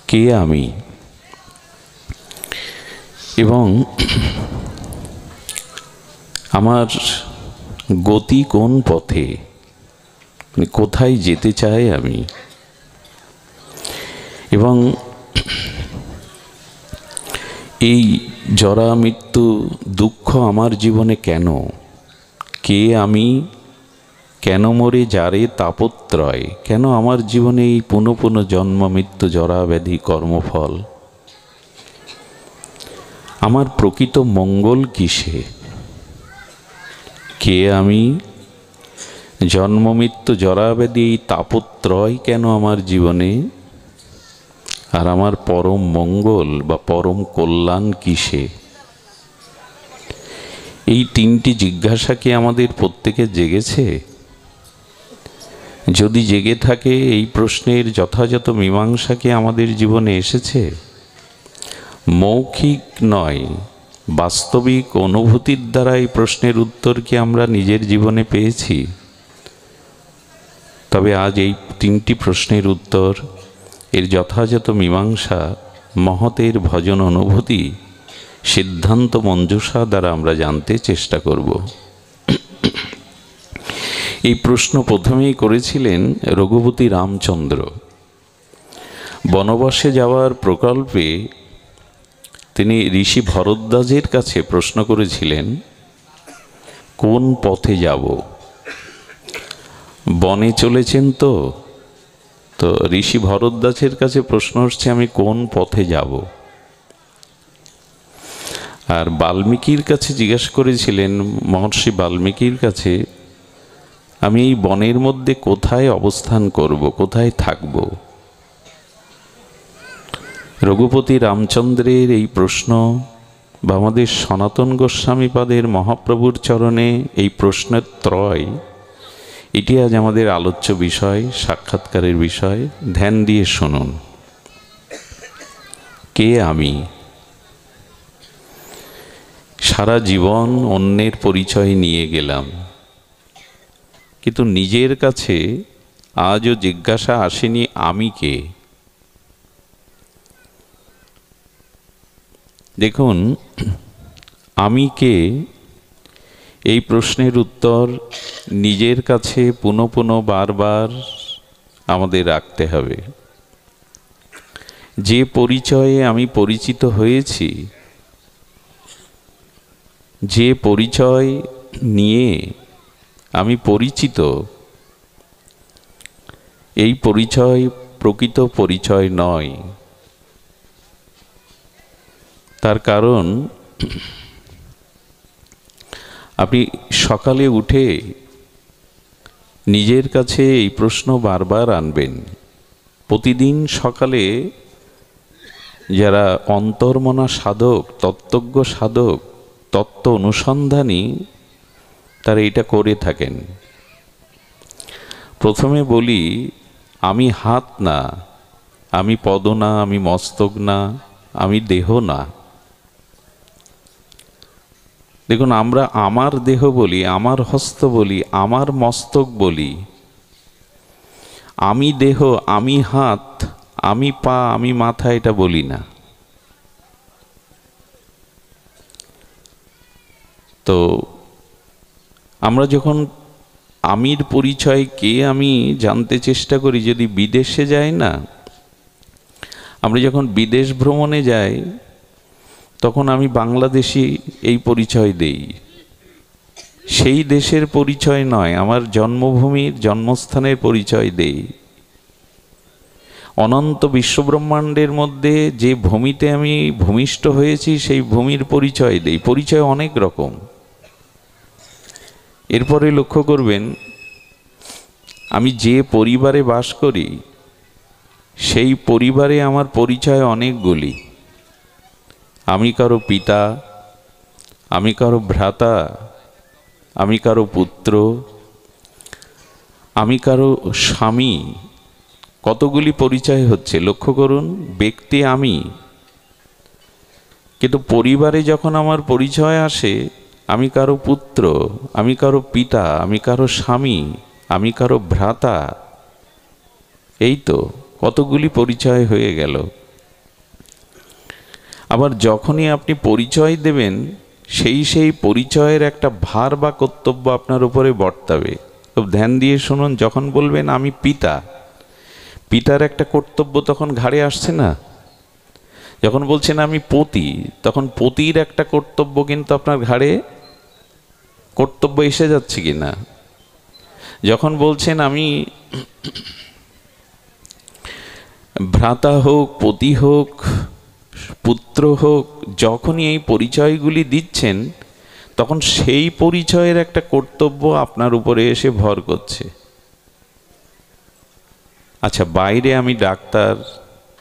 কে আমি এবং আমার গতি কোন পথে, কোথায় যেতে চাই আমি, এবং এই জরা মৃত্যু দুঃখ আমার জীবনে কেন, কে আমি, কেন মরে যারে তাপত্রয়, কেন আমার জীবনে এই পুনঃ পুনঃ জন্ম মৃত্যু জরা ব্যাধি কর্মফল, আমার প্রকৃত মঙ্গল কিসে, কে আমি, জন্ম মৃত্যু জরা ব্যাধি এই তাপত্রয় কেন আমার জীবনে, আর আমার পরম মঙ্গল বা পরম কল্যাণ কিসে। এই তিনটি জিজ্ঞাসা কি আমাদের প্রত্যেকে জেগেছে? যদি জেগে থাকে, এই প্রশ্নের যথাযথ মীমাংসা কি আমাদের জীবনে এসেছে? মৌখিক নয়, বাস্তবিক অনুভূতির দ্বারা এই প্রশ্নের উত্তর কি আমরা নিজের জীবনে পেয়েছি? তবে আজ এই তিনটি প্রশ্নের উত্তর, এর যথাযথ মীমাংসা মহতের ভজন অনুভূতি সিদ্ধান্ত মঞ্জুষা দ্বারা আমরা জানতে চেষ্টা করব। এই প্রশ্ন প্রথমেই করেছিলেন রঘুপতি রামচন্দ্র। বনবাসে যাওয়ার প্রকল্পে তিনি ঋষি ভরদ্বাজের কাছে প্রশ্ন করেছিলেন, কোন পথে যাব? বনে চলেছেন তো ঋষি ভরদ্বাজের কাছে প্রশ্ন হচ্ছে, আমি কোন পথে যাব? আর বাল্মীকির কাছে জিজ্ঞাসা করেছিলেন, মহর্ষি বাল্মীকির কাছে, আমি এই বনের মধ্যে কোথায় অবস্থান করব, কোথায় থাকব? রঘুপতি রামচন্দ্রের এই প্রশ্ন বা আমাদের সনাতন গোস্বামীপাদের মহাপ্রভুর চরণে এই প্রশ্নের ত্রয়, এটি আজ আমাদের আলোচ্য বিষয়, সাক্ষাৎকারের বিষয়। ধ্যান দিয়ে শুনুন। কে আমি? সারা জীবন অন্যের পরিচয় নিয়ে গেলাম, কিন্তু নিজের কাছে আজও জিজ্ঞাসা আসেনি, আমি কে? দেখুন, আমি কে, এই প্রশ্নের উত্তর নিজের কাছে পুনঃ পুনঃ বারবার আমাদের রাখতে হবে। যে পরিচয়ে আমি পরিচিত হয়েছি, যে পরিচয় নিয়ে আমি পরিচিত, এই পরিচয় প্রকৃত পরিচয় নয়। তার কারণ, আপনি সকালে উঠে নিজের কাছে এই প্রশ্ন বারবার আনবেন। প্রতিদিন সকালে যারা অন্তর্মনা সাধক, তত্ত্বজ্ঞ সাধক, তত্ত্ব অনুসন্ধানী, তারা এটা করে থাকেন। প্রথমে বলি, আমি হাত না, আমি পদ না, আমি মস্তক না, আমি দেহ না। দেখুন, আমরা আমার দেহ বলি, আমার হস্ত বলি, আমার মস্তক বলি, আমি দেহ, আমি হাত, আমি পা, আমি মাথা, এটা বলি না। তো আমরা যখন আমির পরিচয় কে আমি জানতে চেষ্টা করি, যদি বিদেশে যাই না, আমরা যখন বিদেশ ভ্রমণে যাই, তখন আমি বাংলাদেশি এই পরিচয় দেই। সেই দেশের পরিচয় নয়, আমার জন্মভূমির, জন্মস্থানের পরিচয় দেই। অনন্ত বিশ্বব্রহ্মাণ্ডের মধ্যে যে ভূমিতে আমি ভূমিষ্ঠ হয়েছি, সেই ভূমির পরিচয় দেই। পরিচয় অনেক রকম। এরপরে লক্ষ্য করবেন, আমি যে পরিবারে বাস করি, সেই পরিবারে আমার পরিচয় অনেকগুলি। আমি কারো পিতা, আমি কারো ভ্রাতা, আমি কারো পুত্র, আমি কারো স্বামী। কতগুলি পরিচয় হচ্ছে, লক্ষ্য করুন। ব্যক্তি আমি, কিন্তু পরিবারে যখন আমার পরিচয় আসে, আমি কারো পুত্র, আমি কারো পিতা, আমি কারো স্বামী, আমি কারো ভ্রাতা, এই তো কতগুলি পরিচয় হয়ে গেল। আবার যখনই আপনি পরিচয় দেবেন, সেই পরিচয়ের একটা ভার বা কর্তব্য আপনার উপরে বর্তাবে। খুব ধ্যান দিয়ে শুনুন, যখন বলবেন আমি পিতা, পিতার একটা কর্তব্য তখন ঘাড়ে আসছে না? যখন বলছেন আমি পতি, তখন পতির একটা কর্তব্য কিন্তু আপনার ঘাড়ে কর্তব্য এসে যাচ্ছে কি না? যখন বলছেন আমি ভ্রাতা হোক, পতি হোক, পুত্র হোক, যখনই এই পরিচয়গুলি দিচ্ছেন, তখন সেই পরিচয়ের একটা কর্তব্য আপনার উপরে এসে ভর করছে। আচ্ছা, বাইরে আমি ডাক্তার,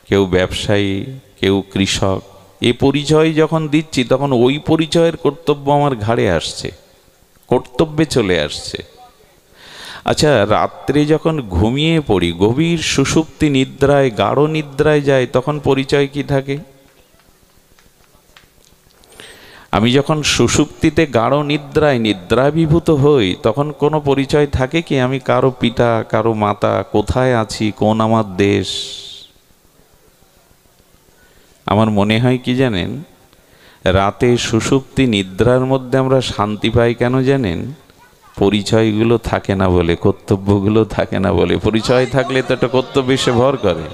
কেউ ব্যবসায়ী, কেউ কৃষক, এ পরিচয় যখন দিচ্ছি, তখন ওই পরিচয়ের কর্তব্য আমার ঘাড়ে আসছে, কর্তব্যে চলে আসছে। আচ্ছা, রাত্রে যখন ঘুমিয়ে পড়ি, গভীর সুষুপ্তি নিদ্রায়, গাঢ় নিদ্রায় যায়, তখন পরিচয় কি থাকে? আমি যখন সুষুপ্তিতে গাঢ় নিদ্রায় নিদ্রাভিভূত হই, তখন কোনো পরিচয় থাকে কি? আমি কারো পিতা, কারো মাতা, কোথায় আছি, কোন আমার দেশ? আমার মনে হয় কি জানেন, রাতে সুষুপ্তি নিদ্রার মধ্যে আমরা শান্তি পাই কেন জানেন? পরিচয়গুলো থাকে না বলে, কর্তব্যগুলো থাকে না বলে। পরিচয় থাকলে তো একটা কর্তব্য এসে ভর করে,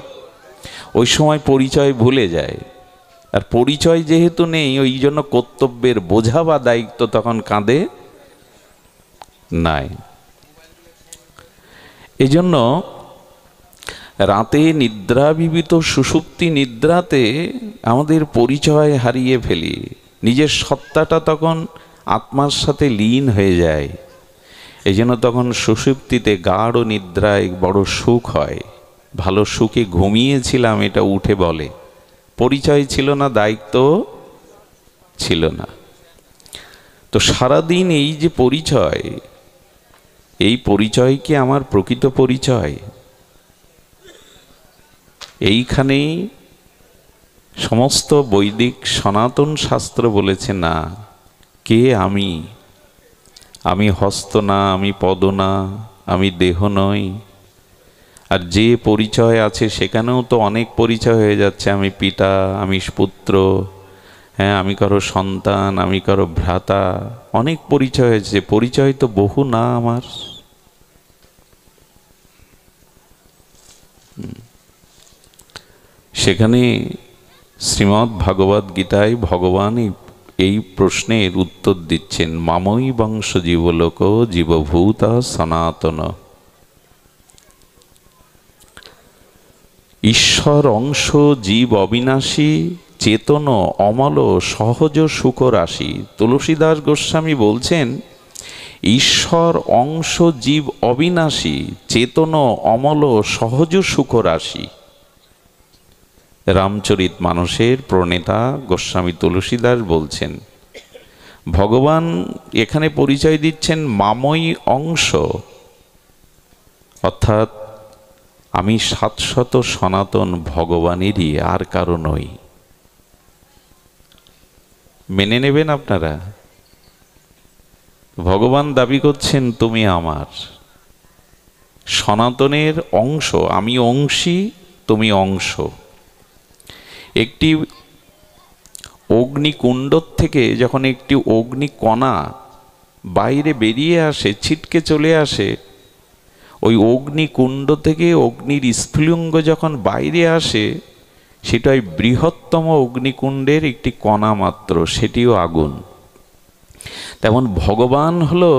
ওই সময় পরিচয় ভুলে যায়। আর পরিচয় যেহেতু নেই, ওই জন্য কর্তব্যের বোঝা বা দায়িত্ব তখন কাঁধে নাই। এজন্য রাতে নিদ্রাভিভূত সুষুপ্তি নিদ্রাতে আমাদের পরিচয় হারিয়ে ফেলি, নিজের সত্তাটা তখন আত্মার সাথে লীন হয়ে যায়। এই জন্য তখন সুষুপ্তিতে গাঢ় নিদ্রায় বড় সুখ হয়। ভালো সুখে ঘুমিয়েছিলাম, এটা উঠে বলে। পরিচয় ছিল না, দায়িত্ব ছিল না। তো সারাদিন এই যে পরিচয়, এই পরিচয় কি আমার প্রকৃত পরিচয়? এইখানেই সমস্ত বৈদিক সনাতন শাস্ত্র বলেছে না, কে আমি? আমি হস্ত না, আমি পদ না, আমি দেহ নই। আর যে পরিচয় আছে সেখানেও তো অনেক পরিচয় হয়ে যাচ্ছে। আমি পিতা, আমি পুত্র, হ্যাঁ, আমি কারো সন্তান, আমি কারো ভ্রাতা, অনেক পরিচয় হয়েছে। পরিচয় তো বহু না আমার। সেখানে শ্রীমদ্ ভাগবত গীতায় ভগবান এই প্রশ্নের উত্তর দিচ্ছেন, মামৈ বংশ জীবলোক জীবভূত সনাতন। ঈশ্বর অংশ জীব অবিনাশী, চেতন অমল সহজ সুখ রাশি। তুলসীদাস গোস্বামী বলছেন, ঈশ্বর অংশ জীব অবিনাশী, চেতন অমল সহজ সুখ রাশি। রামচরিত মানসের প্রণেতা গোস্বামী তুলসীদাস বলছেন, ভগবান এখানে পরিচয় দিচ্ছেন মাময়ী অংশ, অর্থাৎ আমি শাশ্বত সনাতন ভগবানেরই, আর কারো নই। মেনে নেবেন আপনারা? ভগবান দাবি করছেন তুমি আমার সনাতনের অংশ, আমি অংশী, তুমি অংশ। একটি অগ্নিকুণ্ড থেকে যখন একটি অগ্নিকণা বাইরে বেরিয়ে আসে, ছিটকে চলে আসে, ওই অগ্নিকুণ্ড থেকে অগ্নির স্ফুলিঙ্গ যখন বাইরে আসে, সেটাই বৃহত্তম অগ্নিকুণ্ডের একটি কণা মাত্র, সেটিও আগুন। তেমন ভগবান হলো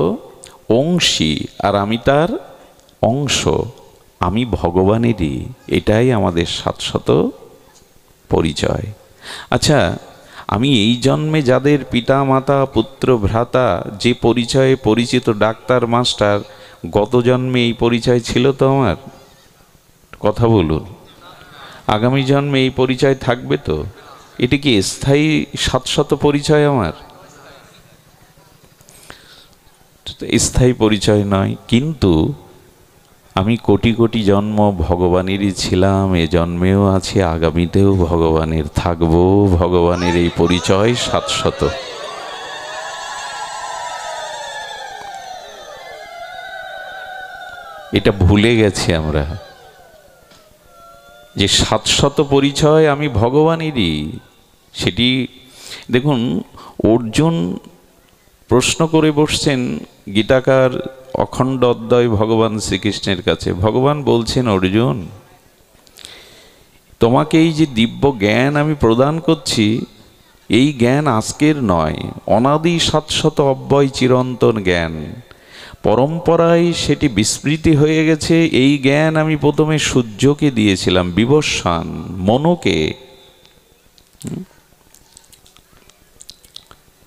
অংশী, আর আমি তার অংশ, আমি ভগবানেরই। এটাই আমাদের শাশ্বত পরিচয়। আচ্ছা, আমি এই জন্মে যাদের পিতা মাতা পুত্র ভ্রাতা যে পরিচয়ে পরিচিত, ডাক্তার মাস্টার, গত জন্মে এই পরিচয় ছিল তো আমার? কথা বলুন, আগামী জন্মে এই পরিচয় থাকবে তো? এটা কি স্থায়ী শাশ্বত পরিচয় আমার? স্থায়ী পরিচয় নয়। কিন্তু আমি কোটি কোটি জন্ম ভগবানেরই ছিলাম, এ জন্মেও আছি, আগামীতেও ভগবানের থাকবো। ভগবানের এই পরিচয় শাশ্বত। এটা ভুলে গেছি আমরা, যে শাশ্বত পরিচয় আমি ভগবানেরই, সেটি দেখুন, অর্জুন প্রশ্ন করে বসছেন গীতাকার অখণ্ড অদ্বয় ভগবান শ্রীকৃষ্ণের কাছে। ভগবান বলছেন, অর্জুন, তোমাকে এই যে দিব্য জ্ঞান আমি প্রদান করছি, এই জ্ঞান আজকের নয়, অনাদি শাশ্বত অব্যয় চিরন্তন জ্ঞান। পরম্পরায় সেটি বিস্মৃতি হয়ে গেছে। এই জ্ঞান আমি প্রথমে সূর্যকে দিয়েছিলাম, বিবস্বান মনুকে।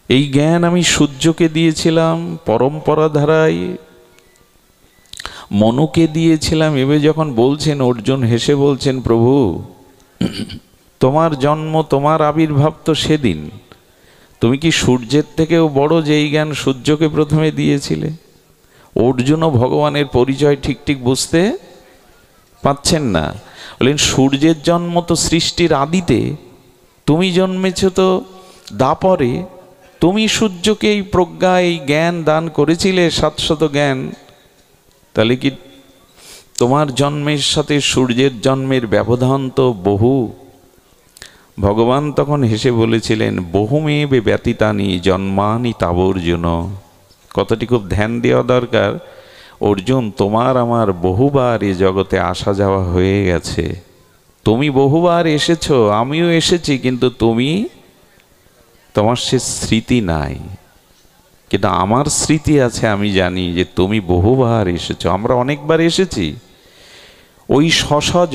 এই জ্ঞান আমি সূর্যকে দিয়েছিলাম, পরম্পরা ধারায় মনুকে দিয়েছিলাম। এবার যখন বলছেন, অর্জুন হেসে বলছেন, প্রভু তোমার জন্ম, তোমার আবির্ভাব তো সেদিন। তুমি কি সূর্যের থেকেও বড় যে এই জ্ঞান সূর্যকে প্রথমে দিয়েছিলে? অর্জুনও ভগবানের পরিচয় ঠিক ঠিক বুঝতে পাচ্ছেন না। বললেন, সূর্যের জন্ম তো সৃষ্টির আদিতে, তুমি জন্মেছ তো দাপরে। তুমি সূর্যকে এই প্রজ্ঞা, এই জ্ঞান দান করেছিলে, শাশ্বত জ্ঞান। তাহলে কি তোমার জন্মের সাথে সূর্যের জন্মের ব্যবধান তো বহু। ভগবান তখন হেসে বলেছিলেন, বহুমেব ব্যতীতানি জন্মানি তাবর্জুন। কথাটি খুব ধ্যান দেওয়া দরকার। অর্জুন, তোমার আমার বহুবার এ জগতে আসা যাওয়া হয়ে গেছে। তুমি বহুবার এসেছো, আমিও এসেছি, কিন্তু তোমার সে স্মৃতি নাই। কিন্তু আমার স্মৃতি আছে, আমি জানি যে তুমি বহুবার এসেছো, আমরা অনেকবার এসেছি। ওই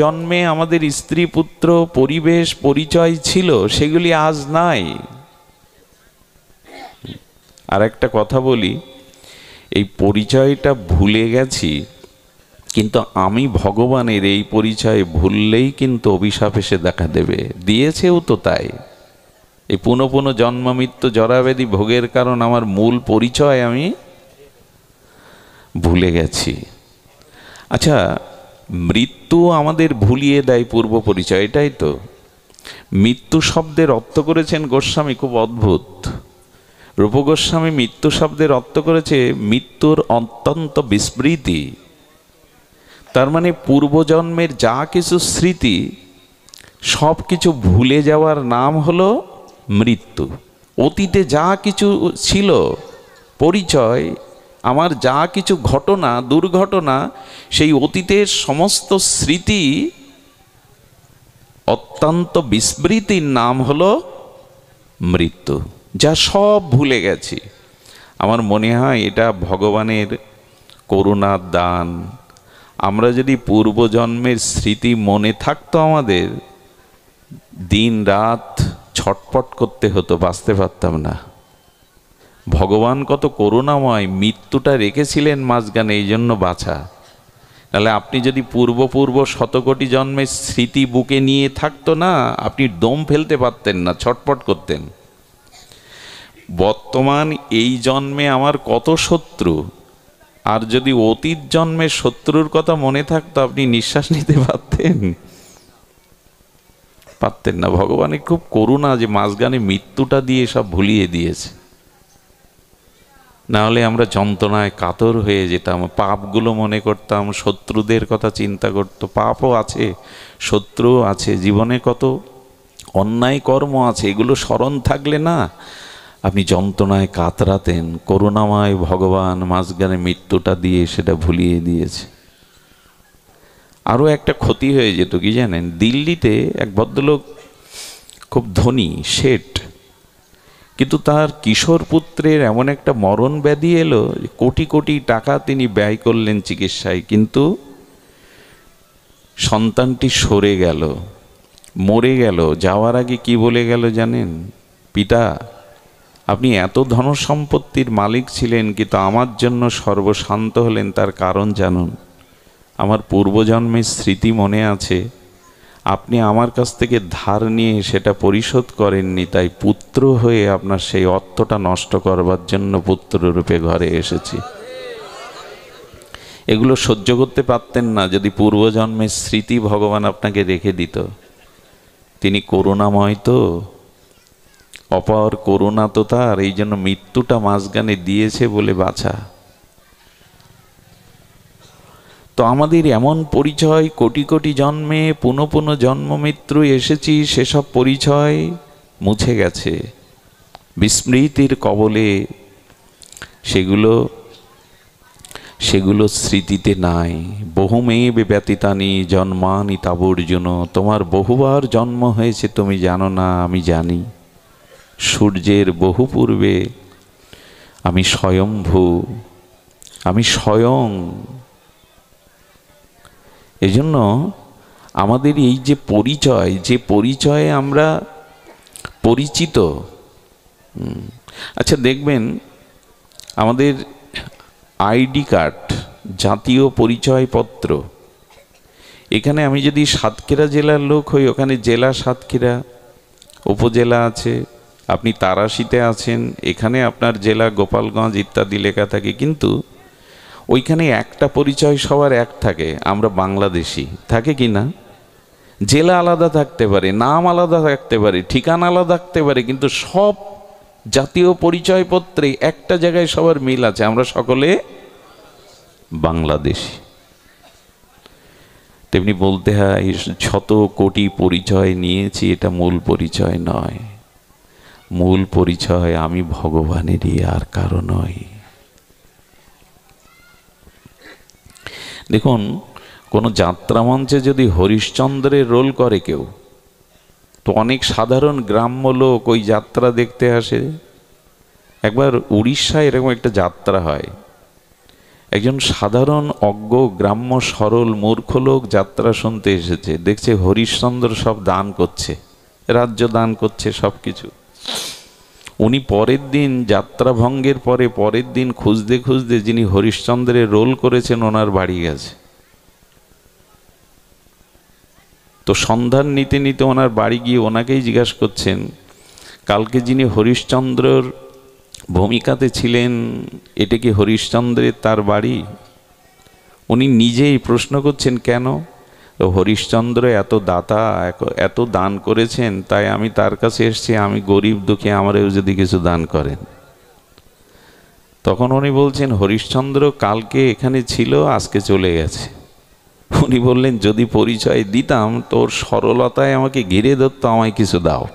জন্মে আমাদের স্ত্রী, পুত্র, পরিবেশ, পরিচয় ছিল, সেগুলি আজ নাই। আর একটা কথা বলি, এই পরিচয়টা ভুলে গেছি, কিন্তু আমি ভগবানের এই পরিচয় ভুললেই কিন্তু অভিশাপ এসে দেখা দেবে। দিয়েছেও তো তাই। এই পুনঃ পুনঃ জন্ম মৃত্যু জরাব্যাধি ভোগের কারণ আমার মূল পরিচয় আমি ভুলে গেছি। আচ্ছা, মৃত্যু আমাদের ভুলিয়ে দেয় পূর্ব পরিচয়, এটাই তো। মৃত্যু শব্দের অর্থ করেছেন গোস্বামী, খুব অদ্ভুত। রূপ গোস্বামী মৃত্যু শব্দের অর্থ করেছে মৃত্যুর অত্যন্ত বিস্মৃতি। তার মানে পূর্বজন্মের যা কিছু স্মৃতি, সব কিছু ভুলে যাওয়ার নাম হলো মৃত্যু। অতীতে যা কিছু ছিল পরিচয়, আমার যা কিছু ঘটনা, দুর্ঘটনা, সেই অতীতের সমস্ত স্মৃতি অত্যন্ত বিস্মৃতির নাম হলো মৃত্যু। যা সব ভুলে গেছি। আমার মনে হয় এটা ভগবানের করুণার দান। আমরা যদি পূর্বজন্মের স্মৃতি মনে থাকতো, আমাদের দিন রাত ছটপট করতে হতো, বাঁচতে পারতাম না। ভগবান কত করুণাময়, মৃত্যুটা রেখেছিলেন মাঝখানে, এই জন্য বাঁচা। তাহলে আপনি যদি পূর্ব শতকোটি জন্মের স্মৃতি বুকে নিয়ে থাকতো না, আপনি দম ফেলতে পারতেন না, ছটপট করতেন। বর্তমান এই জন্মে আমার কত শত্রু, আর যদি অতীত জন্মের শত্রুর কথা মনে থাকতো, আপনি নিঃশ্বাস নিতে পারতেন না। ভগবানের খুব করুণা যে মাঝখানে মৃত্যুটা দিয়ে সব ভুলিয়ে দিয়েছে। না হলে আমরা যন্ত্রণায় কাতর হয়ে যেতাম, পাপগুলো মনে করতাম, শত্রুদের কথা চিন্তা করতো। পাপও আছে, শত্রুও আছে, জীবনে কত অন্যায় কর্ম আছে, এগুলো স্মরণ থাকলে না আপনি যন্ত্রণায় কাতরাতেন। করুণাময় ভগবান মাঝখানে মৃত্যুটা দিয়ে সেটা ভুলিয়ে দিয়েছে। আরও একটা ক্ষতি হয়ে যেত কি জানেন? দিল্লিতে এক ভদ্রলোক, খুব ধনী শেঠ, কিন্তু তার কিশোর পুত্রের এমন একটা মরণ ব্যাধি এলো, কোটি কোটি টাকা তিনি ব্যয় করলেন চিকিৎসায়, কিন্তু সন্তানটি সরে গেল, মরে গেল। যাওয়ার আগে কি বলে গেল জানেন? পিতা, আপনি এত ধন সম্পত্তির মালিক ছিলেন, কিন্তু আমার জন্য সর্বশান্ত হলেন, তার কারণ জানুন। আমার পূর্বজন্মের স্মৃতি মনে আছে, আপনি আমার কাছ থেকে ধার নিয়ে সেটা পরিশোধ করেননি, তাই পুত্র হয়ে আপনার সেই অর্থটা নষ্ট করবার জন্য পুত্ররূপে ঘরে এসেছি। এগুলো সহ্য করতে পারতেন না যদি পূর্বজন্মের স্মৃতি ভগবান আপনাকে রেখে দিত। তিনি করুণাময় তো, অপার করুণা তো তার, এই জন্য মৃত্যুটা মাঝখানে দিয়েছে বলে বাঁচা। তো আমাদের এমন পরিচয়, কোটি কোটি জন্মে পুনঃ পুনঃ জন্ম মৃত্যু এসেছি, সেসব পরিচয় মুছে গেছে, বিস্মৃতির কবলে সেগুলো স্মৃতিতে নাই। বহুমেব ব্যতীতানি জন্মানি তাবর্জুন, তোমার বহুবার জন্ম হয়েছে তুমি জানো না, আমি জানি। সূর্যের বহু পূর্বে আমি স্বয়ম্ভু, আমি স্বয়ং। এজন্য আমাদের এই যে পরিচয়, যে পরিচয়ে আমরা পরিচিত। আচ্ছা দেখবেন আমাদের আইডি কার্ড, জাতীয় পরিচয়পত্র, এখানে আমি যদি সাতক্ষীরা জেলার লোক হই, ওখানে জেলা সাতক্ষীরা, উপজেলা আছে, আপনি তারাশিতে আছেন, এখানে আপনার জেলা গোপালগঞ্জ ইত্যাদি লেখা থাকে, কিন্তু ওইখানে একটা পরিচয় সবার এক থাকে, আমরা বাংলাদেশি। থাকে কি না? জেলা আলাদা থাকতে পারে, নাম আলাদা থাকতে পারে, ঠিকানা আলাদা থাকতে পারে, কিন্তু সব জাতীয় পরিচয়পত্রে একটা জায়গায় সবার মিল আছে, আমরা সকলে বাংলাদেশি। তেমনি বলতে হয় শত কোটি পরিচয় নিয়েছি, এটা মূল পরিচয় নয়। মূল পরিচয় আমি ভগবানেরই, আর কারো নয়। দেখুন, কোনো যাত্রা মঞ্চে যদি হরিশ্চন্দ্রের রোল করে কেউ, তো অনেক সাধারণ গ্রাম্য লোক ওই যাত্রা দেখতে আসে। একবার উড়িষ্যায় এরকম একটা যাত্রা হয়, একজন সাধারণ অজ্ঞ গ্রাম্য সরল মূর্খ লোক যাত্রা শুনতে এসেছে, দেখছে হরিশ্চন্দ্র সব দান করছে, রাজ্য দান করছে, সব কিছু। উনি পরের দিন যাত্রা ভঙ্গের পরের দিন খুঁজতে খুঁজতে যিনি হরিশ্চন্দ্রের রোল করেছেন ওনার বাড়ি গেছে। তো সন্ধান নিতে নিতে ওনার বাড়ি গিয়ে ওনাকেই জিজ্ঞাসা করছেন, কালকে যিনি হরিশ্চন্দ্রর ভূমিকাতে ছিলেন, এটা কি হরিশ্চন্দ্রের তার বাড়ি? উনি নিজেই প্রশ্ন করছেন, কেন? হরিশ্চন্দ্র এত দাতা, এত দান করেছেন, তাই আমি তার কাছে এসেছি, আমি গরিব দুঃখী, আমারও যদি কিছু দান করেন। তখন উনি বলছেন, হরিশ্চন্দ্র কালকে এখানে ছিল, আজকে চলে গেছে। উনি বললেন, যদি পরিচয় দিতাম, তোর সরলতায় আমাকে ঘিরে ধরতো, আমায় কিছু দাও।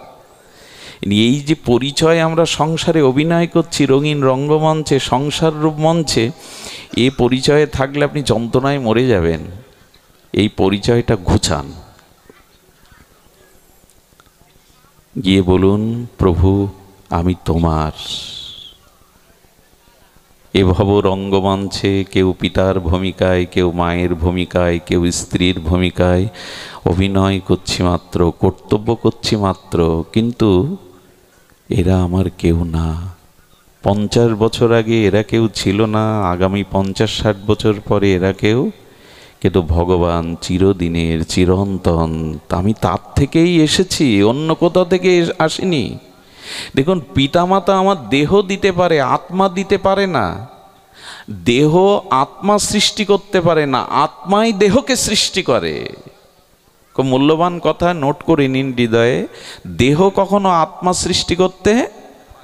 এই যে পরিচয় আমরা সংসারে অভিনয় করছি, রঙিন রঙ্গমঞ্চে, সংসার রূপ মঞ্চে, এ পরিচয়ে থাকলে আপনি যন্ত্রণায় মরে যাবেন। এই পরিচয়টা ঘুচান, গিয়ে বলুন, প্রভু আমি তোমার। এ ভব রঙ্গমঞ্চে কেউ পিতার ভূমিকায়, কেউ মায়ের ভূমিকায়, কেউ স্ত্রীর ভূমিকায় অভিনয় করছি মাত্র, কর্তব্য করছি মাত্র, কিন্তু এরা আমার কেউ না। 50 বছর আগে এরা কেউ ছিল না, আগামী 50-60 বছর পরে এরা কেউ, কিন্তু ভগবান চিরদিনের, চিরন্তন, আমি তার থেকেই এসেছি, অন্য কোথা থেকে আসিনি। দেখুন, পিতামাতা আমার দেহ দিতে পারে, আত্মা দিতে পারে না। দেহ আত্মা সৃষ্টি করতে পারে না, আত্মাই দেহকে সৃষ্টি করে। খুব মূল্যবান কথা, নোট করে নিন হৃদয়ে। দেহ কখনো আত্মা সৃষ্টি করতে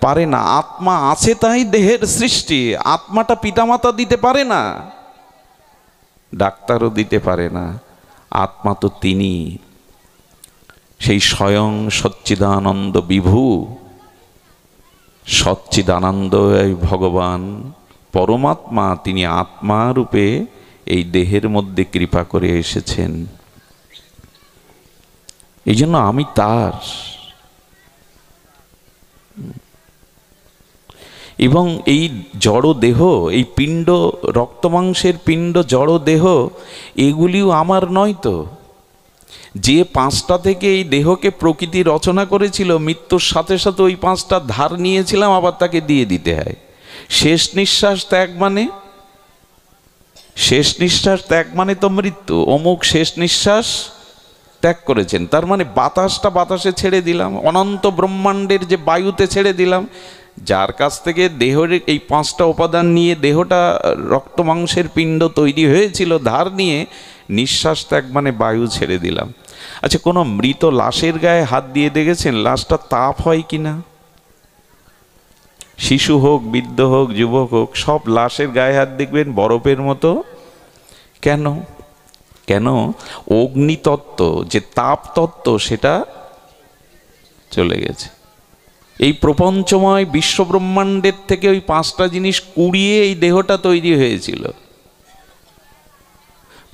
পারে না, আত্মা আছে তাই দেহের সৃষ্টি। আত্মাটা পিতামাতা দিতে পারে না, ডাক্তারও দিতে পারে না, আত্মা তো তিনি, সেই স্বয়ং সচ্চিদানন্দ বিভু, সচ্চিদানন্দ ভগবান পরমাত্মা, তিনি আত্মা রূপে এই দেহের মধ্যে কৃপা করে এসেছেন। এই জন্য আমি তার। এবং এই জড় দেহ, এই পিণ্ড, রক্তমাংসের পিণ্ড, জড় দেহ, এগুলিও আমার নয় তো। যে 5টা থেকে এই দেহকে প্রকৃতি রচনা করেছিল, মৃত্যুর সাথে সাথে ওই 5টা ধার নিয়েছিলাম, আবার তাকে দিয়ে দিতে হয়। শেষ নিঃশ্বাস ত্যাগ মানে, শেষ নিঃশ্বাস ত্যাগ মানে তো মৃত্যু। অমুক শেষ নিঃশ্বাস ত্যাগ করেছেন, তার মানে বাতাসটা বাতাসে ছেড়ে দিলাম, অনন্ত ব্রহ্মাণ্ডের যে বায়ুতে ছেড়ে দিলাম। যার কাছ থেকে দেহের এই 5টা উপাদান নিয়ে দেহটা রক্ত মাংসের পিণ্ড তৈরি হয়েছিল, ধার নিয়ে নিঃশ্বাস ত্যাগ মানে বায়ু ছেড়ে দিলাম। আচ্ছা, কোনো মৃত লাশের গায়ে হাত দিয়ে দেখেছেন লাশটা তাপ হয় কিনা? শিশু হোক, বৃদ্ধ হোক, যুবক হোক, সব লাশের গায়ে হাত দেখবেন বরফের মতো। কেন? কেন? অগ্নিতত্ত্ব, যে তাপ তত্ত্ব, সেটা চলে গেছে। এই প্রপঞ্চময় বিশ্বব্রহ্মাণ্ডের থেকে ওই 5টা জিনিস কুড়িয়ে এই দেহটা তৈরি হয়েছিল।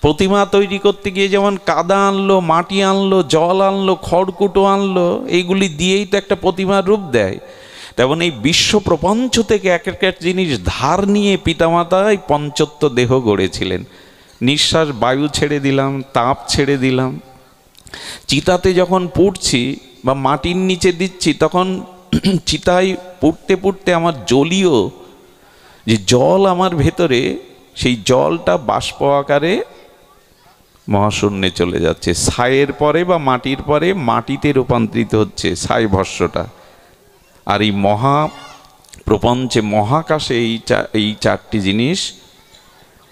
প্রতিমা তৈরি করতে গিয়ে যেমন কাদা আনলো, মাটি আনলো, জল আনলো, খড়কুটো আনলো, এইগুলি দিয়েই তো একটা প্রতিমার রূপ দেয়। তেমন এই বিশ্ব প্রপঞ্চ থেকে এক একটা জিনিস ধার নিয়ে পিতামাতা এই পঞ্চত্ব দেহ গড়েছিলেন। নিঃশ্বাস বায়ু ছেড়ে দিলাম, তাপ ছেড়ে দিলাম। চিতাতে যখন পুড়ছি বা মাটির নিচে দিচ্ছি, তখন চিতায় পুড়তে পুড়তে আমার জলীয় যে জল আমার ভেতরে, সেই জলটা বাষ্প আকারে মহাশূন্যে চলে যাচ্ছে। ছায়ের পরে বা মাটির পরে মাটিতে রূপান্তরিত হচ্ছে ছাই ভস্যটা। আর এই মহা প্রপঞ্চে মহাকাশে এই 4টি জিনিস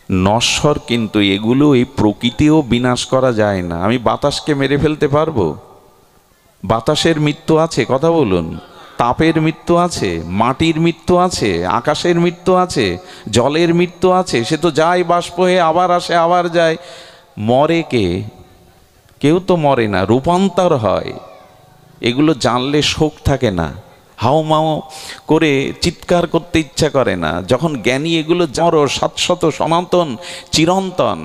নশ্বর, কিন্তু এগুলো এই প্রকৃতিও বিনাশ করা যায় না। আমি বাতাসকে মেরে ফেলতে পারবো? বাতাসের মৃত্যু আছে, কথা বলুন। তাপের মৃত্যু আছে, মাটির মৃত্যু আছে, আকাশের মৃত্যু আছে, জলের মৃত্যু আছে। সে তো যায় বাষ্প হয়ে, আবার আসে, আবার যায়। মরে কে? কেউ তো মরে না, রূপান্তর হয়। এগুলো জানলে শোক থাকে না, হাউমাউ করে চিৎকার করতে ইচ্ছা করে না। যখন জ্ঞানী এগুলো জড়, শাশ্বত, সনাতন, চিরন্তন,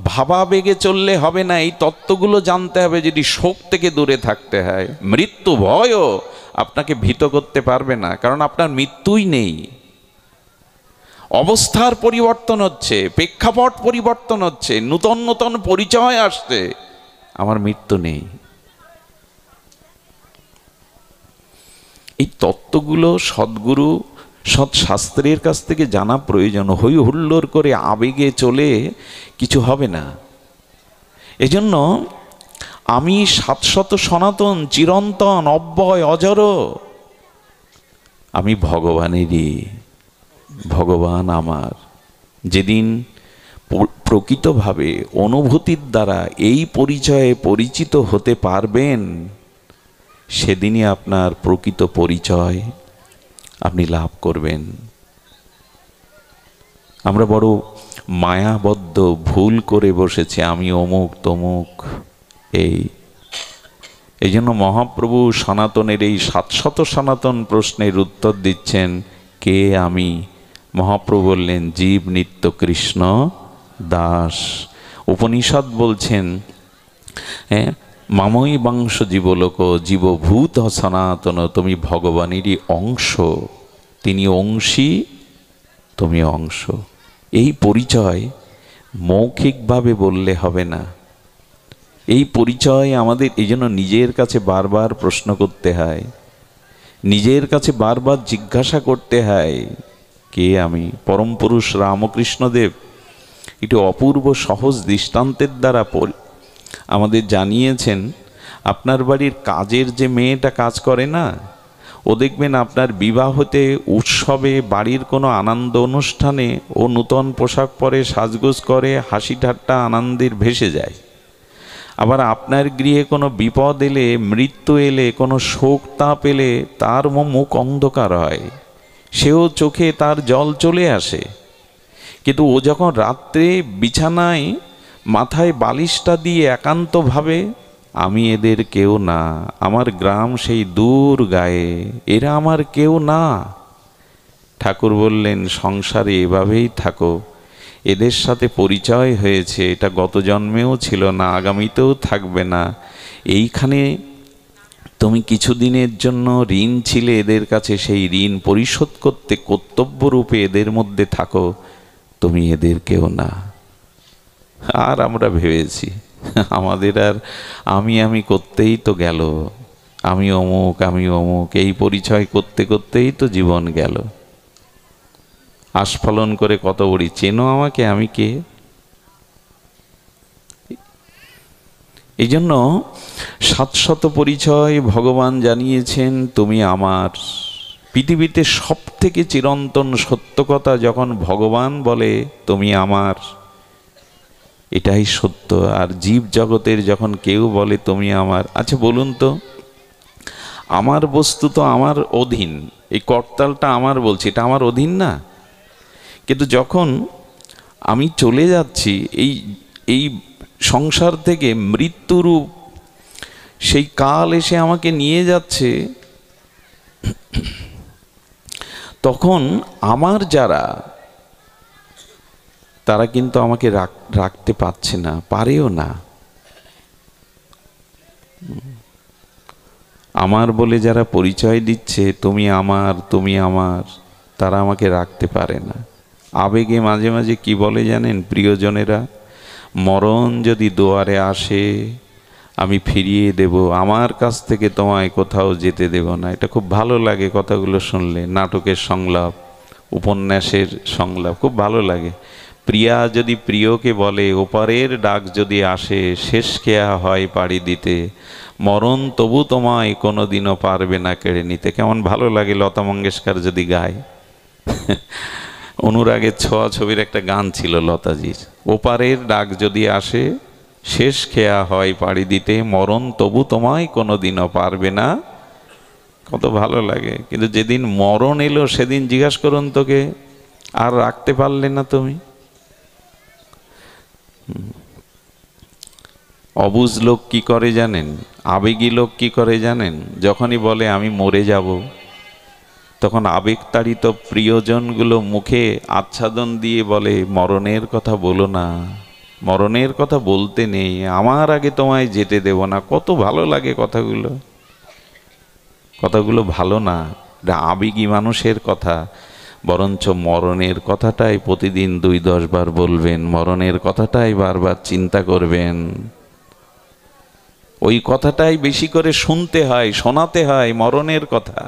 ভাবাবেগে চললে হবে না। এই তত্ত্বগুলো জানতে হবে যদি শোক থেকে দূরে থাকতে হয়। মৃত্যু ভয়ও আপনাকে ভীত করতে পারবে না, কারণ আপনার মৃত্যুই নেই। অবস্থার পরিবর্তন হচ্ছে, প্রেক্ষাপট পরিবর্তন হচ্ছে, নূতন নূতন পরিচয় আসছে, আমার মৃত্যু নেই। এই তত্ত্বগুলো সদ্গুরু, সৎশাস্ত্রের কাছ থেকে জানা প্রয়োজন। হই হুল্লোড় করে আবেগে চলে কিছু হবে না। এজন্য আমি শাশ্বত, সনাতন, চিরন্তন, অব্যয়, অজর। আমি ভগবানেরই, ভগবান আমার। যেদিন প্রকৃতভাবে অনুভূতির দ্বারা এই পরিচয়ে পরিচিত হতে পারবেন, সেদিনই আপনার প্রকৃত পরিচয় আপনি লাভ করবেন। আমরা বড় মায়াবদ্ধ ভুল করে বসেছি, আমি অমুক তমুক। এই জন্য মহাপ্রভু সনাতনের এই 700 সনাতন প্রশ্নের উত্তর দিচ্ছেন। কে আমি? মহাপ্রভু বললেন, জীব নিত্য কৃষ্ণ দাস। উপনিষদ বলছেন, মামই বাংশ জীবলোক জীবভূত সনাতন। তুমি ভগবানেরই অংশ, তিনি অংশী, তুমি অংশ। এই পরিচয় মৌখিকভাবে বললে হবে না। এই পরিচয় আমাদের এই জন্য নিজের কাছে বারবার প্রশ্ন করতে হয়, নিজের কাছে বারবার জিজ্ঞাসা করতে হয়, কে আমি? পরম পুরুষ রামকৃষ্ণদেব একটি অপূর্ব সহজ দৃষ্টান্তের দ্বারা আমাদের জানিয়েছেন। আপনার বাড়ির কাজের যে মেয়েটা কাজ করে না, ও দেখবেন আপনার বিবাহতে, উৎসবে, বাড়ির কোনো আনন্দ অনুষ্ঠানে ও নূতন পোশাক পরে, সাজগোজ করে, হাসি ঠাট্টা আনন্দের ভেসে যায়। আবার আপনার গৃহে কোনো বিপদ এলে, মৃত্যু এলে, কোনো শোক তাপ এলে তার মুখ অন্ধকার হয়, সেও চোখে তার জল চলে আসে। কিন্তু ও যখন রাত্রে বিছানায় মাথায় বালিশটা দিয়ে একান্তভাবে, আমি এদের কেউ না, আমার গ্রাম সেই দূর গায়ে, এরা আমার কেউ না। ঠাকুর বললেন, সংসারে এভাবেই থাকো, এদের সাথে পরিচয় হয়েছে, এটা গত জন্মেও ছিল না, আগামীতেও থাকবে না। এইখানে তুমি কিছুদিনের জন্য ঋণ ছিলে এদের কাছে, সেই ঋণ পরিশোধ করতে কর্তব্যরূপে এদের মধ্যে থাকো, তুমি এদের কেউ না। আর আমরা ভেবেছি আমাদের আর আমি করতেই তো গেল, আমি অমুক, আমি অমুক, এই পরিচয় করতে করতেই তো জীবন গেল। আস্ফালন করে কত বড়ি, চেনো আমাকে, আমি কে? এই জন্য 700 পরিচয় ভগবান জানিয়েছেন, তুমি আমার। পৃথিবীতে সব থেকে চিরন্তন সত্য কথা যখন ভগবান বলে তুমি আমার, এটাই সত্য। আর জীব জগতের যখন কেউ বলে তুমি আমার, আচ্ছা বলুন তো, আমার বস্তু তো আমার অধীন, এই করতালটা আমার বলছি, এটা আমার অধীন না? কিন্তু যখন আমি চলে যাচ্ছি এই সংসার থেকে, মৃত্যুরূপ সেই কাল এসে আমাকে নিয়ে যাচ্ছে, তখন আমার যারা, তারা কিন্তু আমাকে রাখতে পারছে না, পারেও না। আমার বলে যারা পরিচয় দিচ্ছে তুমি আমার তুমি আমার, তারা আমাকে রাখতে পারে না। আবেগে মাঝে মাঝে কি বলে জানেন প্রিয়জনেরা, মরণ যদি দুয়ারে আসে আমি ফিরিয়ে দেব, আমার কাছ থেকে তোমায় কোথাও যেতে দেব না। এটা খুব ভালো লাগে কথাগুলো শুনলে, নাটকের সংলাপ, উপন্যাসের সংলাপ, খুব ভালো লাগে। প্রিয়া যদি প্রিয়কে বলে ওপারের ডাক যদি আসে, শেষ খেয়া হয় পাড়ি দিতে, মরণ তবু তোমায় কোনোদিনও পারবে না কেড়ে নিতে। কেমন ভালো লাগে লতা মঙ্গেশকর যদি গায়। অনুরাগের ছোঁয়া ছবির একটা গান ছিল লতাজির, ওপারের ডাক যদি আসে শেষ খেয়া হয় পাড়ি দিতে, মরণ তবু তোমায় কোনোদিনও পারবে না। কত ভালো লাগে। কিন্তু যেদিন মরণ এলো সেদিন জিজ্ঞাসা করুন তোকে আর রাখতে পারলে না তুমি। অবুঝ লোক কি করে জানেন, আবেগী লোক কি করে জানেন, যখনই বলে আমি মরে যাব, তখন আবেগতাড়িত প্রিয়জনগুলো মুখে আচ্ছাদন দিয়ে বলে মরণের কথা বলো না, মরণের কথা বলতে নেই, আমার আগে তোমায় যেতে দেব না। কত ভালো লাগে কথাগুলো। কথাগুলো ভালো না, এটা আবেগী মানুষের কথা। বরঞ্চ মরণের কথাটাই প্রতিদিন 2-10 বার বলবেন, মরণের কথাটাই বারবার চিন্তা করবেন। ওই কথাটাই বেশি করে শুনতে হয়, শোনাতে হয় মরণের কথা।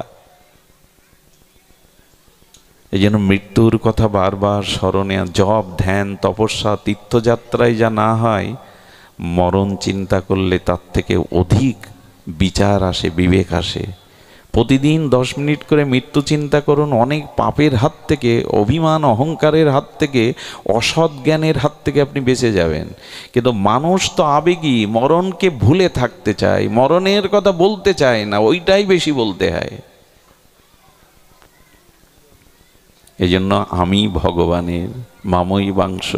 এই জন্য মৃত্যুর কথা বারবার স্মরণে, জপ ধ্যান তপস্যা তীর্থযাত্রায় যা না হয়, মরণ চিন্তা করলে তার থেকে অধিক বিচার আসে, বিবেক আসে। প্রতিদিন 10 মিনিট করে মৃত্যু চিন্তা করুন। অনেক পাপের হাত থেকে, অভিমান অহংকারের হাত থেকে, অসৎ জ্ঞানের হাত থেকে আপনি বেঁচে যাবেন। কিন্তু মানুষ তো আবেগী, মরণকে ভুলে থাকতে চায়, মরণের কথা বলতে চায় না, ওইটাই বেশি বলতে হয়। এই জন্য আমি ভগবানের, মামই বাংশ,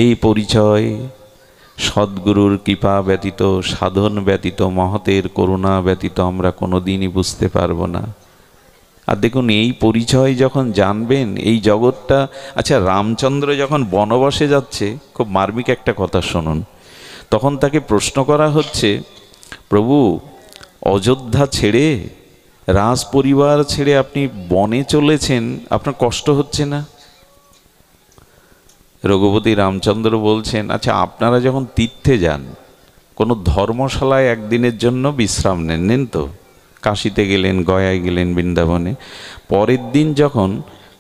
এই পরিচয় সদ্গুরুর কৃপা ব্যতীত, সাধন ব্যতীত, মহতের করুণা ব্যতীত আমরা কোনোদিনই বুঝতে পারবো না। আর দেখুন এই পরিচয় যখন জানবেন এই জগৎটা। আচ্ছা, রামচন্দ্র যখন বনবাসে যাচ্ছে, খুব মার্মিক একটা কথা শুনুন। তখন তাকে প্রশ্ন করা হচ্ছে, প্রভু অযোধ্যা ছেড়ে, রাজ পরিবার ছেড়ে আপনি বনে চলেছেন, আপনার কষ্ট হচ্ছে না? রঘুপতি রামচন্দ্র বলছেন, আচ্ছা আপনারা যখন তীর্থে যান, কোনো ধর্মশালায় একদিনের জন্য বিশ্রাম নেন তো? কাশিতে গেলেন, গয়ায় গেলেন, বৃন্দাবনে, পরের দিন যখন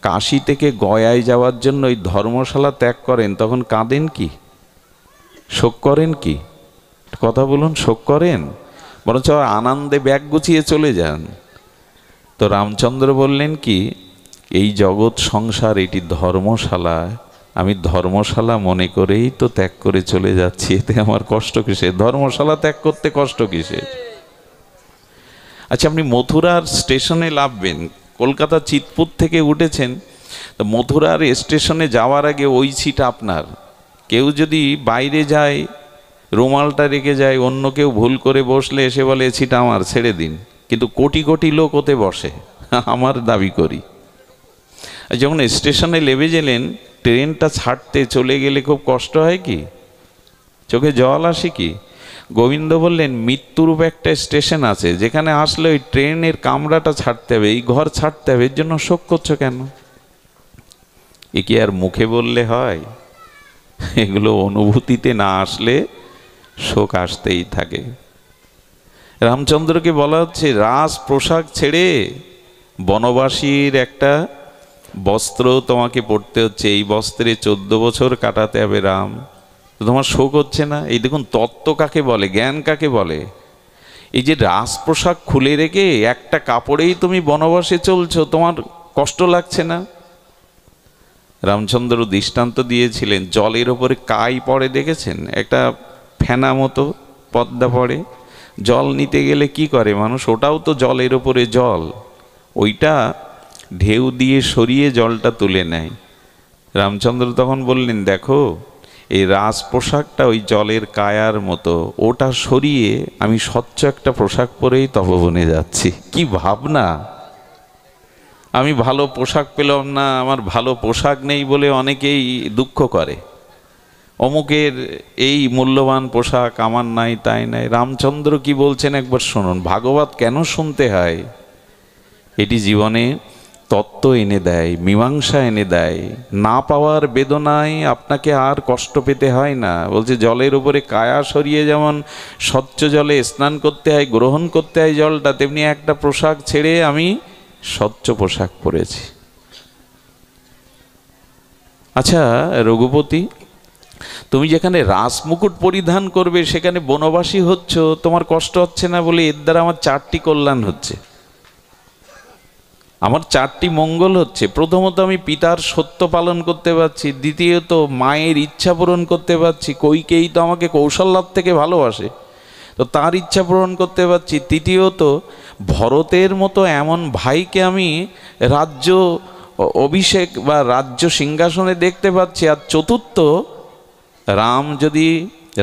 কাশি থেকে গয়ায় যাওয়ার জন্য ওই ধর্মশালা ত্যাগ করেন, তখন কাঁদেন কি, শোক করেন কি? কথা বলুন, শোক করেন? বরঞ্চ আনন্দে ব্যাগ গুছিয়ে চলে যান। তো রামচন্দ্র বললেন কি, এই জগৎ সংসার এটি ধর্মশালা, আমি ধর্মশালা মনে করেই তো ত্যাগ করে চলে যাচ্ছি, এতে আমার কষ্ট কিসে? ধর্মশালা ত্যাগ করতে কষ্ট কিসে? আচ্ছা, আপনি মথুরার স্টেশনে নামবেন, কলকাতা চিতপুর থেকে উঠেছেন, তো মথুরার স্টেশনে যাওয়ার আগে ওই সিট আপনার। কেউ যদি বাইরে যায়, রুমালটা রেখে যায়, অন্য কেউ ভুল করে বসলে এসে বলে এ সিট আমার, ছেড়ে দিন। কিন্তু কোটি কোটি লোক ওতে বসে, আমার দাবি করি। যখন স্টেশনে নেমে গেলেন, ট্রেনটা ছাড়তে চলে গেলে খুব কষ্ট হয় কি, চোখে জল আসে কি? গোবিন্দ বললেন মৃত্যুরূপ একটা স্টেশন আছে, যেখানে আসলে ওই ট্রেনের কামরাটা ছাড়তে হবে, এই ঘর ছাড়তে হবে, এর জন্য শোক করছো কেন? এ কি আর মুখে বললে হয়? এগুলো অনুভূতিতে না আসলে শোক আসতেই থাকে। রামচন্দ্রকে বলা হচ্ছে রাজ পোশাক ছেড়ে বনবাসীর একটা বস্ত্র তোমাকে পড়তে হচ্ছে, এই বস্ত্রে 14 বছর কাটাতে হবে রাম, তো তোমার শোক হচ্ছে না? এই দেখুন তত্ত্ব কাকে বলে, জ্ঞান কাকে বলে। এই যে রাজ পোশাক খুলে রেখে একটা কাপড়েই তুমি বনবাসে চলছো, তোমার কষ্ট লাগছে না? রামচন্দ্র দৃষ্টান্ত দিয়েছিলেন, জলের ওপরে কাই পড়ে দেখেছেন? একটা ফেনা মতো পদ্মা পড়ে, জল নিতে গেলে কি করে মানুষ? ওটাও তো জলের ওপরে জল, ওইটা ঢেউ দিয়ে সরিয়ে জলটা তুলে নেয়। রামচন্দ্র তখন বললেন, দেখো এই রাজ পোশাকটা ওই জলের কায়ার মতো, ওটা সরিয়ে আমি স্বচ্ছ একটা পোশাক পরেই তপবনে যাচ্ছি। কি ভাবনা! আমি ভালো পোশাক পেলাম না, আমার ভালো পোশাক নেই বলে অনেকেই দুঃখ করে, অমুকের এই মূল্যবান পোশাক আমার নাই, তাই নাই। রামচন্দ্র কি বলছেন একবার শুনুন। ভাগবত কেন শুনতে হয়? এটি জীবনে তত্ত্ব এনে দেয়, মীমাংসা এনে দেয়। না পাওয়ার বেদনায় আপনাকে আর কষ্ট পেতে হয় না। বলছে জলের উপরে কায়া সরিয়ে যেমন স্বচ্ছ জলে স্নান করতে হয়, গ্রহণ করতে হয় জলটা, তেমনি একটা পোশাক ছেড়ে আমি স্বচ্ছ পোশাক পরেছি। আচ্ছা রঘুপতি, তুমি যেখানে রাজমুকুট পরিধান করবে সেখানে বনবাসী হচ্ছ, তোমার কষ্ট হচ্ছে না বলে এর দ্বারা আমার 4টি কল্যাণ হচ্ছে, আমার 4টি মঙ্গল হচ্ছে। প্রথমত আমি পিতার সত্য পালন করতে পারছি, দ্বিতীয়ত মায়ের ইচ্ছা পূরণ করতে পারছি, কইকেই তো আমাকে কৌশল্যার থেকে ভালোবাসে, তো তার ইচ্ছা পূরণ করতে পারছি। তৃতীয়ত ভরতের মতো এমন ভাইকে আমি রাজ্য অভিষেক বা রাজ্য সিংহাসনে দেখতে পাচ্ছি। আর চতুর্থ, রাম যদি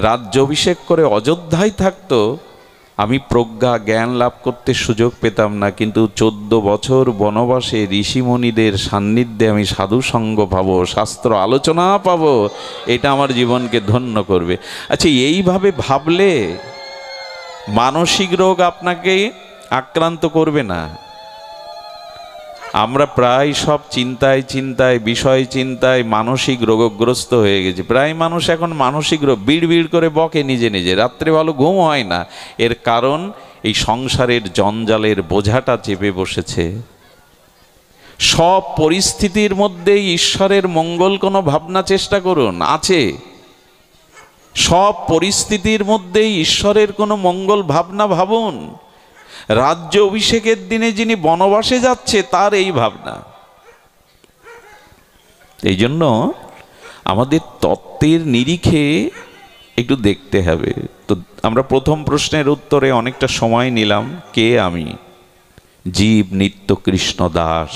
রাজ্য অভিষেক করে অযোধ্যায় থাকতো, আমি প্রজ্ঞা জ্ঞান লাভ করতে সুযোগ পেতাম না, কিন্তু 14 বছর বনবাসে ঋষিমণিদের সান্নিধ্যে আমি সাধু সঙ্গ পাবো, শাস্ত্র আলোচনা পাবো, এটা আমার জীবনকে ধন্য করবে। আচ্ছা এইভাবে ভাবলে মানসিক রোগ আপনাকে আক্রান্ত করবে না। আমরা প্রায় সব চিন্তায় চিন্তায়, বিষয় চিন্তায় মানসিক রোগগ্রস্ত হয়ে গেছি। প্রায় মানুষ এখন মানসিক রোগ, বিড় করে বকে নিজে নিজে, রাত্রে ভালো ঘুম হয় না। এর কারণ এই সংসারের জঞ্জালের বোঝাটা চেপে বসেছে। সব পরিস্থিতির মধ্যেই ঈশ্বরের মঙ্গল কোনো ভাবনা চেষ্টা করুন, আছে। সব পরিস্থিতির মধ্যেই ঈশ্বরের কোনো মঙ্গল ভাবনা ভাবুন। রাজ্য অভিষেকের দিনে যিনি বনবাসে যাচ্ছে তার এই ভাবনা। এই জন্য আমাদের তত্ত্বের নিরিখে একটু দেখতে হবে। তো আমরা প্রথম প্রশ্নের উত্তরে অনেকটা সময় নিলাম। কে আমি? জীব নিত্য কৃষ্ণ দাস।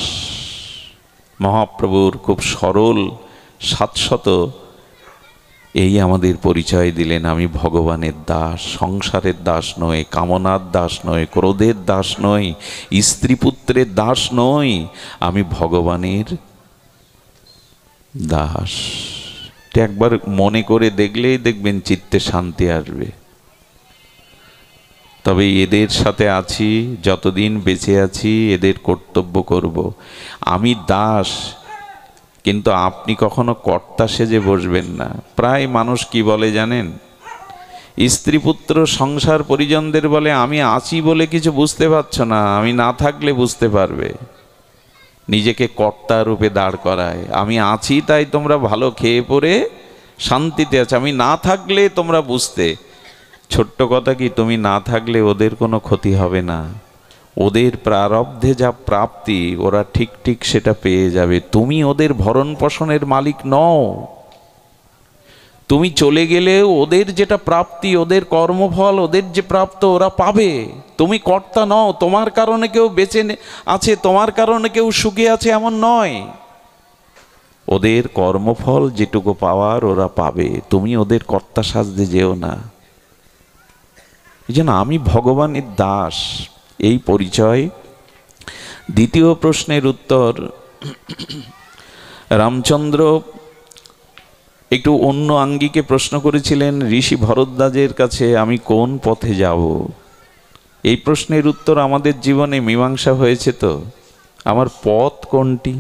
মহাপ্রভুর খুব সরল শাশ্বত এই আমাদের পরিচয় দিলেন। আমি ভগবানের দাস, সংসারের দাস নয়, কামনার দাস নয়, ক্রোধের দাস নয়, স্ত্রী পুত্রের দাস নয়, আমি ভগবানের দাস। একবার মনে করে দেখলেই দেখবেন চিত্তে শান্তি আসবে। তবে এদের সাথে আছি, যতদিন বেঁচে আছি এদের কর্তব্য করব। আমি দাস, কিন্তু আপনি কখনো কর্তা সেজে বসবেন না। প্রায় মানুষ কি বলে জানেন? স্ত্রী পুত্র সংসার পরিজনদের বলে আমি আছি বলে কিছু বুঝতে পারছো না, আমি না থাকলে বুঝতে পারবে। নিজেকে কর্তা রূপে দাঁড় করায়। আমি আছি তাই তোমরা ভালো খেয়ে পরে শান্তিতে আছো, আমি না থাকলে তোমরা বুঝতে। ছোট্ট কথা কি, তুমি না থাকলে ওদের কোনো ক্ষতি হবে না, ওদের প্রারব্ধে যা প্রাপ্তি ওরা ঠিক ঠিক সেটা পেয়ে যাবে। তুমি ওদের ভরণ পোষণের মালিক নও। তুমি চলে গেলে ওদের যেটা প্রাপ্তি, ওদের কর্মফল, ওদের যে প্রাপ্ত ওরা পাবে। তুমি কর্তা নও। তোমার কারণে কেউ বেঁচে আছে, তোমার কারণে কেউ সুখে আছে এমন নয়। ওদের কর্মফল যেটুকু পাওয়ার ওরা পাবে, তুমি ওদের কর্তা সাজতে যেও না। এই জন্য আমি ভগবানের দাস, এই পরিচয়। দ্বিতীয় প্রশ্নের উত্তর, রামচন্দ্র একটু অন্য আঙ্গিকে প্রশ্ন করেছিলেন ঋষি ভরদ্বাজের কাছে, আমি কোন পথে যাব? এই প্রশ্নের উত্তর আমাদের জীবনে মীমাংসা হয়েছে তো। আমার পথ কোনটি?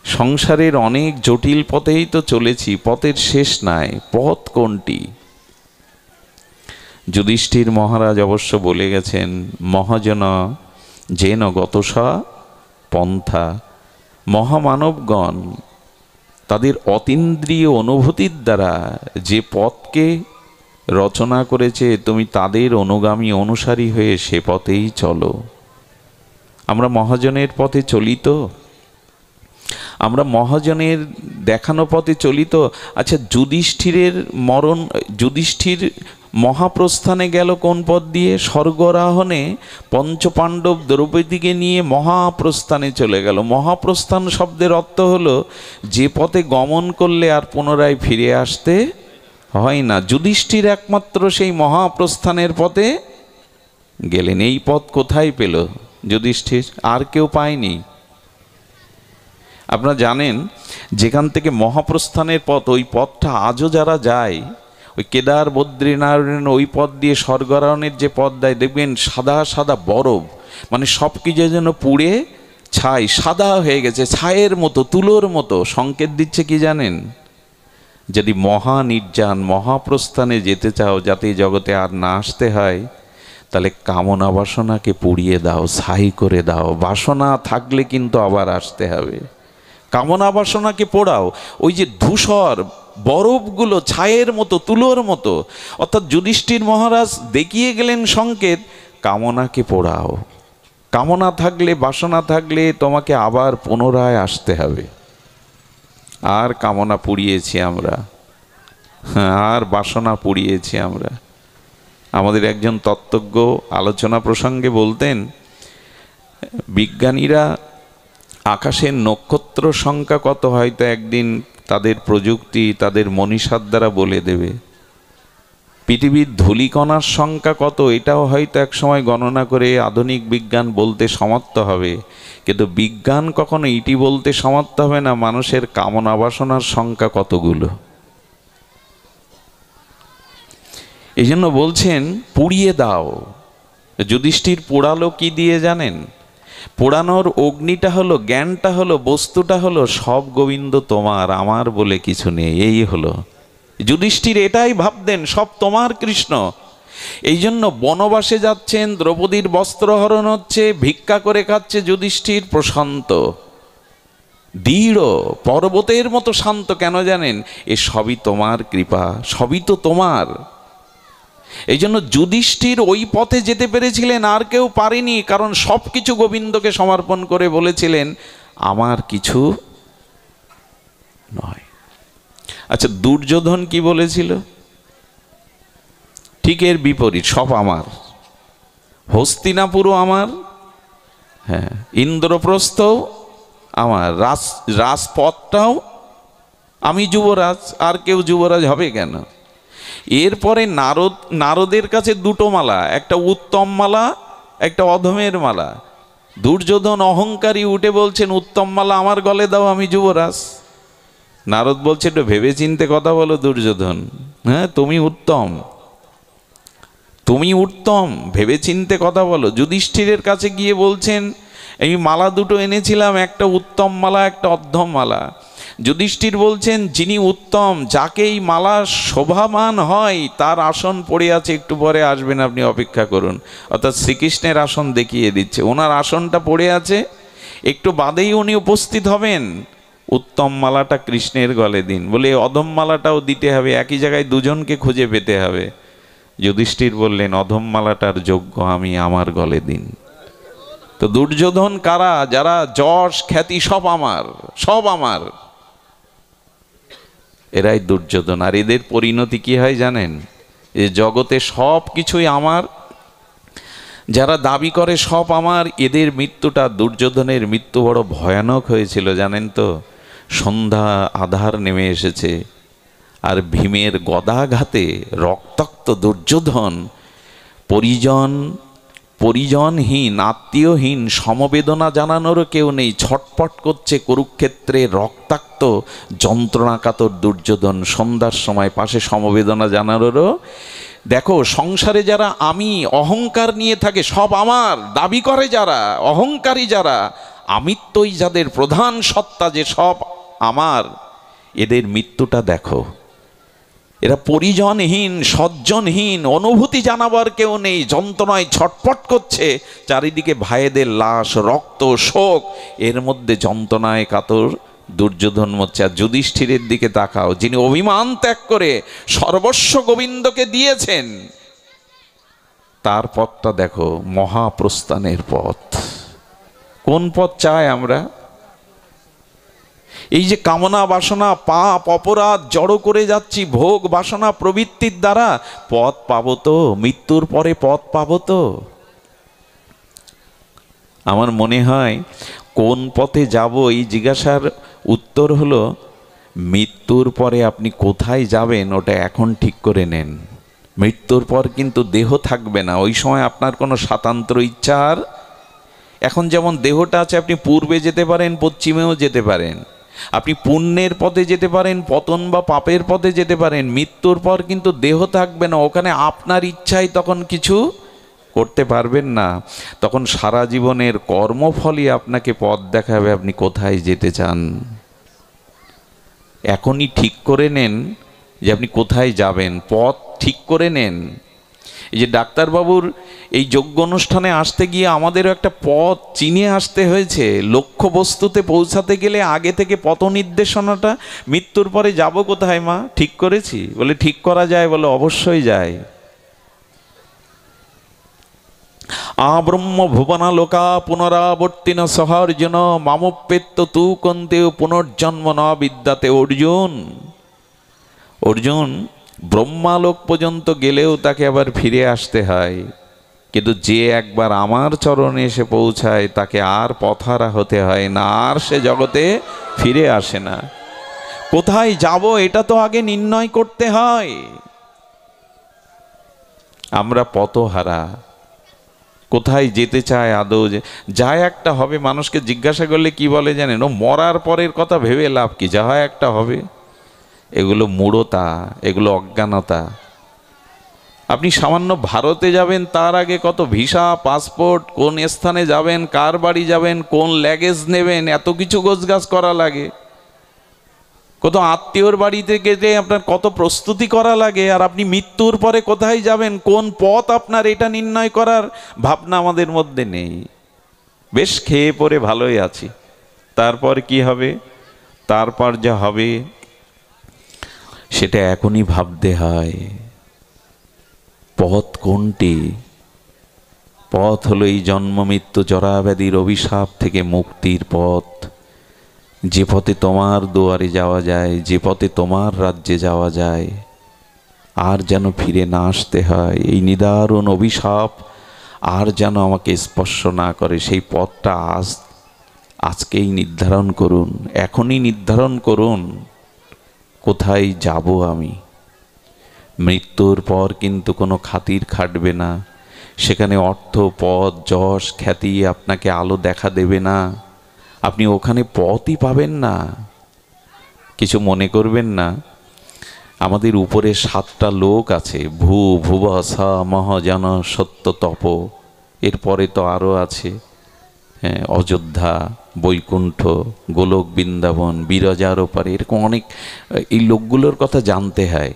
সংসারের অনেক জটিল পথেই তো চলেছি, পথের শেষ নাই। পথ কোনটি? যুধিষ্ঠির মহারাজ অবশ্য বলে গেছেন, মহাজন যেন গতসা পন্থা। মহামানবগণ তাদের অতীন্দ্রিয় অনুভূতির দ্বারা যে পথকে রচনা করেছে, তুমি তাদের অনুগামী অনুসারী হয়ে সে পথেই চলো। আমরা মহাজনের পথে চলি তো? আমরা মহাজনের দেখানো পথে চলি তো? আচ্ছা, যুধিষ্ঠিরের মহাপ্রস্থানে গেল কোন পথ দিয়ে? স্বর্গরাহনে পঞ্চপাণ্ডব দ্রৌপদীকে নিয়ে মহাপ্রস্থানে চলে গেল। মহাপ্রস্থান শব্দের অর্থ হলো যে পথে গমন করলে আর পুনরায় ফিরে আসতে হয় না। যুধিষ্ঠির একমাত্র সেই মহাপ্রস্থানের পথে গেলেন। এই পথ কোথায় পেল যুধিষ্ঠির? আর কেউ পায়নি। আপনারা জানেন যেখান থেকে মহাপ্রস্থানের পথ, ওই পথটা আজও যারা যায়, ওই কেদার বদ্রীনারায়ণ ওই পথ দিয়ে স্বর্গারোহণের যে পথ দেয়, দেখবেন সাদা সাদা বরফ, মানে সব কিছু যেন পুড়ে ছাই, সাদা হয়ে গেছে, ছায়ের মতো, তুলোর মতো। সংকেত দিচ্ছে কি জানেন? যদি মহা নির্জান মহাপ্রস্থানে যেতে চাও, যাতে জগতে আর না আসতে হয়, তাহলে কামনা বাসনাকে পুড়িয়ে দাও, ছাই করে দাও। বাসনা থাকলে কিন্তু আবার আসতে হবে। কামনা বাসনাকে পোড়াও। ওই যে ধূসর বরফগুলো ছায়ের মতো, তুলোর মতো, অর্থাৎ যুধিষ্ঠির মহারাজ দেখিয়ে গেলেন সংকেত, কামনাকে পোড়াও। কামনা থাকলে, বাসনা থাকলে তোমাকে আবার পুনরায় আসতে হবে। আর কামনা পুড়িয়েছি আমরা, আর বাসনা পুড়িয়েছি আমরা। আমাদের একজন তত্ত্বজ্ঞ আলোচনা প্রসঙ্গে বলতেন, বিজ্ঞানীরা আকাশের নক্ষত্র সংখ্যা কত হয়তো একদিন তাদের প্রযুক্তি, তাদের মনীষার দ্বারা বলে দেবে। পৃথিবীর ধূলিকণার সংখ্যা কত এটাও হয়তো এক সময় গণনা করে আধুনিক বিজ্ঞান বলতে সমর্থ হবে। কিন্তু বিজ্ঞান কখনো এটি বলতে সমর্থ হবে না মানুষের কামনা বাসনার সংখ্যা কতগুলো। এই জন্য বলছেন পুড়িয়ে দাও। যুধিষ্ঠির পোড়ালো কি দিয়ে জানেন? পোড়ানোর অগ্নিটা হলো, জ্ঞানটা হলো, বস্তুটা হলো সব গোবিন্দ তোমার, আমার বলে কিছু নেই। এই হলো যুধিষ্ঠির, এটাই ভাবতেন সব তোমার কৃষ্ণ। এই জন্য বনবাসে যাচ্ছেন, দ্রৌপদীর বস্ত্রহরণ হচ্ছে, ভিক্ষা করে খাচ্ছে যুধিষ্ঠির প্রশান্ত, দৃঢ়, পর্বতের মতো শান্ত। কেন জানেন? এ সবই তোমার কৃপা, সবই তো তোমার। এই জন্য যুধিষ্ঠির ওই পথে যেতে পেরেছিলেন, আর কেউ পারেনি, কারণ সব কিছু গোবিন্দকে সমর্পণ করে বলেছিলেন আমার কিছু নয়। আচ্ছা, দুর্যোধন কি বলেছিল? ঠিক এর বিপরীত, সব আমার। হস্তিনাপুরও আমার, হ্যাঁ, ইন্দ্রপ্রস্থও আমার, রাজপথটাও আমি যুবরাজ, আর কেউ যুবরাজ হবে কেন? এরপরে নারদের কাছে দুটো মালা, একটা উত্তম মালা, একটা অধমের মালা। দুর্যোধন অহংকারী উঠে বলছেন উত্তম মালা আমার গলে দাও, আমি যুবরাজ। নারদ বলছে একটু ভেবে চিনতে কথা বলো দুর্যোধন, হ্যাঁ তুমি উত্তম, তুমি উত্তম, ভেবে চিনতে কথা বলো। যুধিষ্ঠিরের কাছে গিয়ে বলছেন এই মালা দুটো এনেছিলাম, একটা উত্তম মালা, একটা অধম মালা। যুধিষ্ঠির বলছেন যিনি উত্তম, যাকে এই মালা শোভামান হয়, তার আসন পড়ে আছে, একটু পরে আসবেন, আপনি অপেক্ষা করুন। অর্থাৎ শ্রীকৃষ্ণের আসন দেখিয়ে দিচ্ছে, ওনার আসনটা পড়ে আছে, একটু বাদেই উনি উপস্থিত হবেন। উত্তম মালাটা কৃষ্ণের গলে দিন, বলে অধম মালাটাও দিতে হবে, একই জায়গায় দুজনকে খুঁজে পেতে হবে। যুধিষ্ঠির বললেন অধম মালাটার যোগ্য আমি, আমার গলে দিন। তো দুর্যোধন কারা? যারা যশ খ্যাতি সব আমার, সব আমার, এরাই দুর্যোধন। আর এদের পরিণতি কি হয় জানেন? এ জগতে সব কিছুই আমার, যারা দাবি করে সব আমার, এদের মৃত্যুটা, দুর্যোধনের মৃত্যু বড় ভয়ানক হয়েছিল জানেন তো? সন্ধ্যা আধার নেমে এসেছে, আর ভীমের গদাঘাতে রক্তাক্ত দুর্যোধন পরিজনহীন, আত্মীয়হীন, সমবেদনা জানানোরও কেউ নেই, ছটপট করছে কুরুক্ষেত্রে রক্তাক্ত যন্ত্রণাকাতর দুর্যোধন। সন্ধ্যার সময় পাশে সমবেদনা জানানোরও। দেখো সংসারে যারা আমি অহংকার নিয়ে থাকে, সব আমার দাবি করে, যারা অহংকারী, যারা আমিত্বই যাদের প্রধান সত্তা, যে সব আমার, এদের মৃত্যুটা দেখো। এরা পরিজনহীন, সজ্জনহীন, অনুভূতি জানাবার কেউ নেই, যন্ত্রণায় ছটপট করছে, চারিদিকে ভাইদের লাশ, রক্ত, শোক, এর মধ্যে যন্ত্রণায় কাতর দুর্যোধন মরছে। আর যুধিষ্ঠিরের দিকে তাকাও, যিনি অভিমান ত্যাগ করে সর্বস্ব গোবিন্দকে দিয়েছেন, তার পথটা দেখো, মহাপ্রস্থানের পথ। কোন পথ চাই আমরা? এই যে কামনা বাসনা পাপ অপরাধ জড়ো করে যাচ্ছি ভোগ বাসনা প্রবৃত্তির দ্বারা, পথ পাবো তো? মৃত্যুর পরে পথ পাবো তো? আমার মনে হয় কোন পথে যাব এই জিজ্ঞাসার উত্তর হলো, মৃত্যুর পরে আপনি কোথায় যাবেন ওটা এখন ঠিক করে নেন। মৃত্যুর পর কিন্তু দেহ থাকবে না, ওই সময় আপনার কোনো স্বাতন্ত্র ইচ্ছার, এখন যেমন দেহটা আছে, আপনি পূর্বে যেতে পারেন, পশ্চিমেও যেতে পারেন, আপনি পুণ্যের পথে যেতে পারেন, পতন বা পাপের পথে যেতে পারেন। মৃত্যুর পর কিন্তু দেহ থাকবে না, ওখানে আপনার ইচ্ছায় তখন কিছু করতে পারবেন না। তখন সারা জীবনের কর্মফলই আপনাকে পথ দেখাবে আপনি কোথায় যেতে চান। এখনই ঠিক করে নেন যে আপনি কোথায় যাবেন, পথ ঠিক করে নেন। এই যে ডাক্তারবাবুর এই যজ্ঞ অনুষ্ঠানে আসতে গিয়ে আমাদেরও একটা পথ চিনে আসতে হয়েছে। লক্ষ্যবস্তুতে পৌঁছাতে গেলে আগে থেকে পথ নির্দেশনাটা, মৃত্যুর পরে যাব কোথায় মা, ঠিক করেছি? বলে ঠিক করা যায়? বলে অবশ্যই যায়। আব্রহ্ম ভুবনা লোকা পুনরাবর্তিন সহার্জুন মামোপেত্য তু কন্তেও পুনর্জন্ম ন বিদ্যাতে। অর্জুন ব্রহ্মালোক পর্যন্ত গেলেও তাকে আবার ফিরে আসতে হয়, কিন্তু যে একবার আমার চরণে এসে পৌঁছায় তাকে আর পথহারা হতে হয় না, আর সে জগতে ফিরে আসে না। কোথায় যাব এটা তো আগে নির্ণয় করতে হয়। আমরা পথহারা, কোথায় যেতে চায় আদৌ? যা একটা হবে, মানুষকে জিজ্ঞাসা করলে কি বলে জানেন? ও মরার পরের কথা ভেবে লাভ কি, যা হয় একটা হবে। এগুলো মূঢ়তা, এগুলো অজ্ঞানতা। আপনি সামান্য ভারতে যাবেন, তার আগে কত ভিসা, পাসপোর্ট, কোন স্থানে যাবেন, কার বাড়ি যাবেন, কোন ল্যাগেজ নেবেন, এত কিছু গোছগাছ করা লাগে। কত আত্মীয়র বাড়িতে গেলে আপনার কত প্রস্তুতি করা লাগে। আর আপনি মৃত্যুর পরে কোথায় যাবেন, কোন পথ আপনার, এটা নির্ণয় করার ভাবনা আমাদের মধ্যে নেই। বেশ খেয়ে পরে ভালোই আছি, তারপর কি হবে? তারপর যা হবে সেটা এখনই ভাবতে হয়। পথ কোনটি? পথ হলো এই জন্ম মৃত্যু জরাব্যাধির অভিশাপ থেকে মুক্তির পথ। যে পথে তোমার দুয়ারে যাওয়া যায়, যে পথে তোমার রাজ্যে যাওয়া যায়, আর যেন ফিরে না আসতে হয়। এই নিদারুণ অভিশাপ আর যেন আমাকে স্পর্শ না করে, সেই পথটা আজকেই নির্ধারণ করুন, এখনই নির্ধারণ করুন কোথায় যাব আমি। মৃত্যুর পর কিন্তু কোনো খাতির খাটবে না, সেখানে অর্থ, পদ, যশ, খ্যাতি আপনাকে আলো দেখা দেবে না, আপনি ওখানে পথই পাবেন না। কিছু মনে করবেন না, আমাদের উপরে 7টা লোক আছে, ভুব স মহ জন সত্য তপ, এরপরে তো আরও আছে, অযোধ্যা, বৈকুণ্ঠ, গোলক, বৃন্দাবন, বিরজার ওপারে, এরকম অনেক। এই লোকগুলোর কথা জানতে হয়।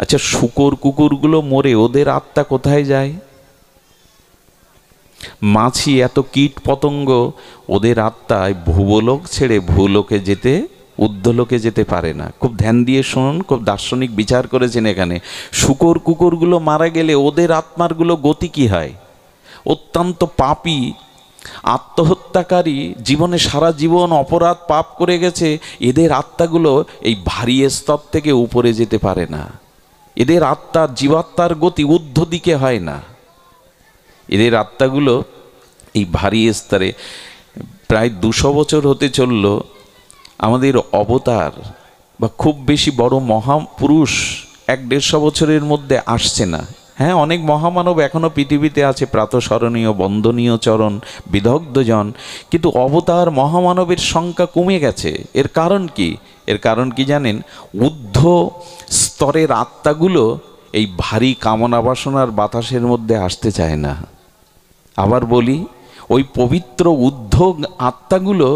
আচ্ছা, শূকর কুকুরগুলো মরে ওদের আত্মা কোথায় যায়? মাছি, এত কীট পতঙ্গ, ওদের আত্মায় ভুবলোক ছেড়ে ভূলোকে যেতে, ঊর্ধ্বলোকে যেতে পারে না। খুব ধ্যান দিয়ে শুনুন, খুব দার্শনিক বিচার করেছেন এখানে। শূকর কুকুরগুলো মারা গেলে ওদের আত্মারগুলো গতি কী হয়? অত্যন্ত পাপী, আত্মহত্যাকারী, জীবনে সারা জীবন অপরাধ পাপ করে গেছে, এদের আত্মাগুলো এই ভারী স্তর থেকে উপরে যেতে পারে না। এদের আত্মার, জীবাত্মার গতি ঊর্ধ্ব দিকে হয় না। এদের আত্মাগুলো এই ভারী স্তরে। প্রায় 200 বছর হতে চলল আমাদের অবতার বা খুব বেশি বড় মহাপুরুষ 100-150 বছরের মধ্যে আসছে না। হ্যাঁ, অনেক মহামানব এখনও পৃথিবীতে আছে, প্রাতঃস্মরণীয় বন্দনীয় চরণ, বিদগ্ধজন, কিন্তু অবতার মহামানবের সংখ্যা কমে গেছে। এর কারণ কি? এর কারণ কি জানেন? ঊর্ধ্ব স্তরের আত্মাগুলো এই ভারী কামনা বাসনার বাতাসের মধ্যে আসতে চায় না। আবার বলি, ওই পবিত্র ঊর্ধ্ব আত্মাগুলো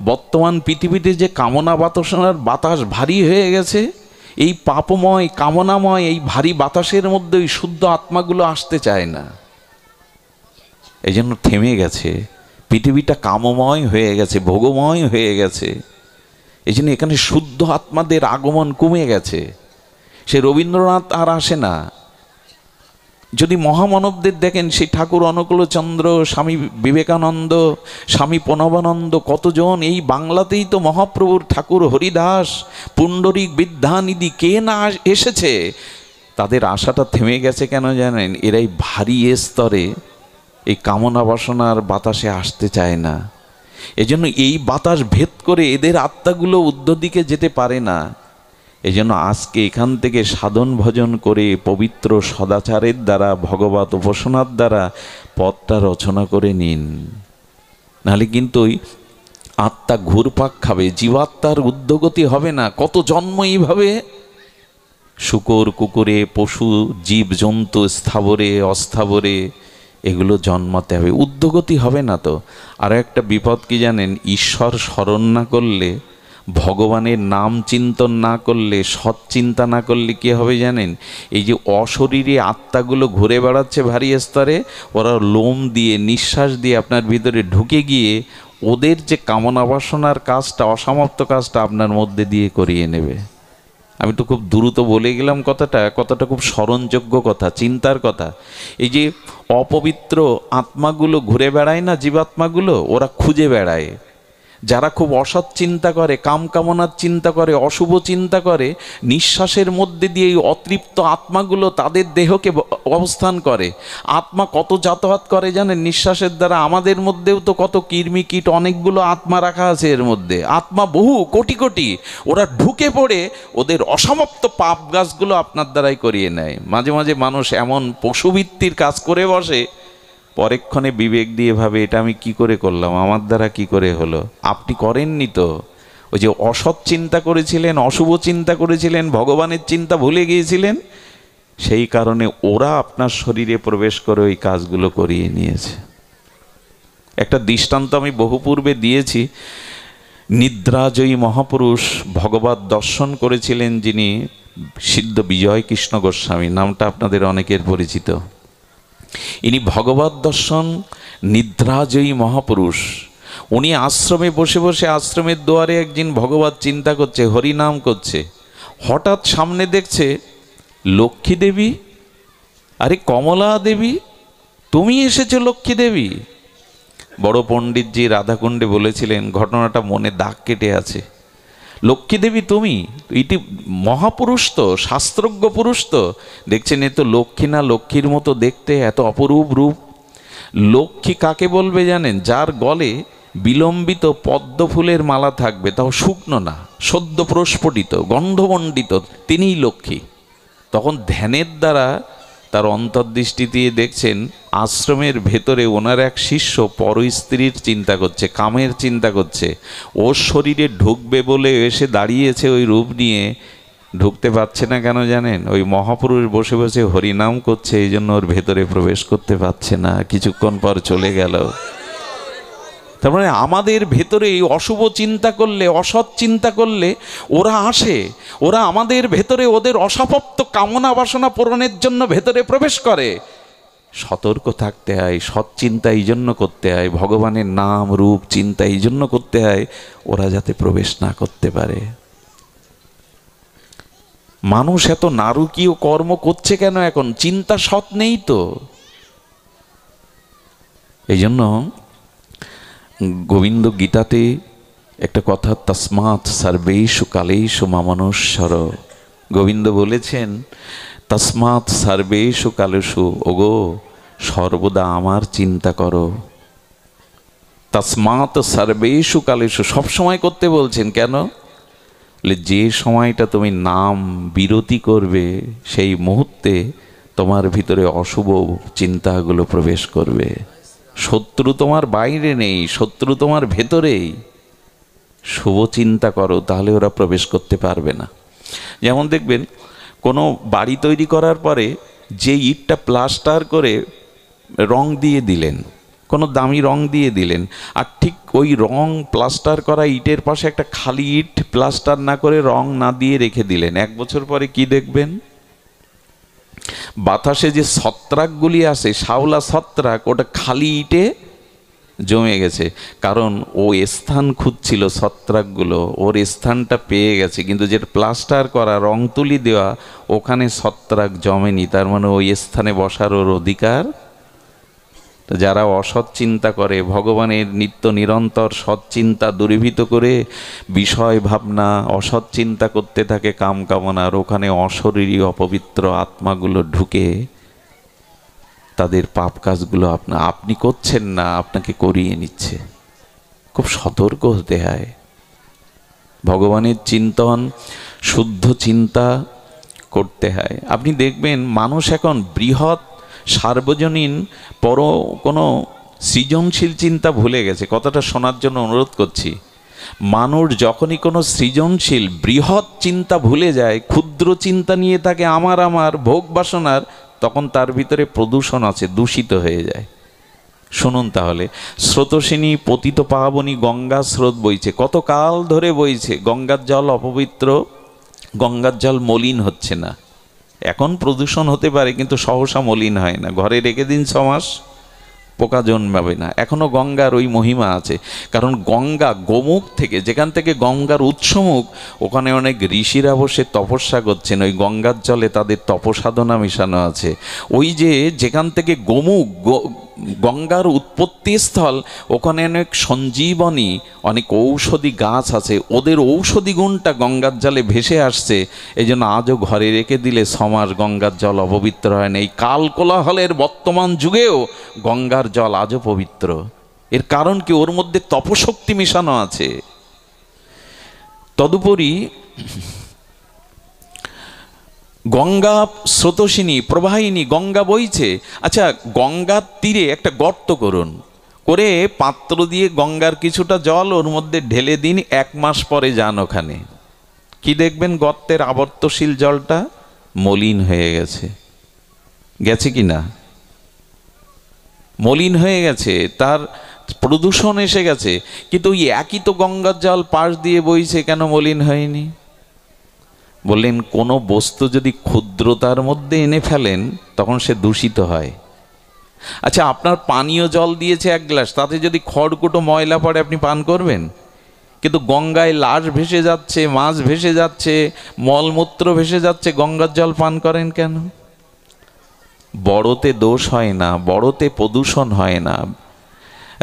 বর্তমান পৃথিবীতে যে কামনা বাতাসনার বাতাস ভারী হয়ে গেছে, এই পাপময়, কামনাময় এই ভারী বাতাসের মধ্যে ওই শুদ্ধ আত্মাগুলো আসতে চায় না। এই জন্য থেমে গেছে পৃথিবীটা, কামময় হয়ে গেছে, ভোগময় হয়ে গেছে। এই জন্য এখানে শুদ্ধ আত্মাদের আগমন কমে গেছে। সে রবীন্দ্রনাথ আর আসে না, যদি মহামানবদের দেখেন, সেই ঠাকুর অনুকূলচন্দ্র, স্বামী বিবেকানন্দ, স্বামী প্রণবানন্দ, কতজন এই বাংলাতেই তো মহাপ্রভুর ঠাকুর হরিদাস, পুণ্ডরিক, বিদ্যানিধি, কে না এসেছে। তাদের আশাটা থেমে গেছে কেন জানেন? এরাই ভারী স্তরে এই কামনা বাসনার বাতাসে আসতে চায় না। এজন্য এই বাতাস ভেদ করে এদের আত্মাগুলো ঊর্ধ্ব দিকে যেতে পারে না। এজন্য আজকে এখান থেকে সাধন ভজন করে পবিত্র সদাচারের দ্বারা, ভগবত উপাসনার দ্বারা পথটা রচনা করে নিন। নাহলে কিন্তু ওই আত্মা ঘুরপাক খাবে, জীবাত্মার ঊর্ধ্বগতি হবে না। কত জন্ম এইভাবে শূকর, কুকুরে, পশু, জীব জন্তু, স্থাবরে অস্থাবরে এগুলো জন্মাতে হবে, ঊর্ধ্বগতি হবে না তো। আর একটা বিপদ কি জানেন? ঈশ্বর স্মরণ না করলে, ভগবানের নাম চিন্তন না করলে, সৎ চিন্তা না করলে কি হবে জানেন? এই যে অশরীরী আত্মাগুলো ঘুরে বেড়াচ্ছে ভারী স্তরে, ওরা লোম দিয়ে, নিঃশ্বাস দিয়ে আপনার ভিতরে ঢুকে গিয়ে ওদের যে কামনা বাসনার কাজটা, অসমাপ্ত কাজটা আপনার মধ্যে দিয়ে করিয়ে নেবে। আমি তো খুব দ্রুত বলে গেলাম কথাটা খুব স্মরণযোগ্য কথা, চিন্তার কথা। এই যে অপবিত্র আত্মাগুলো ঘুরে বেড়ায় না, জীবাত্মাগুলো, ওরা খুঁজে বেড়ায়। যারা খুব অসৎ চিন্তা করে, কামকামনার চিন্তা করে, অশুভ চিন্তা করে, নিঃশ্বাসের মধ্যে দিয়ে এই অতৃপ্ত আত্মাগুলো তাদের দেহকে অবস্থান করে। আত্মা কত যাতায়াত করে জানেন নিঃশ্বাসের দ্বারা? আমাদের মধ্যেও তো কত কীর্মি কীট, অনেকগুলো আত্মা রাখা আছে এর মধ্যে। আত্মা বহু কোটি কোটি, ওরা ঢুকে পড়ে ওদের অসমাপ্ত পাপ গাছগুলো আপনার দ্বারাই করিয়ে নেয়। মাঝে মাঝে মানুষ এমন পশুবৃত্তির কাজ করে বসে, পরেক্ষণে বিবেক দিয়ে ভাবে, এটা আমি কি করে করলাম, আমার দ্বারা কি করে হলো। আপনি করেননি তো। ওই যে অসৎ চিন্তা করেছিলেন, অশুভ চিন্তা করেছিলেন, ভগবানের চিন্তা ভুলে গিয়েছিলেন, সেই কারণে ওরা আপনার শরীরে প্রবেশ করে ওই কাজগুলো করিয়ে নিয়েছে। একটা দৃষ্টান্ত আমি বহু পূর্বে দিয়েছি। নিদ্রাজয়ী মহাপুরুষ ভগবত দর্শন করেছিলেন যিনি, সিদ্ধ বিজয় কৃষ্ণ গোস্বামী, নামটা আপনাদের অনেকের পরিচিত। ইনি ভগবত দর্শন নিদ্রাজয়ী মহাপুরুষ। উনি আশ্রমে বসে বসে, আশ্রমের দুয়ারে একদিন ভগবত চিন্তা করছে, হরিনাম করছে। হঠাৎ সামনে দেখছে লক্ষ্মী দেবী। আরে কমলা দেবী, তুমি এসেছো লক্ষ্মী দেবী? বড় পণ্ডিতজি রাধাকুণ্ডে বলেছিলেন, ঘটনাটা মনে দাগ কেটে আছে। লক্ষ্মী দেবী তুমি, এটি মহাপুরুষ তো, শাস্ত্রজ্ঞ পুরুষ তো। দেখছেন এ তো লক্ষ্মী না, লক্ষ্মীর মতো দেখতে, এত অপরূপ রূপ। লক্ষ্মী কাকে বলবে জানেন? যার গলে বিলম্বিত পদ্ম ফুলের মালা থাকবে, তাও শুকনো না, সদ্য প্রস্ফুটিত, গন্ধমণ্ডিত, তিনিই লক্ষ্মী। তখন ধ্যানের দ্বারা তার অন্তর্দৃষ্টি দিয়ে দেখছেন আশ্রমের ভেতরে ওনার এক শিষ্য পর স্ত্রীর চিন্তা করছে, কামের চিন্তা করছে। ওর শরীরে ঢুকবে বলে এসে দাঁড়িয়েছে ওই রূপ নিয়ে, ঢুকতে পারছে না কেন জানেন? ওই মহাপুরুষ বসে বসে হরিনাম করছে, এই জন্য ওর ভেতরে প্রবেশ করতে পারছে না, কিছুক্ষণ পর চলে গেল। তার মানে আমাদের ভেতরে এই অশুভ চিন্তা করলে, অসৎ চিন্তা করলে ওরা আসে, ওরা আমাদের ভেতরে ওদের অসমাপ্ত কামনা বাসনা পূরণের জন্য ভেতরে প্রবেশ করে। সতর্ক থাকতে হয়, সৎ চিন্তা এই জন্য করতে হয়, ভগবানের নাম রূপ চিন্তা এই জন্য করতে হয়, ওরা যাতে প্রবেশ না করতে পারে। মানুষ এত নারকীয় কর্ম করছে কেন এখন? চিন্তা সৎ নেই তো। এই জন্য গোবিন্দ গীতাতে একটা কথা, তস্মাৎ সর্বেষু কালেষু মামনুষ্যর। গোবিন্দ বলেছেন, তস্মাৎ সর্বেষু কালেষু, ওগো সর্বদা আমার চিন্তা করো। তস্মাৎ সর্বেষু কালেষু, সবসময় করতে বলছেন কেন? যে সময়টা তুমি নাম বিরতি করবে, সেই মুহূর্তে তোমার ভিতরে অশুভ চিন্তাগুলো প্রবেশ করবে। শত্রু তোমার বাইরে নেই, শত্রু তোমার ভেতরেই। শুভ চিন্তা করো, তাহলে ওরা প্রবেশ করতে পারবে না। যেমন দেখবেন কোনো বাড়ি তৈরি করার পরে যে ইটটা প্লাস্টার করে রং দিয়ে দিলেন, কোনো দামি রং দিয়ে দিলেন, আর ঠিক ওই রং প্লাস্টার করা ইটের পাশে একটা খালি ইট প্লাস্টার না করে রং না দিয়ে রেখে দিলেন, 1 বছর পরে কি দেখবেন? বাতাসে যে ছত্রাকগুলি আসে, শাওলা ছত্রাক, ওটা খালি ইটে জমে গেছে, কারণ ও স্থান খুঁজছিল, ছত্রাকগুলো ওর স্থানটা পেয়ে গেছে, কিন্তু যেটা প্লাস্টার করা, রং তুলি দেওয়া, ওখানে ছত্রাক জমেনি, তার মানে ওই স্থানে বসার ওর অধিকার। তো যারা অসৎ চিন্তা করে, ভগবানের নিত্য নিরন্তর সৎ চিন্তা দূরীভূত করে বিষয় ভাবনা, অসৎ চিন্তা করতে থাকে, কাম কামনার, ওখানে অশরীরী অপবিত্র আত্মাগুলো ঢুকে তাদের পাপ কাজগুলো আপনি করছেন না, আপনাকে করিয়ে নিচ্ছে। খুব সতর্ক হতে হয়। ভগবানের চিন্তন, শুদ্ধ চিন্তা করতে হয়। আপনি দেখবেন মানুষ এখন বৃহৎ সার্বজনীন কোনো সৃজনশীল চিন্তা ভুলে গেছে। কথাটা শোনার জন্য অনুরোধ করছি। মানুষ যখনই কোনো সৃজনশীল বৃহৎ চিন্তা ভুলে যায়, ক্ষুদ্র চিন্তা নিয়ে থাকে আমার ভোগ বাসনার, তখন তার ভিতরে প্রদূষণ আছে, দূষিত হয়ে যায়। শুনুন তাহলে, স্রোতস্বিনী পতিত পাবনী গঙ্গা স্রোত বইছে, কত কাল ধরে বইছে। গঙ্গার জল অপবিত্র, গঙ্গার জল মলিন হচ্ছে না। এখন প্রদূষণ হতে পারে, কিন্তু সহসা মলিন হয় না। ঘরে রেখে দিন 6 মাস, পোকা জন্মাবে না। এখনো গঙ্গার ওই মহিমা আছে, কারণ গঙ্গা গোমুখ থেকে, যেখান থেকে গঙ্গার উৎসমুখ, ওখানে অনেক ঋষিরা বসে তপস্যা করছেন। ওই গঙ্গার জলে তাদের তপসাধনা মেশানো আছে। ওই যেখান থেকে গোমুখ, গঙ্গার উৎপত্তি স্থল, ওখানে অনেক সঞ্জীবনী, অনেক ঔষধি গাছ আছে, ওদের ঔষধি গুণটা গঙ্গার জলে ভেসে আসছে। এই জন্য আজও ঘরে রেখে দিলে 6 মাস গঙ্গার জল অপবিত্র হয় না। এই কাল কোলাহলের বর্তমান যুগেও গঙ্গার জল আজও পবিত্র। এর কারণ কি? ওর মধ্যে তপশক্তি মেশানো আছে। তদুপরি গঙ্গা স্রোতস্বিনী প্রবাহিনী, গঙ্গা বইছে। আচ্ছা, গঙ্গার তীরে একটা গর্ত করুন, করে পাত্র দিয়ে গঙ্গার কিছুটা জল ওর মধ্যে ঢেলে দিন, 1 মাস পরে যান ওখানে, কি দেখবেন? গর্তের আবর্তশীল জলটা মলিন হয়ে গেছে। গেছে কি না? মলিন হয়ে গেছে, তার প্রদূষণ এসে গেছে। কিন্তু ওই একই তো গঙ্গার জল পাশ দিয়ে বইছে, কেন মলিন হয়নি? বললেন, কোনো বস্তু যদি ক্ষুদ্রতার মধ্যে এনে ফেলেন, তখন সে দূষিত হয়। আচ্ছা, আপনার পানীয় জল দিয়েছে 1 গ্লাস, তাতে যদি খড়কুটো ময়লা পড়ে, আপনি পান করবেন? কিন্তু গঙ্গায় লাশ ভেসে যাচ্ছে, মাছ ভেসে যাচ্ছে, মলমূত্র ভেসে যাচ্ছে, গঙ্গার জল পান করেন কেন? বড়তে দোষ হয় না, বড়তে প্রদূষণ হয় না।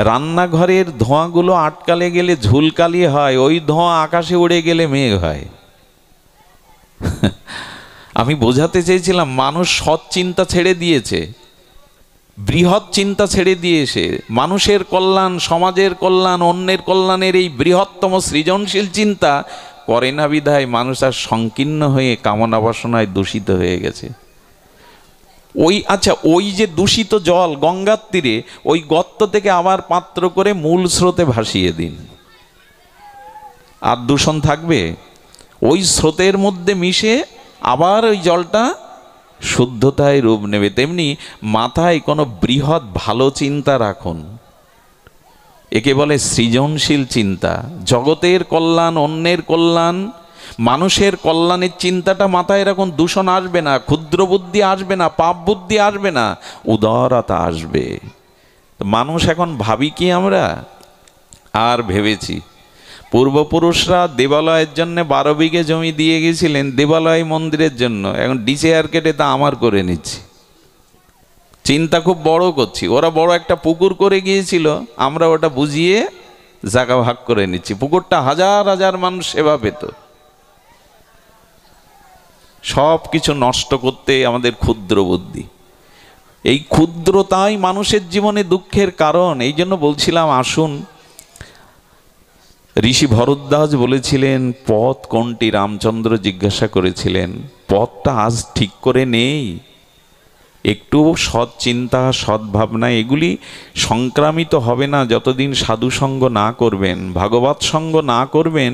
রান্নাঘরের ধোঁয়াগুলো আটকালে গেলে ঝুলকালি হয়, ওই ধোঁয়া আকাশে উড়ে গেলে মেঘ হয়। আমি বোঝাতে চেয়েছিলাম, মানুষ সৎ চিন্তা ছেড়ে দিয়েছে, বৃহৎ চিন্তা ছেড়ে দিয়েছে। মানুষের কল্যাণ, সমাজের কল্যাণ, অন্যের কল্যাণের এই বৃহত্তম সৃজনশীল চিন্তা করে না বিধায় মানুষ আর সংকীর্ণ হয়ে কামনা বাসনায় দূষিত হয়ে গেছে। ওই যে দূষিত জল গঙ্গার তীরে, ওই গর্ত থেকে আবার পাত্র করে মূল স্রোতে ভাসিয়ে দিন, আর দূষণ থাকবে? ওই স্রোতের মধ্যে মিশে আবার ওই জলটা শুদ্ধতায় রূপ নেবে। তেমনি মাথায় কোনো বৃহৎ ভালো চিন্তা রাখুন, একে বলে সৃজনশীল চিন্তা। জগতের কল্যাণ, অন্যের কল্যাণ, মানুষের কল্যাণের চিন্তাটা মাথায় রাখুন। দূষণ আসবে না, ক্ষুদ্র বুদ্ধি আসবে না, পাপ বুদ্ধি আসবে না, উদারতা আসবে। মানুষ এখন ভাবি কি আমরা? আর ভেবেছি, পূর্বপুরুষরা দেবালয়ের জন্য 12 বিঘে জমি দিয়ে গেছিলেন দেবালয় মন্দিরের জন্য, এখন ডিসেয়ার কেটে তা আমার করে নিচ্ছি। চিন্তা খুব বড় করছি। ওরা বড় একটা পুকুর করে গিয়েছিল, আমরা ওটা বুঝিয়ে জায়গা ভাগ করে নিচ্ছি। পুকুরটা হাজার হাজার মানুষ সেবা পেত। সব কিছু নষ্ট করতে আমাদের ক্ষুদ্র বুদ্ধি, এই ক্ষুদ্রতাই মানুষের জীবনে দুঃখের কারণ। এই জন্য বলছিলাম, আসুন, ঋষি ভরদ্বাজ বলেছিলেন, পথ কোনটি? রামচন্দ্র জিজ্ঞাসা করেছিলেন, পথটা আজ ঠিক করে নেই। একটু সৎ চিন্তা, সৎ ভাবনা, এগুলি সংক্রামিত হবে না যতদিন সাধুসঙ্গ না করবেন, ভাগবত সঙ্গ না করবেন,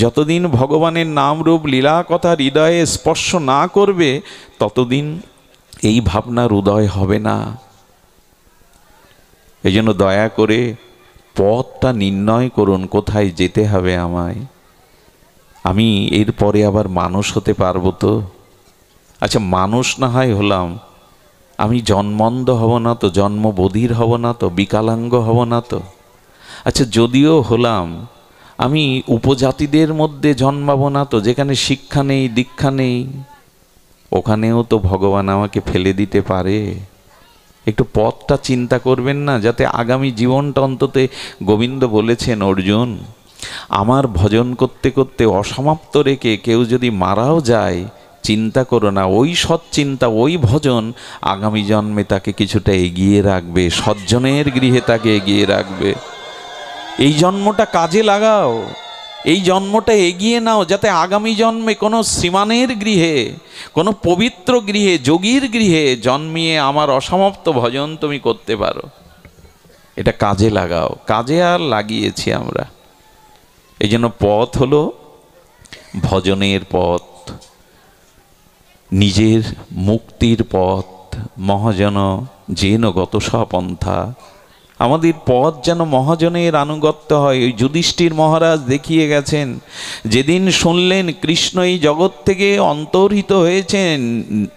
যতদিন ভগবানের নাম রূপ লীলা কথা হৃদয়ে স্পর্শ না করবে, ততদিন এই ভাবনার উদয় হবে না। এই জন্য দয়া করে পথটা নির্ণয় করুন, কোথায় যেতে হবে আমায়। আমি এরপরে আবার মানুষ হতে পারবো তো? আচ্ছা, মানুষ না হয় হলাম, আমি জন্মন্ধ হব না তো, জন্মবধির হব না তো, বিকলাঙ্গ হব না তো? আচ্ছা যদিও হলাম, আমি উপজাতিদের মধ্যে জন্মাবো না তো, যেখানে শিক্ষা নেই দীক্ষা নেই? ওখানেও তো ভগবান আমাকে ফেলে দিতে পারে। একটু পথটা চিন্তা করবেন না, যাতে আগামী জীবনটা অন্তত, গোবিন্দ বলেছেন অর্জুন, আমার ভজন করতে করতে অসমাপ্ত রেখে কেউ যদি মারাও যায়, চিন্তা করো না, ওই সৎ চিন্তা, ওই ভজন আগামী জন্মে তাকে কিছুটা এগিয়ে রাখবে, সজ্জনের গৃহে তাকে এগিয়ে রাখবে। এই জন্মটা কাজে লাগাও, এই জন্মটা এগিয়ে নাও, যাতে আগামী জন্মে কোনো শ্রীমানের গৃহে, কোনো পবিত্র গৃহে, যোগীর গৃহে জন্মিয়ে আমার অসমাপ্ত ভজন তুমি করতে পারো। এটা কাজে লাগাও। কাজে আর লাগিয়েছি আমরা। এই জন্য পথ হলো ভজনের পথ, নিজের মুক্তির পথ। মহাজন যেন গত সপন্থা, আমাদের পথ যেন মহাজনের আনুগত্য হয়। ওই যুধিষ্ঠির মহারাজ দেখিয়ে গেছেন, যেদিন শুনলেন কৃষ্ণ এই জগৎ থেকে অন্তর্হিত হয়েছেন,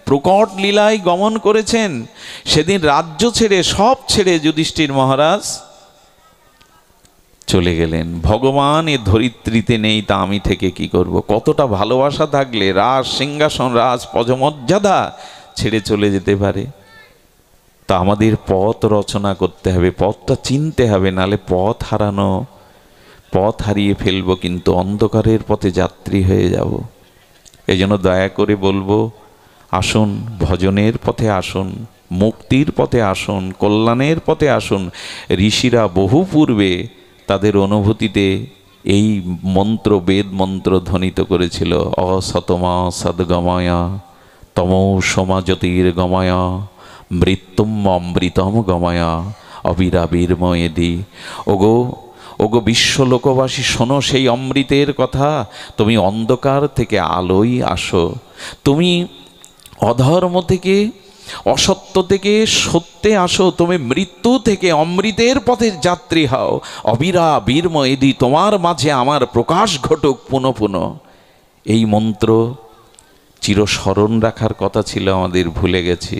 প্রকট লীলায় গমন করেছেন, সেদিন রাজ্য ছেড়ে, সব ছেড়ে যুধিষ্ঠির মহারাজ চলে গেলেন। ভগবান এ ধরিত্রীতে নেই, তা আমি থেকে কি করব? কতটা ভালোবাসা থাকলে রাজ সিংহাসন, রাজ পদমর্যাদা ছেড়ে চলে যেতে পারে? তা আমাদের পথ রচনা করতে হবে, পথটা চিনতে হবে, নালে পথ হারানো, পথ হারিয়ে ফেলবো, কিন্তু অন্ধকারের পথে যাত্রী হয়ে যাব। এই জন্য দয়া করে বলবো, আসুন ভজনের পথে আসুন, মুক্তির পথে আসুন, কল্যাণের পথে আসুন। ঋষিরা বহু পূর্বে তাদের অনুভূতিতে এই মন্ত্র, বেদ মন্ত্র ধ্বনিত করেছিল। অসতমা সদ্গময়া তমো সমা জ্যোতির্গময়া মৃত্যুম অমৃতম গময়া অবিরাবির্ময়েদি। ওগো ওগো বিশ্বলোকবাসী, শোনো সেই অমৃতের কথা। তুমি অন্ধকার থেকে আলোয় আসো, তুমি অধর্ম থেকে, অসত্য থেকে সত্যে আসো, তুমি মৃত্যু থেকে অমৃতের পথে যাত্রী হও। অবিরাবির্ময়েদি, তোমার মাঝে আমার প্রকাশ ঘটুক পুনঃ পুনঃ। এই মন্ত্র চিরস্মরণ রাখার কথা ছিল আমাদের, ভুলে গেছি।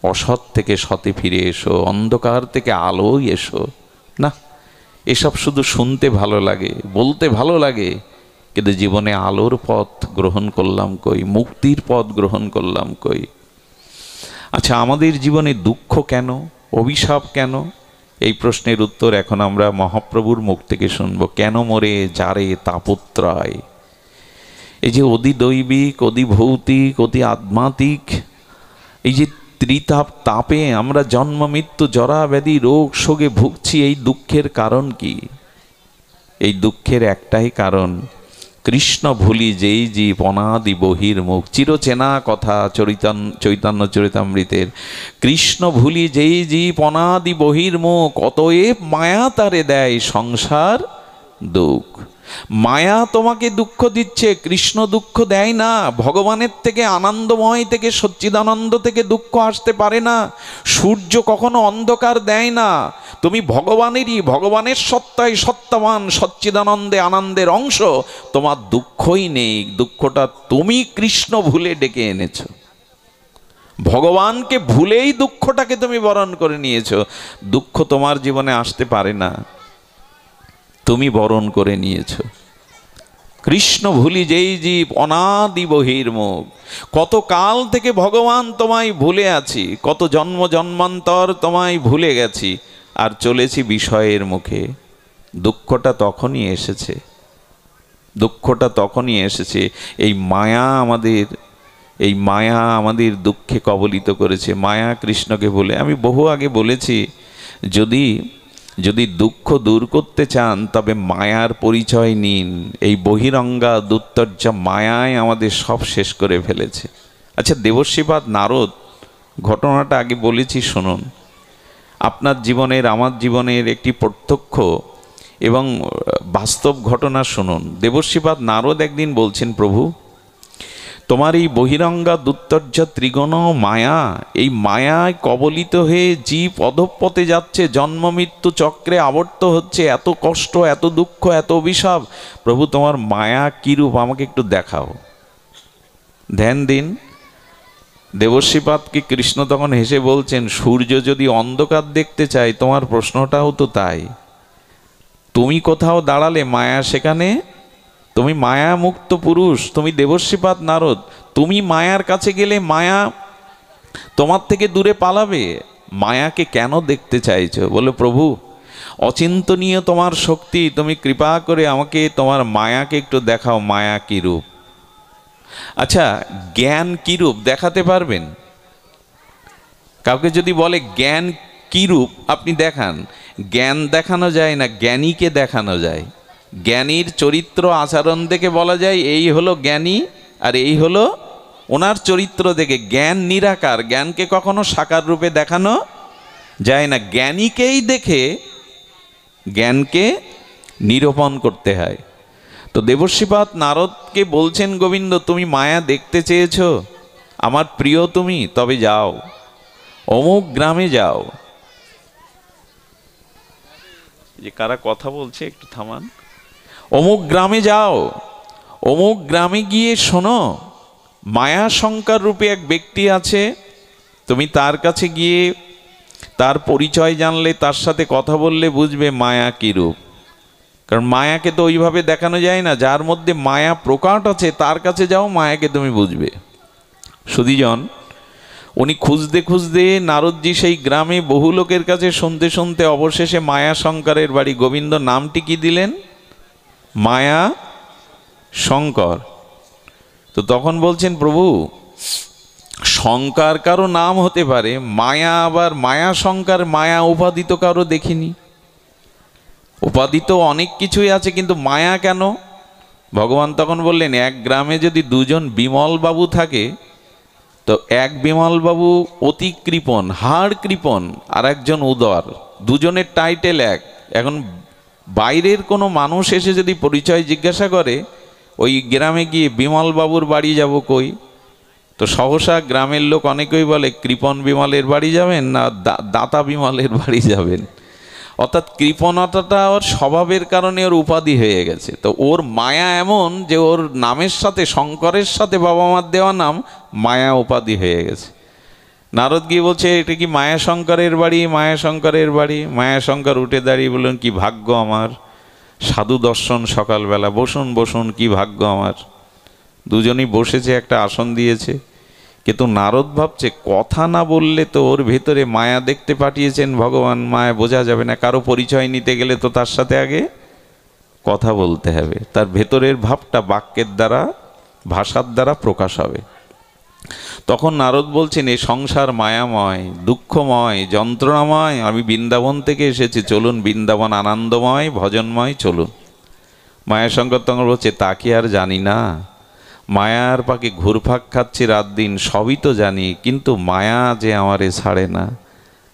অসৎ থেকে সতে ফিরে এসো, অন্ধকার থেকে আলোয় এসো। না, এসব শুধু শুনতে ভালো লাগে, বলতে ভালো লাগে, কিন্তু জীবনে আলোর পথ গ্রহণ করলাম কই? মুক্তির পথ গ্রহণ করলাম কই? আচ্ছা, আমাদের জীবনে দুঃখ কেন, অভিশাপ কেন? এই প্রশ্নের উত্তর এখন আমরা মহাপ্রভুর মুখ থেকে শুনবো। কেন মোরে যারে তাপত্রয়? এই যে অতি দৈবিক, অতি ভৌতিক, অতি আধ্যাত্মিক, এই যে ত্রিতাপ তাপে আমরা জন্ম মৃত্যু জরা ব্যাধি রোগ শোকে ভুগছি, এই দুঃখের কারণ কি? এই দুঃখের একটাই কারণ, কৃষ্ণ ভুলি যেই জীব অনাদি বহির্মুখ। চিরচেনা কথা চৈতন্য চরিতামৃতের। কৃষ্ণ ভুলি যেই জীব অনাদি বহির্মুখ, অতএব মায়া তারে দেয় সংসার দুঃখ। মায়া তোমাকে দুঃখ দিচ্ছে, কৃষ্ণ দুঃখ দেয় না। ভগবানের থেকে, আনন্দময় থেকে, সচ্চিদানন্দ থেকে দুঃখ আসতে পারে না। সূর্য কখনো অন্ধকার দেয় না। তুমি ভগবানেরই, ভগবানের সত্তায় সত্যবান, সচ্চিদানন্দে আনন্দের অংশ। তোমার দুঃখই নেই, দুঃখটা তুমি কৃষ্ণ ভুলে ডেকে এনেছ। ভগবানকে ভুলেই দুঃখটাকে তুমি বরণ করে নিয়েছ। দুঃখ তোমার জীবনে আসতে পারে না, তুমি বরণ করে নিয়েছ। কৃষ্ণ ভুলি যেই জীব অনাদি বহির্মুখ। কত কাল থেকে ভগবান তোমায় ভুলে আছি, কত জন্ম জন্মান্তর তোমায় ভুলে গেছি, আর চলেছি বিষয়ের মুখে। দুঃখটা তখনই এসেছে, দুঃখটা তখনই এসেছে। এই মায়া আমাদের দুঃখে কবলিত করেছে। মায়া কৃষ্ণকে বলে, আমি বহু আগে বলেছি, যদি দুঃখ দূর করতে চান তবে মায়ার পরিচয় নিন। এই বহিরঙ্গা দুত্তর্যা মায়ায় আমাদের সব শেষ করে ফেলেছে। আচ্ছা, দেবর্ষিপাদ নারদ, ঘটনাটা আগে বলেছি, শুনুন। আপনার জীবনের, আমার জীবনের একটি প্রত্যক্ষ এবং বাস্তব ঘটনা শুনুন। দেবর্ষিপাদ নারদ একদিন বলছেন, প্রভু, তোমার এই বহিরঙ্গা দুত্তর্য ত্রিগণ মায়া, এই মায়ায় কবলিত হয়ে জীব অধঃপথে যাচ্ছে, জন্ম মৃত্যু চক্রে আবর্ত হচ্ছে, এত কষ্ট, এত দুঃখ, এত অভিশাপ। প্রভু, তোমার মায়া কিরূপ আমাকে একটু দেখাও। ধ্যান দিন। দেবশ্রীপাদকে কৃষ্ণ তখন হেসে বলছেন, সূর্য যদি অন্ধকার দেখতে চায়, তোমার প্রশ্নটাও তো তাই। তুমি কোথাও দাঁড়ালে মায়া সেখানে, তুমি মায়া মুক্ত পুরুষ, তুমি দেবশ্রীপাদ নারদ, তুমি মায়ার কাছে গেলে মায়া তোমার থেকে দূরে পালাবে। মায়াকে কেন দেখতে চাইছো? বলে, প্রভু অচিন্তনীয় তোমার শক্তি, তুমি কৃপা করে আমাকে তোমার মায়াকে একটু দেখাও, মায়া কি রূপ। আচ্ছা, জ্ঞান কি রূপ দেখাতে পারবেন? কাউকে যদি বলে জ্ঞান কি রূপ, আপনি দেখান। জ্ঞান দেখানো যায় না, জ্ঞানীকে দেখানো যায়। জ্ঞানীর চরিত্র আচরণ দেখে বলা যায় এই হলো জ্ঞানী, আর এই হলো ওনার চরিত্র দেখে। জ্ঞান নিরাকার, জ্ঞানকে কখনো সাকার রূপে দেখানো যায় না। জ্ঞানীকেই দেখে জ্ঞানকে নিরূপণ করতে হয়। তো দেবশ্রীপাদ নারদকে বলছেন, গোবিন্দ তুমি মায়া দেখতে চেয়েছো, আমার প্রিয় তুমি, তবে যাও, অমুক গ্রামে যাও। যে কারা কথা বলছে একটু থামান। অমুক গ্রামে যাও, অমুক গ্রামে গিয়ে শোনো, মায়া শঙ্কর রূপে এক ব্যক্তি আছে, তুমি তার কাছে গিয়ে তার পরিচয় জানলে, তার সাথে কথা বললে বুঝবে মায়া কি রূপ। কারণ মায়াকে তো ওইভাবে দেখানো যায় না, যার মধ্যে মায়া প্রকাট আছে তার কাছে যাও, মায়াকে তুমি বুঝবে। সুধীজন, উনি খুঁজতে খুঁজতে নারদজি সেই গ্রামে বহু লোকের কাছে শুনতে শুনতে অবশেষে মায়া শঙ্করের বাড়ি। গোবিন্দ নামটি কি দিলেন? মায়া শঙ্কর। তো তখন বলছেন, প্রভু শঙ্কর কারো নাম হতে পারে, মায়া আবার মায়া শঙ্কর, মায়া উপাধি তো কারো দেখিনি। উপাধি তো অনেক কিছুই আছে, কিন্তু মায়া কেন? ভগবান তখন বললেন, এক গ্রামে যদি দুজন বিমল বাবু থাকে, তো এক বিমল বাবু অতি কৃপণ, হাড় কৃপণ, আর একজন উদর, দুজনের টাইটেল এক। এখন বাইরের কোনো মানুষ এসে যদি পরিচয় জিজ্ঞাসা করে, ওই গ্রামে গিয়ে বিমল বাবুর বাড়ি যাব কই, তো সহসা গ্রামের লোক অনেকেই বলে কৃপণ বিমলের বাড়ি যাবেন না দাতা বিমলের বাড়ি যাবেন। অর্থাৎ কৃপণতাটা ওর স্বভাবের কারণে ওর উপাধি হয়ে গেছে। তো ওর মায়া এমন যে ওর নামের সাথে, শঙ্করের সাথে বাবা মার দেওয়া নাম মায়া উপাধি হয়ে গেছে। নারদ গিয়ে বলছে, এটা কি মায়া শঙ্করের বাড়ি? মায়া শঙ্করের বাড়ি। মায়া শঙ্কর উঠে দাঁড়িয়ে বললেন, কি ভাগ্য আমার, সাধু দর্শন সকালবেলা, বসুন বসুন, কি ভাগ্য আমার। দুজনেই বসেছে, একটা আসন দিয়েছে। কিন্তু নারদ ভাবছে, কথা না বললে তো ওর ভেতরে মায়া দেখতে পাঠিয়েছেন ভগবান, মায়া বোঝা যাবে না। কারো পরিচয় নিতে গেলে তো তার সাথে আগে কথা বলতে হবে, তার ভেতরের ভাবটা বাক্যের দ্বারা, ভাষার দ্বারা প্রকাশ হবে। তখন নারদ বলছেন, এই সংসার মায়াময়, দুঃখময়, যন্ত্রণাময়, আমি বৃন্দাবন থেকে এসেছি, চলুন বৃন্দাবন আনন্দময়, ভজনময়, চলুন। মায়াশঙ্কর তখন বলছে, তা কি আর জানি না? মায়ার পাকে ঘুরফাক খাচ্ছি রাত দিন, সবই তো জানি, কিন্তু মায়া যে আমারে ছাড়ে না।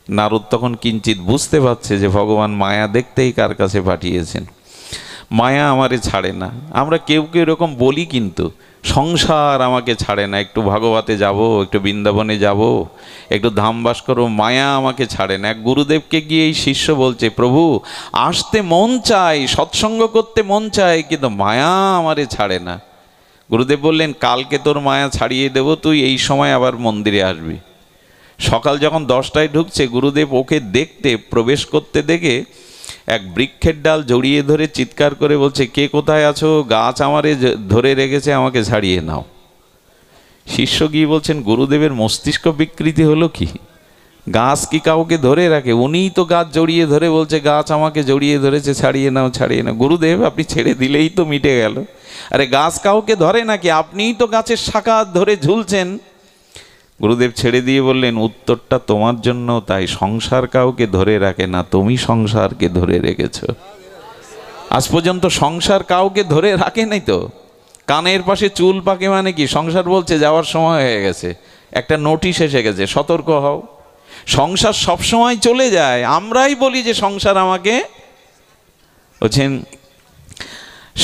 নারদ তখন কিঞ্চিত বুঝতে পারছে যে ভগবান মায়া দেখতেই কার কাছে পাঠিয়েছেন। মায়া আমারে ছাড়ে না। আমরা কেউ কেউ এরকম বলি, কিন্তু সংসার আমাকে ছাড়ে না, একটু ভাগবতে যাব, একটু বৃন্দাবনে যাব, একটু ধামবাস করবো, মায়া আমাকে ছাড়ে না। এক গুরুদেবকে গিয়ে এই শিষ্য বলছে, প্রভু আসতে মন চাই, সৎসঙ্গ করতে মন চাই, কিন্তু মায়া আমারে ছাড়ে না। গুরুদেব বললেন, কালকে তোর মায়া ছাড়িয়ে দেব, তুই এই সময় আবার মন্দিরে আসবি। সকাল যখন 10টায় ঢুকছে, গুরুদেব ওকে দেখতে, প্রবেশ করতে দেখে এক বৃক্ষের ডাল জড়িয়ে ধরে চিৎকার করে বলছে, কে কোথায় আছো? গাছ আমারে ধরে রেখেছে, আমাকে ছাড়িয়ে নাও। শিষ্য গিয়ে বলছেন, গুরুদেবের মস্তিষ্ক বিকৃতি হলো কি? গাছ কি কাউকে ধরে রাখে? উনিই তো গাছ জড়িয়ে ধরে বলছে, গাছ আমাকে জড়িয়ে ধরেছে, ছাড়িয়ে নাও, ছাড়িয়ে নাও। গুরুদেব আপনি ছেড়ে দিলেই তো মিটে গেল। আরে গাছ কাউকে ধরে নাকি? আপনিই তো গাছের শাখা ধরে ঝুলছেন। গুরুদেব ছেড়ে দিয়ে বললেন, উত্তরটা তোমার জন্য, তাই সংসার কাউকে ধরে রাখে না, তুমি সংসারকে ধরে রেখেছ। আজ পর্যন্ত সংসার কাউকে ধরে রাখে নাই তো। কানের পাশে চুল পাকে মানে কি? সংসার বলছে যাওয়ার সময় হয়ে গেছে, একটা নোটিশ এসে গেছে, সতর্ক হও। সংসার সবসময় চলে যায়, আমরাই বলি যে সংসার আমাকে, বলছেন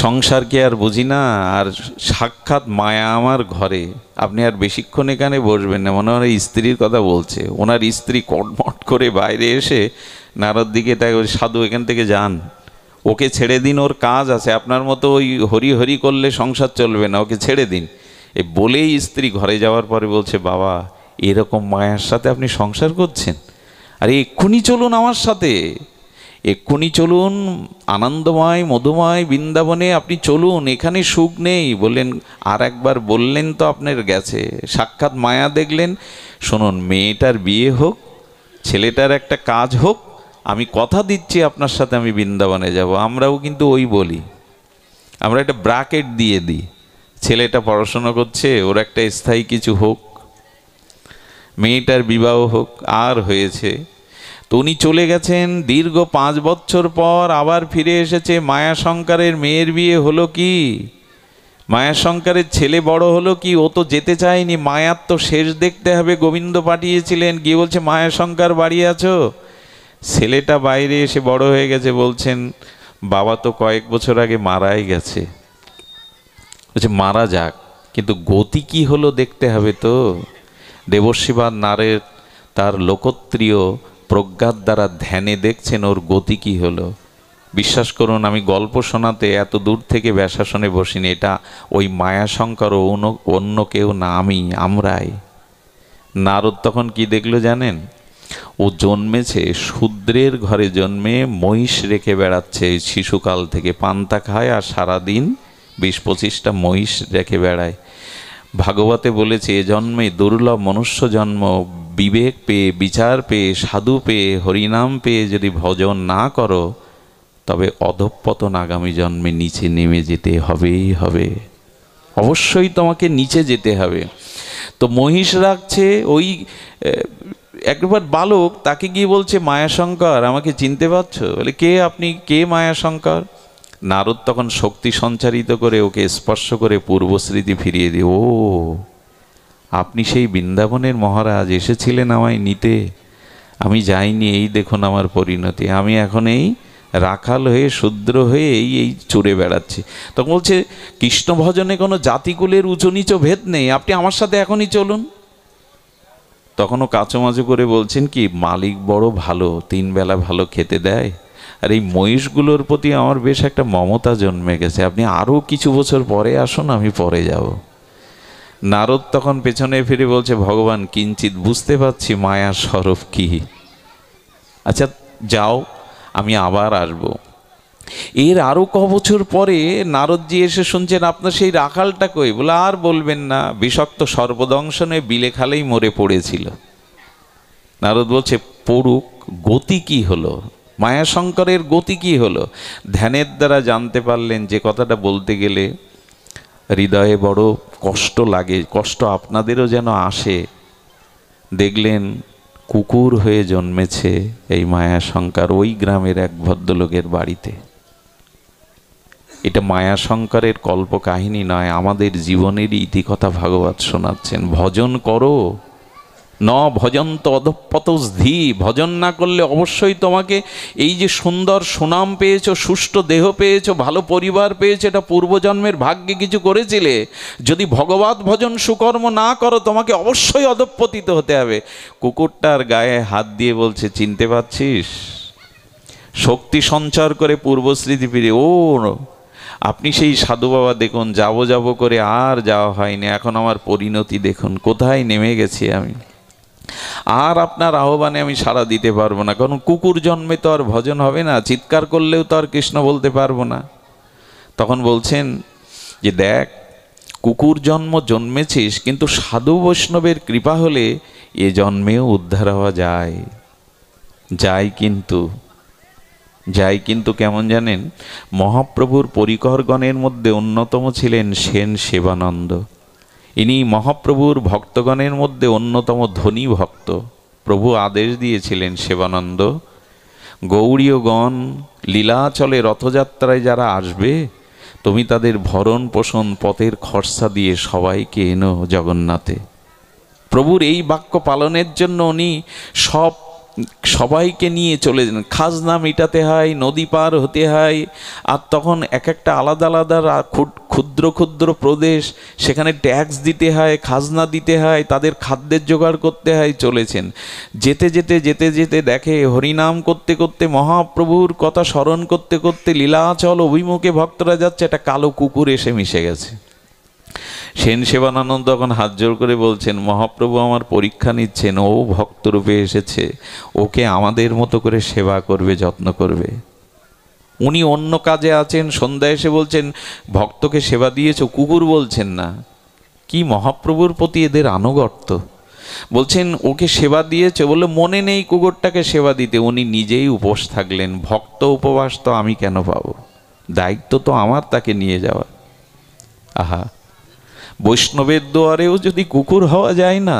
সংসারকে আর বুঝি না, আর সাক্ষাৎ মায়া আমার ঘরে। আপনি আর বেশিক্ষণ এখানে বসবেন না। মনে হয় স্ত্রীর কথা বলছে। ওনার স্ত্রী কটমট করে বাইরে এসে নারদ দিকে তাই, সাধু এখান থেকে যান, ওকে ছেড়ে দিন, ওর কাজ আছে, আপনার মতো ওই হরি হরি করলে সংসার চলবে না, ওকে ছেড়ে দিন। এ বলেই স্ত্রী ঘরে যাওয়ার পরে বলছে, বাবা এরকম মায়ার সাথে আপনি সংসার করছেন? আরে এক্ষুনি চলুন আমার সাথে, এক্ষুনি চলুন আনন্দময় মধুময় বৃন্দাবনে, আপনি চলুন, এখানে সুখ নেই। বললেন, আর একবার বললেন তো আপনার গেছে, সাক্ষাৎ মায়া দেখলেন। শুনুন, মেয়েটার বিয়ে হোক, ছেলেটার একটা কাজ হোক, আমি কথা দিচ্ছি আপনার সাথে আমি বৃন্দাবনে যাব। আমরাও কিন্তু ওই বলি, আমরা একটা ব্র্যাকেট দিয়ে দিই, ছেলেটা পড়াশোনা করছে, ওর একটা স্থায়ী কিছু হোক, মেয়েটার বিবাহ হোক। আর হয়েছে তো, উনি চলে গেছেন দীর্ঘ 5 বছর পর, আবার ফিরে এসেছে। মায়াশঙ্করের মেয়ের বিয়ে হলো কি, মায়াশঙ্করের ছেলে বড় হলো কি, ও তো যেতে চায়নি, মায়ার তো শেষ দেখতে হবে। গোবিন্দ পাঠিয়েছিলেন, গিয়ে বলছে মায়াশঙ্কর বাড়ি আছো? ছেলেটা বাইরে এসে বড় হয়ে গেছে, বলছেন বাবা তো কয়েক বছর আগে মারাই গেছে। বলছে মারা যাক, কিন্তু গতি কি হলো দেখতে হবে তো। দেবর্ষিবাদ নারদ তার লোকত্রিয় প্রজ্ঞার দ্বারা ধ্যানে দেখছেন ওর গতি কি হলো। বিশ্বাস করুন, আমি গল্প শোনাতে এত দূর থেকে ব্যাসাসনে বসিনি, এটা ওই মায়াশঙ্কর ও অন্য কেউ না, আমরাই। নারদ তখন কি দেখলো জানেন? ও জন্মেছে শূদ্রের ঘরে, জন্মে মহিষ রেখে বেড়াচ্ছে শিশুকাল থেকে, পান্তা খায় আর সারাদিন 20-25টা মহিষ রেখে বেড়ায়। ভাগবতে বলেছে, এ জন্মে দুর্লভ মনুষ্য জন্ম, বিবেক পেয়ে, বিচার পেয়ে, সাধু পেয়ে, হরিনাম পেয়ে যদি ভজন না করো, তবে অধঃপতন আগামী জন্মে নিচে নেমে যেতে হবেই হবে, অবশ্যই তোমাকে নিচে যেতে হবে। তো মহিষ রাখছে ওই একবার বালক, তাকে গিয়ে বলছে মায়াশঙ্কর আমাকে চিনতে পারছো? বলে কে আপনি, কে মায়াশঙ্কর? নারদ তখন শক্তি সঞ্চারিত করে ওকে স্পর্শ করে পূর্বস্মৃতি ফিরিয়ে দিয়ে, ও আপনি সেই বৃন্দাবনের মহারাজ, এসেছিলেন আমায় নিতে, আমি যাইনি, এই দেখুন আমার পরিণতি, আমি এখন এই রাখাল হয়ে শূদ্র হয়ে এই চড়ে বেড়াচ্ছি। তখন বলছে কৃষ্ণ ভজনে কোনো জাতিকুলের উঁচু নিচু ভেদ নেই, আপনি আমার সাথে এখনই চলুন। তখনও কাচুমাচু করে বলছেন কি, মালিক বড় ভালো, 3 বেলা ভালো খেতে দেয়, আর এই মহিষগুলোর প্রতি আমার বেশ একটা মমতা জন্মে গেছে, আপনি আরও কিছু বছর পরে আসুন, আমি পরে যাব। নারদ তখন পেছনে ফিরে বলছে, ভগবান কিঞ্চিত বুঝতে পারছি মায়ার স্বরূপ কি, আচ্ছা যাও, আমি আবার আসব। এর আরও ক বছর পরে নারদজি এসে শুনছেন, আপনার সেই রাখালটা কই? বলে আর বলবেন না, বিষাক্ত সর্পদংশনে বিলে খালেই মরে পড়েছিল। নারদ বলছে পড়ুক, গতি কি হলো, মায়াশঙ্করের গতি কি হলো? ধ্যানের দ্বারা জানতে পারলেন যে কথাটা বলতে গেলে হৃদয়ে বড় কষ্ট লাগে, কষ্ট আপনাদেরও যেন আসে। দেখলেন কুকুর হয়ে জন্মেছে এই মায়াশঙ্কর ওই গ্রামের এক ভদ্রলোকের বাড়িতে। এটা মায়াশঙ্করের কল্প কাহিনী নয়, আমাদের জীবনেরই ইতিকথা ভাগবত শোনাচ্ছেন। ভজন করো, ন ভজন্ত অধঃপতস্ধি, ভজন না করলে অবশ্যই তোমাকে এই যে সুন্দর সুনাম পেয়েছো, সুষ্ঠু দেহ পেয়েছো, ভালো পরিবার পেয়েছো, এটা পূর্বজন্মের ভাগ্যে কিছু করেছিলে। যদি ভগবত ভজন সুকর্ম না করো, তোমাকে অবশ্যই অধঃপতিত হতে হবে। কুকুরটার গায়ে হাত দিয়ে বলছে, চিনতে পারছিস? শক্তি সঞ্চার করে পূর্বস্মৃতি ফিরে, ও আপনি সেই সাধু বাবা, দেখুন যাব করে আর যাওয়া হয়নি, এখন আমার পরিণতি দেখুন কোথায় নেমে গেছি আমি, আর আপনার আহ্বানে আমি সাড়া দিতে পারবো না, কারণ কুকুর জন্মে তো আর ভজন হবে না, চিৎকার করলেও তো আর কৃষ্ণ বলতে পারবো না। তখন বলছেন যে দেখ, কুকুর জন্মেছিস, কিন্তু সাধু বৈষ্ণবের কৃপা হলে এ জন্মেও উদ্ধার হওয়া যায় কিন্তু কেমন জানেন? মহাপ্রভুর পরিকরগণের মধ্যে অন্যতম ছিলেন সেন সেবানন্দ। ইনি মহাপ্রভুর ভক্তগণের মধ্যে অন্যতম ধনী ভক্ত। প্রভু আদেশ দিয়েছিলেন, সেবানন্দ, গৌড়ীয়গণ লীলাচলে রথযাত্রায় যারা আসবে, তুমি তাদের ভরণ পোষণ পথের খরচা দিয়ে সবাইকে এনো জগন্নাথে। প্রভুর এই বাক্য পালনের জন্য উনি সবাইকে নিয়ে চলে যান। খাজনা মেটাতে হয়, নদী পার হতে হয়, আর তখন এক একটা আলাদা আলাদা ক্ষুদ্র ক্ষুদ্র প্রদেশ, সেখানে ট্যাক্স দিতে হয়, খাজনা দিতে হয়, তাদের খাদ্যের জোগাড় করতে হয়। চলেছেন, যেতে যেতে দেখে হরিনাম করতে করতে, মহাপ্রভুর কথা স্মরণ করতে করতে লীলাচল অভিমুখে ভক্তরা যাচ্ছে, একটা কালো কুকুর এসে মিশে গেছে। সেন সেবানন্দ তখন হাত জোর করে বলছেন, মহাপ্রভু আমার পরীক্ষা নিচ্ছেন, ও ভক্তরূপে এসেছে, ওকে আমাদের মতো করে সেবা করবে, যত্ন করবে। উনি অন্য কাজে আছেন, সন্ধ্যায় এসে বলছেন ভক্তকে সেবা দিয়েছো, কুকুর বলছেন না। কি মহাপ্রভুর প্রতি এদের আনুগত্য! বলছেন ওকে সেবা দিয়েছে, বললে মনে নেই কুকুরটাকে সেবা দিতে। উনি নিজেই উপোস থাকলেন। ভক্ত উপবাস তো আমি কেন পাবো? দায়িত্ব তো আমার তাকে নিয়ে যাওয়া। আহা, বৈষ্ণবের দুয়ারেও যদি কুকুর হওয়া যায় না,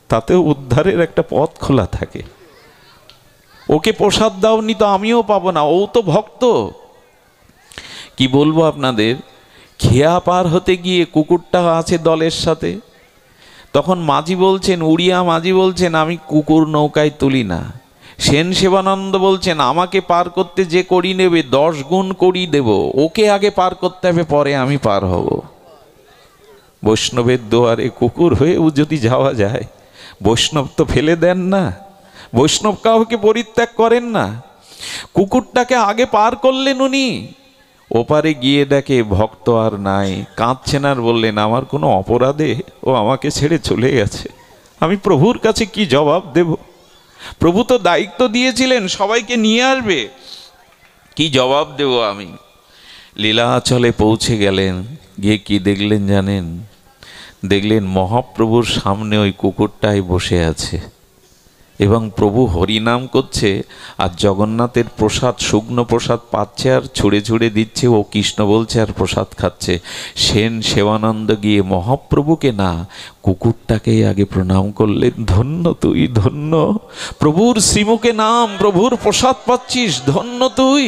তাতেও উদ্ধারের একটা পথ খোলা থাকে। ওকে প্রসাদ দাওনি তো আমিও পাবো না, ও তো ভক্ত। কি বলবো আপনাদের, খেয়া পার হতে গিয়ে কুকুরটা আছে দলের সাথে। তখন মাঝি বলছেন, উড়িয়া মাঝি বলছেন, আমি কুকুর নৌকায় তুলি না। সেন সেবানন্দ বলছেন, আমাকে পার করতে যে কড়ি নেবে 10 গুণ কড়ি দেব, ওকে আগে পার করতে হবে, পরে আমি পার হব। বৈষ্ণবের দুয়ারে কুকুর হয়েও যদি যাওয়া যায়, বৈষ্ণব তো ফেলে দেন না, বৈষ্ণব কাউকে পরিত্যাগ করেন না। কুকুরটাকে আগে পার করলেন উনি। ওপারে গিয়ে দেখে ভক্ত আর নাই, কাঁদছেন আর বললেন, আমার কোনো অপরাধে ও আমাকে ছেড়ে চলে গেছে, আমি প্রভুর কাছে কি জবাব দেব? প্রভু তো দায়িত্ব দিয়েছিলেন সবাইকে নিয়ে আসবে, কি জবাব দেব আমি? লীলাচলে পৌঁছে গেলেন, গিয়ে কি দেখলেন জানেন? দেখলেন মহাপ্রভুর সামনে ওই কুকুরটাই বসে আছে এবং প্রভু হরিনাম করছে, আর জগন্নাথের প্রসাদ, শুকনো প্রসাদ পাচ্ছে আর ছুঁড়ে ছুঁড়ে দিচ্ছে, ও কৃষ্ণ বলছে আর প্রসাদ খাচ্ছে। সেন সেবানন্দ গিয়ে মহাপ্রভুকে না, কুকুরটাকেই আগে প্রণাম করলেন। ধন্য তুই, ধন্য, প্রভুর শ্রীমুখে নাম, প্রভুর প্রসাদ পাচ্ছিস, ধন্য তুই,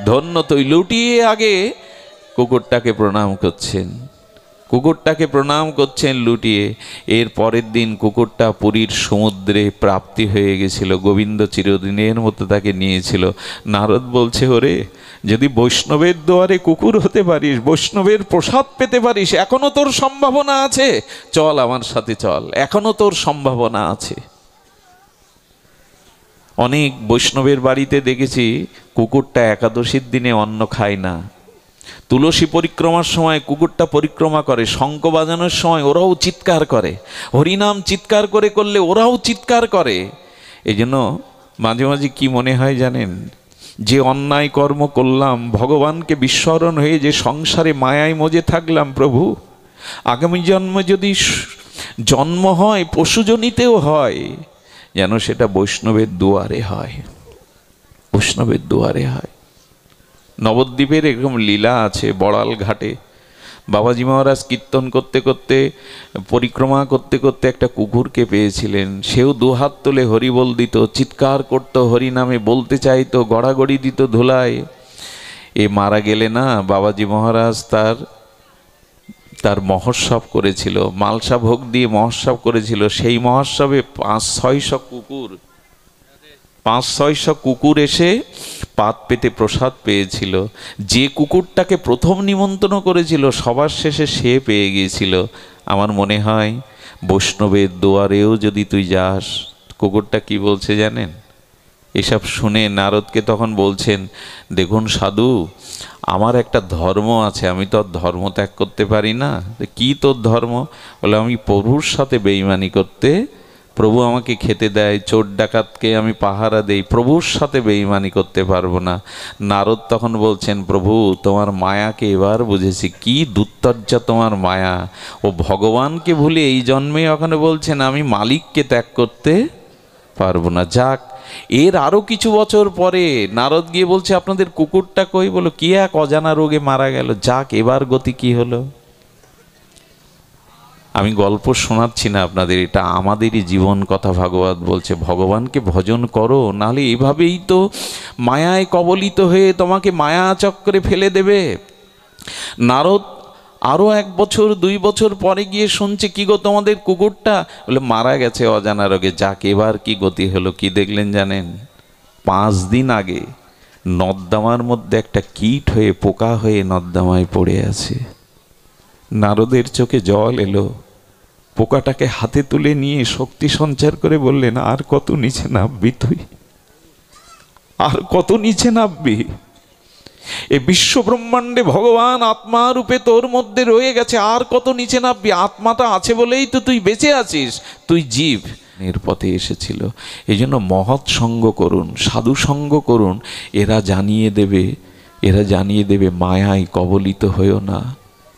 ধন্য তুই। লুটিয়ে আগে কুকুরটাকে প্রণাম করছেন, কুকুরটাকে প্রণাম করছেন লুটিয়ে। এর পরের দিন কুকুরটা পুরীর সমুদ্রে প্রাপ্তি হয়ে গেছিল, গোবিন্দ চিরদিনের মতো তাকে নিয়েছিল। নারদ বলছে, ওরে যদি বৈষ্ণবের দুয়ারে কুকুর হতে পারিস, বৈষ্ণবের প্রসাদ পেতে পারিস, এখনো তোর সম্ভাবনা আছে, চল আমার সাথে চল, এখনো তোর সম্ভাবনা আছে। অনেক বৈষ্ণবের বাড়িতে দেখেছি কুকুরটা একাদশীর দিনে অন্ন খায় না। তুলসী পরিক্রমার সময় কুকুরটা পরিক্রমা করে, শঙ্খ বাজানোর সময় ওরাও চিৎকার করে, হরিনাম চিৎকার করে করলে ওরাও চিৎকার করে। এই জন্য মাঝে মাঝে কি মনে হয় জানেন, যে অন্যায় কর্ম করলাম, ভগবানকে বিস্মরণ হয়ে যে সংসারে মায়ায় মজে থাকলাম, প্রভু আগামী জন্মে যদি জন্ম হয়, পশুজনিতেও হয়, যেন সেটা বৈষ্ণবের দুয়ারে হয়, বৈষ্ণবের দুয়ারে হয়। নবদ্বীপের এরকম লীলা আছে। বড়াল ঘাটে বাবাজি মহারাজ কীর্তন করতে করতে, পরিক্রমা করতে করতে একটা কুকুরকে পেয়েছিলেন। সেও দুহাত তুলে হরিবল দিত, চিৎকার করত, হরি নামে বলতে চাইতো, গড়াগড়ি দিত ধুলায়। এ মারা গেলে না, বাবাজি মহারাজ তার মহোৎসব করেছিল, মালসা ভোগ দিয়ে মহোৎসব করেছিল। সেই মহোৎসবে 500-600 কুকুর এসে পাত পেতে প্রসাদ পেয়েছিল। যে কুকুরটাকে প্রথম নিমন্ত্রণ করেছিল, সবার শেষে সে পেয়ে গিয়েছিল। আমার মনে হয় বৈষ্ণবের দুয়ারেও যদি তুই যাস, কুকুরটা কি বলছে জানেন? এসব শুনে নারদকে তখন বলছেন, দেখুন সাধু, আমার একটা ধর্ম আছে, আমি তো আর ধর্ম ত্যাগ করতে পারি না। কি তোর ধর্ম? বলে, আমি প্রভুর সাথে বেঈমানি করতে, প্রভু আমাকে খেতে দেয়, চোর ডাকাতকে আমি পাহারা দেই, প্রভুর সাথে বেঈমানি করতে পারবো না। নারদ তখন বলছেন, প্রভু তোমার মায়াকে এবার বুঝেছি, কি দুত্তর্যা তোমার মায়া। ও ভগবানকে ভুলে এই জন্মে ওখানে বলছেন আমি মালিককে ত্যাগ করতে পারবো না। যাক, এর আরো কিছু বছর পরে নারদ গিয়ে বলছে, আপনাদের কুকুরটা কই? বলো, কি এক অজানা রোগে মারা গেল। যাক, এবার গতি কি হলো? আমি গল্প শোনাচ্ছি না আপনাদের, এটা আমাদেরই জীবন কথা। ভাগবত বলছে, ভগবানকে ভজন করো, নাহলে এভাবেই তো মায়ায় কবলিত হয়ে তোমাকে মায়া চক্রে ফেলে দেবে। নারদ আরো 1 বছর 2 বছর পরে গিয়ে শুনছে, কি গো তোমাদের কুকুরটা? বলে, মারা গেছে অজানা রোগে। যাক, এবার কি গতি হলো? কি দেখলেন জানেন? 5 দিন আগে নর্দমার মধ্যে একটা কীট হয়ে, পোকা হয়ে নর্দমায় পড়ে আছে। নারদের চোখে জল এলো। পোকাটাকে হাতে তুলে নিয়ে শক্তি সঞ্চার করে বললেন, আর কত নিচে নামবি তুই, আর কত নিচে নামবি? এই বিশ্ব ব্রহ্মাণ্ডে ভগবান আত্মা রূপে তোর মধ্যে রয়ে গেছে, আর কত নিচে নামবি? আত্মাটা আছে বলেই তো তুই বেঁচে আছিস, তুই জীব। এর পথে এসেছিল। এই জন্য মহৎ সঙ্গ করুন, সাধু সঙ্গ করুন। এরা জানিয়ে দেবে মায়ায় কবলিত হয়েও না।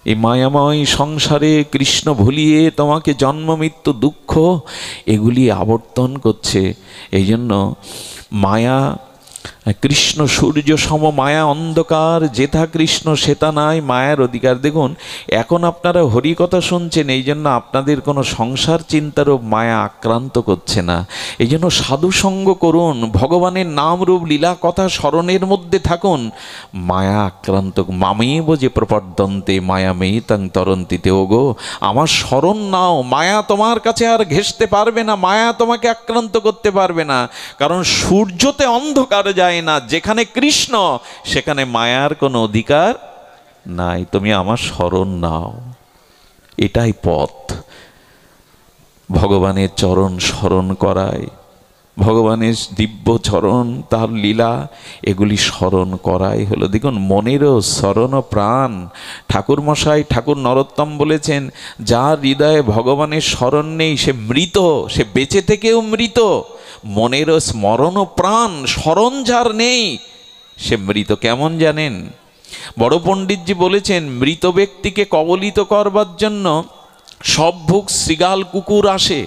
এই মায়াময় সংসারে কৃষ্ণ ভুলিয়ে তোমাকে জন্ম মৃত্যু দুঃখ এগুলি আবর্তন করছে। এই জন্য মায়া, কৃষ্ণ সূর্য সম, মায়া অন্ধকার, যেথা কৃষ্ণ সেটা নাই মায়ার অধিকার। দেখুন এখন আপনারা হরি কথা শুনছেন, এই জন্য আপনাদের কোনো সংসার চিন্তারও মায়া আক্রান্ত করছে না। এই জন্য সাধু সঙ্গ করুন, ভগবানের নাম রূপ লীলা কথা স্মরণের মধ্যে থাকুন। মায়া আক্রান্ত মামেব যে প্রপদ্যন্তে মায়া মেহিতাং তরন্তিতে। ওগো আমার স্মরণ নাও, মায়া তোমার কাছে আর ঘেঁষতে পারবে না, মায়া তোমাকে আক্রান্ত করতে পারবে না। কারণ সূর্যতে অন্ধকার যায় না, যেখানে কৃষ্ণ সেখানে মায়ার কোনো অধিকার নাই। তুমি আমার স্মরণ নাও, এটাই পথ। ভগবানের চরণ স্মরণ করায়, ভগবানের দিব্য চরণ, তার লীলা এগুলি স্মরণ করাই হলো। দেখুন মনেরও স্মরণ প্রাণ। ঠাকুরমশাই, ঠাকুর নরোত্তম বলেছেন, যার হৃদয়ে ভগবানের স্মরণ নেই সে মৃত, সে বেঁচে থেকেও মৃত। মনেরও স্মরণ প্রাণ, স্মরণ যার নেই সে মৃত। কেমন জানেন? বড় পণ্ডিতজি বলেছেন, মৃত ব্যক্তিকে কবলিত করবার জন্য সব ভুক শৃগাল কুকুর আসে,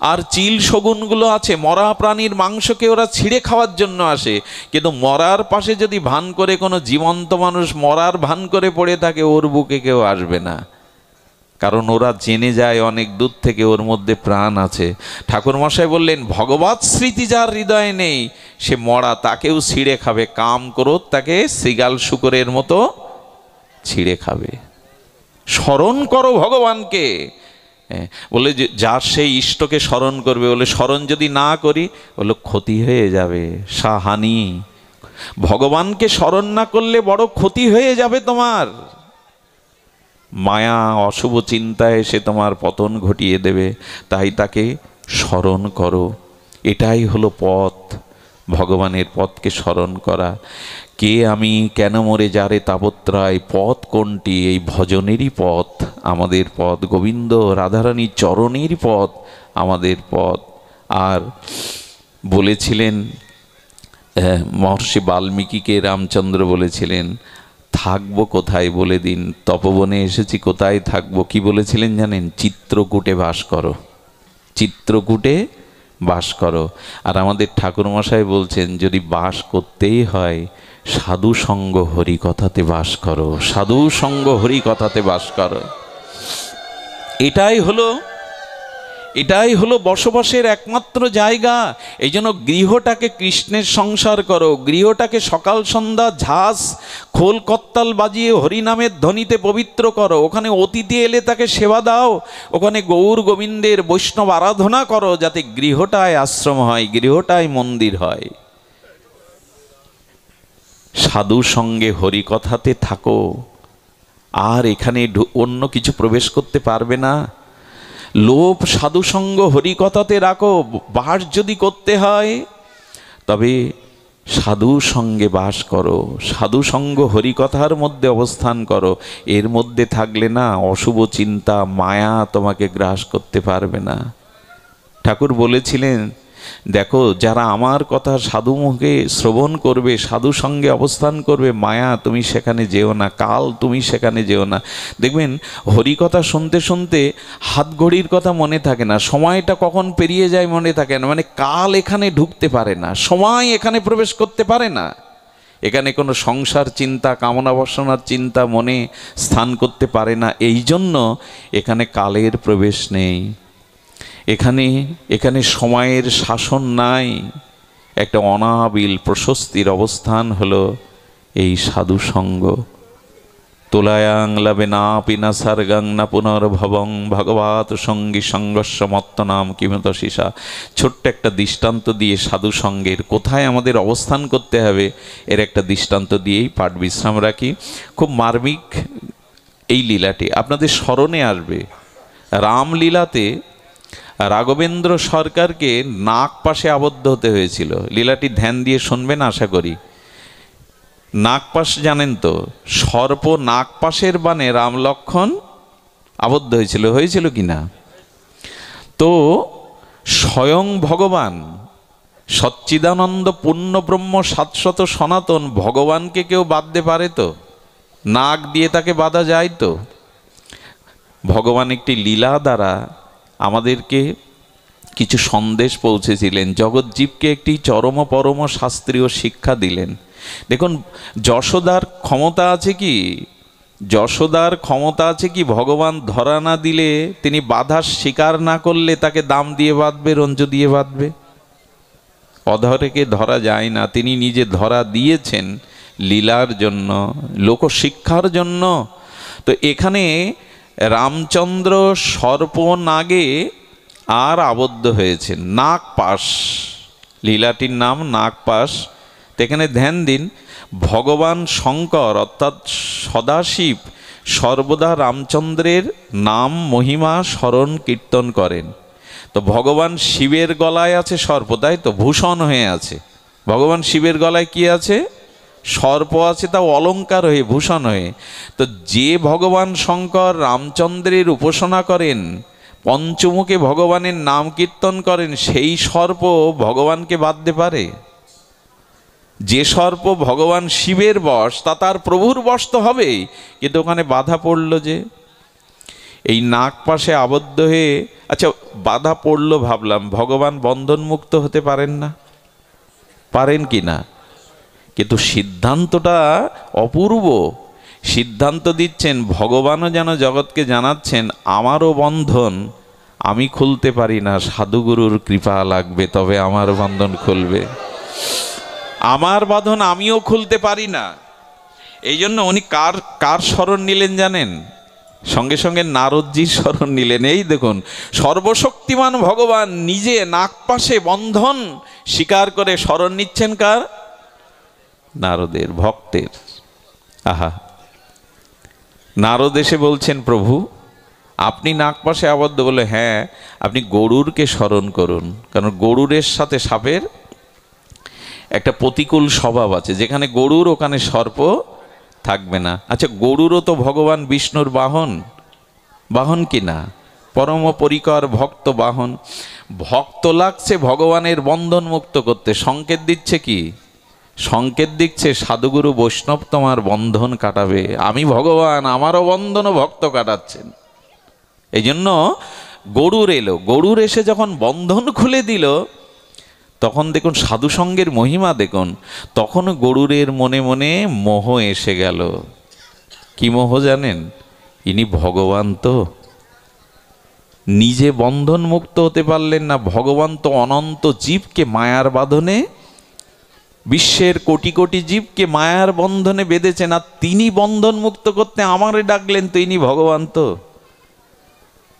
আর চিল শগুনগুলো আছে, মরা প্রাণীর মাংসকে ওরা ছিঁড়ে খাওয়ার জন্য আসে। কিন্তু মরার পাশে যদি ভান করে কোনো জীবন্ত মানুষ মরার ভান করে পড়ে থাকে, ওর বুকে কেউ আসবে না, কারণ ওরা জেনে যায় অনেক দূর থেকে ওর মধ্যে প্রাণ আছে। ঠাকুরমশাই বললেন, ভগবৎ স্মৃতি যার হৃদয়ে নেই সে মরা, তাকেও ছিঁড়ে খাবে। কাম ক্রোধ তাকে শৃগাল শুকরের মতো ছিঁড়ে খাবে। স্মরণ করো ভগবানকে। বলে যে যার সেই ইষ্টকে স্মরণ করবে, বলে স্মরণ যদি না করি বলে ক্ষতি হয়ে যাবে, সাহানি। ভগবানকে স্মরণ না করলে বড় ক্ষতি হয়ে যাবে তোমার। মায়া অশুভ চিন্তায় এসে তোমার পতন ঘটিয়ে দেবে। তাই তাকে স্মরণ করো, এটাই হলো পথ, ভগবানের পথকে স্মরণ করা। কে আমি কেন মরে যারে তাপত্রয়, পথ কোনটি? এই ভজনেরই পথ আমাদের পথ, গোবিন্দ রাধারানীর চরণেরই পথ আমাদের পথ। আর বলেছিলেন মহর্ষি বাল্মীকিকে রামচন্দ্র বলেছিলেন, থাকবো কোথায় বলে দিন, তপবনে এসেছি কোথায় থাকবো? কি বলেছিলেন জানেন? চিত্রকূটে বাস করো, চিত্রকূটে বাস করো। আর আমাদের ঠাকুরমশাই বলছেন, যদি বাস করতেই হয় সাধু সঙ্গ হরি কথাতে বাস করো, সাধু সঙ্গ হরি কথাতে বাস করো। এটাই হলো বসবাসের একমাত্র জায়গা। এই জন্য গৃহটাকে কৃষ্ণের সংসার করো, গৃহটাকে সকাল সন্ধ্যা ঝাঁস খোল কত্তাল বাজিয়ে হরিনামের ধ্বনিতে পবিত্র করো। ওখানে অতিথি এলে তাকে সেবা দাও, ওখানে গৌর গোবিন্দের বৈষ্ণব আরাধনা করো, যাতে গৃহটায় আশ্রম হয়, গৃহটায় মন্দির হয়। সাধু সঙ্গে হরি কথাতে থাকো, আর এখানে অন্য কিছু প্রবেশ করতে পারবে না। লোভ সাধু সঙ্গ হরি কথাতে রাখো। বাস যদি করতে হয় তবে সাধু সঙ্গে বাস করো, সাধু সঙ্গ হরি কথার মধ্যে অবস্থান করো। এর মধ্যে থাকলে না অশুভ চিন্তা মায়া তোমাকে গ্রাস করতে পারবে না। ঠাকুর বলেছিলেন, দেখো যারা আমার কথা সাধু মুখে শ্রবণ করবে, সাধু সঙ্গে অবস্থান করবে, মায়া তুমি সেখানে যেও না, কাল তুমি সেখানে যেও না। দেখবেন হরিকথা শুনতে শুনতে হাত ঘড়ির কথা মনে থাকে না, সময়টা কখন পেরিয়ে যায় মনে থাকে না। মানে কাল এখানে ঢুকতে পারে না, সময় এখানে প্রবেশ করতে পারে না। এখানে কোনো সংসার চিন্তা, কামনা বাসনার চিন্তা মনে স্থান করতে পারে না। এই জন্য এখানে কালের প্রবেশ নেই, এখানে সময়ের শাসন নাই। একটা অনাবিল প্রশস্তির অবস্থান হলো এই সাধু সঙ্গ। তুলায়াং লাভে না পিনা সার্গাং না পুনর্ভবং ভগবত সঙ্গী সংঘর্ষ মত্ত নাম কিমত শিষা। ছোট্ট একটা দৃষ্টান্ত দিয়ে সাধু সঙ্গের কোথায় আমাদের অবস্থান করতে হবে এর একটা দৃষ্টান্ত দিয়েই পাঠ বিশ্রাম রাখি। খুব মার্মিক এই লীলাটি আপনাদের স্মরণে আসবে। রামলীলাতে রাঘবেন্দ্র সরকারকে নাগ পাশে আবদ্ধ হতে হয়েছিল। লীলাটি ধ্যান দিয়ে শুনবেন আশা করি। নাগপাশ জানেন তো, সর্প নাগপাশের বানে রাম লক্ষ্মণ আবদ্ধ হয়েছিল কি না? তো স্বয়ং ভগবান সচ্চিদানন্দ পূর্ণ ব্রহ্ম শাশ্বত সনাতন ভগবানকে কেউ বাঁধতে পারে তো? নাগ দিয়ে তাকে বাঁধা যায় তো? ভগবান একটি লীলা দ্বারা আমাদেরকে কিছু সন্দেশ পৌঁছেছিলেন, জগৎজীবকে একটি চরম পরম শাস্ত্রীয় শিক্ষা দিলেন। দেখুন, যশোদার ক্ষমতা আছে কি? যশোদার ক্ষমতা আছে কি ভগবান ধরা না দিলে, তিনি বাধা স্বীকার না করলে তাকে দাম দিয়ে বাঁধবে, রঞ্জ দিয়ে বাঁধবে? অধরেকে ধরা যায় না, তিনি নিজে ধরা দিয়েছেন লীলার জন্য, লোকশিক্ষার জন্য। তো এখানে রামচন্দ্র সর্প নাগে আর আবদ্ধ হয়েছেন। নাগপাশ, লীলাটির নাম নাগপাশ। তো এখানে ধ্যান দিন, ভগবান শঙ্কর অর্থাৎ সদাশিব সর্বদা রামচন্দ্রের নাম মহিমা স্মরণ কীর্তন করেন। তো ভগবান শিবের গলায় আছে সর্প, তাই তো? ভূষণ হয়ে আছে। ভগবান শিবের গলায় কি আছে? সর্প আছে, তাও অলঙ্কার হয়ে, ভূষণ হয়ে। তো যে ভগবান শঙ্কর রামচন্দ্রের উপাসনা করেন, পঞ্চমুখে ভগবানের নাম কীর্তন করেন, সেই সর্প ভগবানকে বাঁধতে পারে? যে সর্প ভগবান শিবের বশ, তা তার প্রভুর বশ তো হবেই, কিন্তু ওখানে বাধা পড়ল যে এই নাগপাশে আবদ্ধ হয়ে। আচ্ছা, বাধা পড়লো ভাবলাম, ভগবান বন্ধনমুক্ত হতে পারেন না? পারেন কি না? কিন্তু সিদ্ধান্তটা অপূর্ব। সিদ্ধান্ত দিচ্ছেন, ভগবানও যেন জগৎকে জানাচ্ছেন, আমারও বন্ধন আমি খুলতে পারি না, সাধুগুরুর কৃপা লাগবে তবে আমার বন্ধন খুলবে। আমার বাঁধন আমিও খুলতে পারি না। এই জন্য উনি কার স্মরণ নিলেন জানেন? সঙ্গে সঙ্গে নারদজির স্মরণ নিলেন। এই দেখুন, সর্বশক্তিমান ভগবান নিজে নাগপাশে বন্ধন স্বীকার করে স্মরণ নিচ্ছেন কার? নারদের ভক্তের। আহা, নারদ এসে বলছেন, প্রভু আপনি নাগপাশে আবদ্ধ? বলে হ্যাঁ, আপনি গরুরকে স্মরণ করুন, কারণ গরুরের সাথে সাপের একটা প্রতিকূল স্বভাব আছে, যেখানে গরুর ওখানে সর্প থাকবে না। আচ্ছা, গরুরও তো ভগবান বিষ্ণুর বাহন, বাহন কি না? পরম পরিকর ভক্ত বাহন। ভক্ত লাগছে ভগবানের বন্ধন মুক্ত করতে, সংকেত দিচ্ছে কি? সংকেত দিচ্ছে সাধুগুরু বৈষ্ণব তোমার বন্ধন কাটাবে, আমি ভগবান, আমারও বন্ধনও ভক্ত কাটাচ্ছেন। এই জন্য গরুর এলো, গরুর এসে যখন বন্ধন খুলে দিল, তখন দেখুন সাধুসঙ্গের মহিমা দেখুন। তখন গরুরের মনে মনে মোহ এসে গেল। কি মোহ জানেন? ইনি ভগবান তো, নিজে বন্ধন মুক্ত হতে পারলেন না, ভগবান তো অনন্ত জীবকে মায়ার বাঁধনে, বিশ্বের কোটি কোটি জীবকে মায়ার বন্ধনে বেঁধেছেন, আর তিনি বন্ধন মুক্ত করতে আমারে ডাকলেন, তো ইনি ভগবান তো।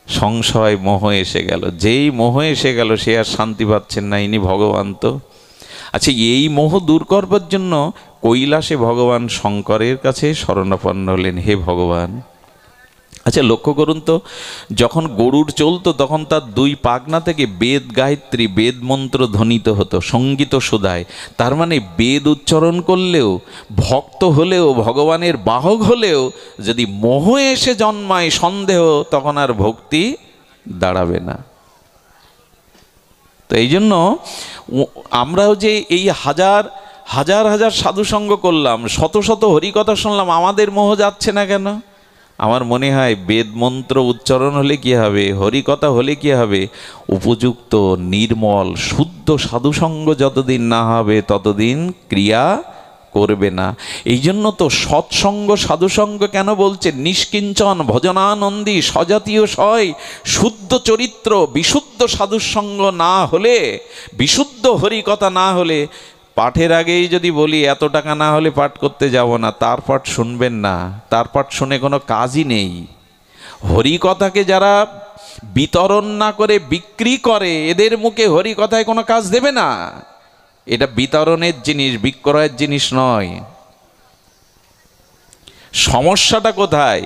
সংশয় মোহ এসে গেল। যেই মোহ এসে গেল সে আর শান্তি পাচ্ছেন না, ইনি ভগবান তো। আচ্ছা, এই মোহ দূর করবার জন্য কৈলাসে ভগবান শঙ্করের কাছে শরণাপন্ন হলেন, হে ভগবান। আচ্ছা, লক্ষ্য করুন তো, যখন গরুর চলতো তখন তার দুই পাখনা থেকে বেদ গায়ত্রী, বেদ মন্ত্র ধ্বনিত হতো সঙ্গীত সুধায়। তার মানে বেদ উচ্চারণ করলেও, ভক্ত হলেও, ভগবানের বাহক হলেও যদি মোহ এসে জন্মায় সন্দেহ, তখন আর ভক্তি দাঁড়াবে না। তো এই জন্য আমরাও যে এই হাজার হাজার হাজার সাধুসঙ্গ করলাম, শত শত হরিকথা শুনলাম, আমাদের মোহ যাচ্ছে না কেন? আমার মনে হয় বেদ মন্ত্র উচ্চারণ হলে কি হবে, হরিকথা হলে কি হবে, উপযুক্ত নির্মল শুদ্ধ সাধুসঙ্গ যতদিন না হবে ততদিন ক্রিয়া করবে না। এই জন্য তো সৎসঙ্গ সাধুসঙ্গ কেন বলছে? নিষ্কিঞ্চন ভজনানন্দী সজাতীয় সয় শুদ্ধ চরিত্র বিশুদ্ধ সাধুসঙ্গ না হলে, বিশুদ্ধ হরিকথা না হলে, পাঠের আগেই যদি বলি এত টাকা না হলে পাঠ করতে যাব না, তার পাঠ শুনবেন না, তার পাঠ শুনে কোনো কাজই নেই। হরিকথাকে যারা বিতরণ না করে বিক্রি করে, এদের মুখে হরিকথায় কোনো কাজ দেবে না। এটা বিতরণের জিনিস, বিক্রয়ের জিনিস নয়। সমস্যাটা কোথায়?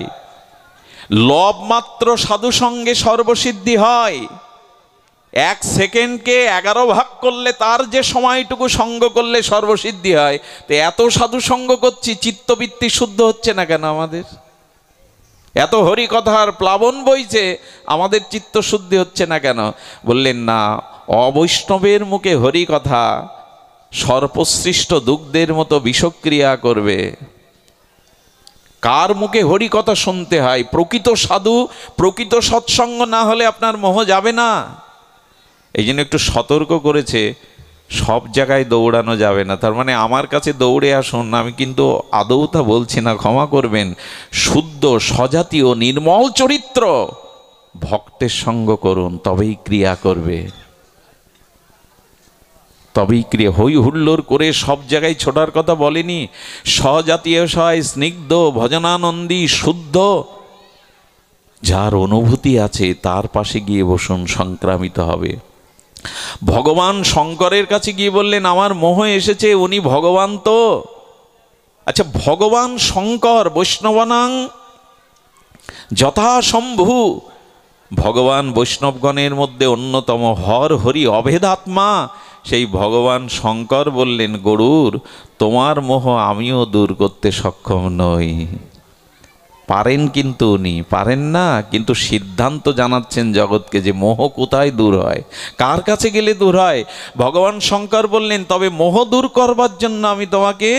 লব মাত্র সাধুসঙ্গে সর্বসিদ্ধি হয়, এক সেকেন্ডকে 11 ভাগ করলে তার যে সময়টুকু সঙ্গ করলে সর্বসিদ্ধি হয়, তো এত সাধু সঙ্গ করছি, চিত্তবৃত্তি শুদ্ধ হচ্ছে না কেন আমাদের? এত হরি কথার প্লাবন বইছে, আমাদের চিত্ত শুদ্ধি হচ্ছে না কেন? বললেন না, অবৈষ্ণবের মুখে হরি কথা সর্পসৃষ্ট দুগ্ধের মতো বিষক্রিয়া করবে। কার মুখে হরি কথা শুনতে হয়? প্রকৃত সাধু, প্রকৃত সৎসঙ্গ না হলে আপনার মোহ যাবে না। এই জন্য একটু সতর্ক করেছে, সব জায়গায় দৌড়ানো যাবে না। তার মানে আমার কাছে দৌড়ে আসুন, আমি কিন্তু আদৌ তা বলছি না, ক্ষমা করবেন। শুদ্ধ সজাতীয় নির্মল চরিত্র ভক্তের সঙ্গ করুন, তবেই ক্রিয়া করবে, তবেই ক্রিয়া। হই হুল্লোড় করে সব জায়গায় ছোটার কথা বলেনি। সজাতীয় সয় স্নিগ্ধ ভজনানন্দী শুদ্ধ যার অনুভূতি আছে তার পাশে গিয়ে বসুন, সংক্রামিত হবে। ভগবান শঙ্করের কাছে গিয়ে বললেন, আমার মোহ এসেছে, উনি ভগবান তো। আচ্ছা, ভগবান শঙ্কর বৈষ্ণবানাং যথাসম্ভু, ভগবান বৈষ্ণবগণের মধ্যে অন্যতম, হর হরি অভেদাত্মা। সেই ভগবান শঙ্কর বললেন, গরুর তোমার মোহ আমিও দূর করতে সক্ষম নই। পারেন, কিন্তু উনি পারেন না, কিন্তু সিদ্ধান্ত জানাচ্ছেন জগৎকে যে মোহ কোথায় দূর হয়, কার কাছে গেলে দূর হয়। ভগবান শঙ্কর বললেন, তবে মোহ দূর করবার জন্য আমি তোমাকে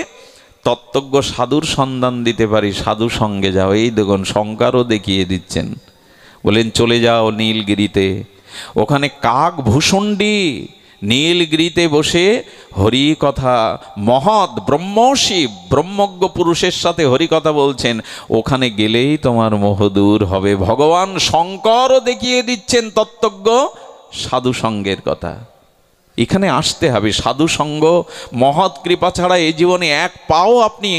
তত্ত্বজ্ঞ সাধুর সন্ধান দিতে পারি, সাধু সঙ্গে যাও। এই দেখুন, শঙ্করও দেখিয়ে দিচ্ছেন। বলেন, চলে যাও নীলগিরিতে, ওখানে কাক ভূষণ্ডী নীলগিরিতে বসে হরি কথা, মহৎ ব্রহ্মশি ব্রহ্মজ্ঞ পুরুষের সাথে হরি কথা বলছেন, ওখানে গেলেই তোমার মোহ দূর হবে। ভগবান শঙ্করও দেখিয়ে দিচ্ছেন তত্ত্বজ্ঞ সাধু সঙ্গের কথা। এখানে আসতে হবে। সাধু সঙ্গ মহৎ কৃপা ছাড়া এই জীবনে এক পাও আপনি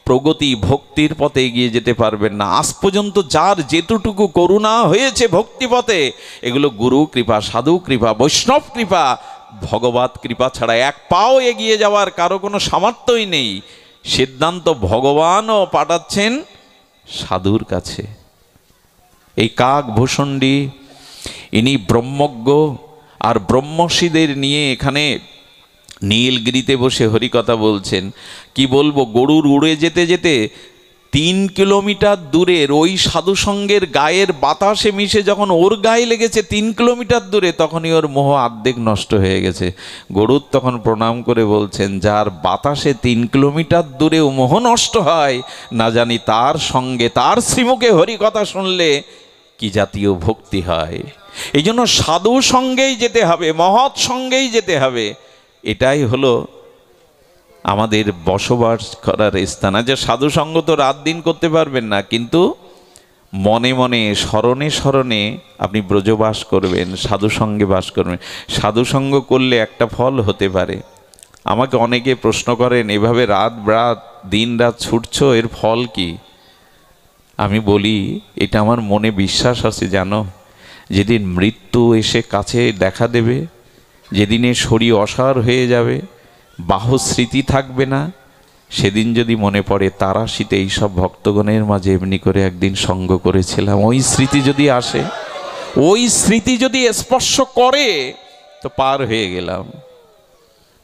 প্রগতি ভক্তির পথে এগিয়ে যেতে পারবেন না। আজ পর্যন্ত যার যেটুকু করুণা হয়েছে ভক্তিপথে, এগুলো গুরু কৃপা, সাধু কৃপা, বৈষ্ণব কৃপা, ভগবত কৃপা ছাড়া এক পাও এগিয়ে যাওয়ার কারো কোনো সামর্থ্যই নেই। সিদ্ধান্ত ভগবানও পাঠাচ্ছেন সাধুর কাছে। এই কাক ভূষণ্ডী ইনি ব্রহ্মজ্ঞ, আর ব্রহ্মর্ষিদের নিয়ে এখানে নীলগিরিতে বসে হরিকথা বলছেন। কি বলবো, গরুর উড়ে যেতে যেতে 3 কিলোমিটার দূরের ওই সাধু সঙ্গের গায়ের বাতাসে মিশে যখন ওর গায়ে লেগেছে 3 কিলোমিটার দূরে, তখনই ওর মোহ অর্ধেক নষ্ট হয়ে গেছে। গরুর তখন প্রণাম করে বলছেন, যার বাতাসে 3 কিলোমিটার দূরেও মোহ নষ্ট হয়, না জানি তার সঙ্গে, তার শ্রীমুখে হরিকথা শুনলে কি জাতীয় ভক্তি হয়। এই জন্য সাধু সঙ্গেই যেতে হবে, মহৎ সঙ্গেই যেতে হবে। এটাই হলো আমাদের বসবাস করার স্থান। যে সাধু সঙ্গ তো রাত দিন করতে পারবেন না, কিন্তু মনে মনে স্মরণে স্মরণে আপনি ব্রজবাস করবেন, সাধু সঙ্গে বাস করবেন। সাধু সঙ্গ করলে একটা ফল হতে পারে। আমাকে অনেকে প্রশ্ন করেন, এভাবে রাত রাত দিন রাত ছুটছো, এর ফল কি? আমি বলি, এটা আমার মনে বিশ্বাস আছে, জানো, যেদিন মৃত্যু এসে কাছে দেখা দেবে, যেদিনে শরীর অসাড় হয়ে যাবে, বাহু স্মৃতি থাকবে না, সেদিন যদি মনে পড়ে তারাশীতে এইসব ভক্তগণের মাঝে এমনি করে একদিন সঙ্গ করেছিলাম, ওই স্মৃতি যদি আসে, ওই স্মৃতি যদি স্পর্শ করে, তো পার হয়ে গেলাম।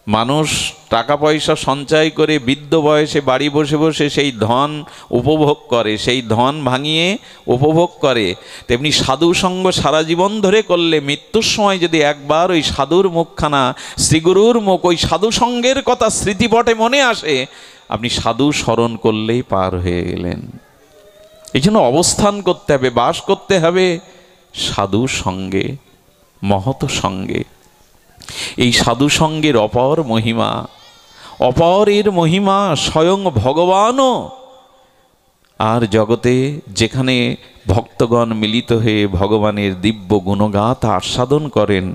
মানুষ টাকা পয়সা সঞ্চয় করে বৃদ্ধ বয়সে বাড়ি বসে বসে সেই ধন উপভোগ করে, সেই ধন ভাঙিয়ে উপভোগ করে। তেমনি সাধু সঙ্গ সারা জীবন ধরে করলে মৃত্যুর সময় যদি একবার ওই সাধুর মুখখানা, শ্রীগুরুর মুখ, ওই সাধু সঙ্গের কথা স্মৃতিপটে মনে আসে, আপনি সাধু স্মরণ করলেই পার হয়ে গেলেন। এই জন্য অবস্থান করতে হবে, বাস করতে হবে সাধু সঙ্গে, মহৎ সঙ্গে। এই সাধু সঙ্গের অপর মহিমা, অপরের মহিমা স্বয়ং ভগবানও। আর জগতে যেখানে ভক্তগণ মিলিত হয়ে ভগবানের দিব্য গুণগাথা আস্বাদন করেন,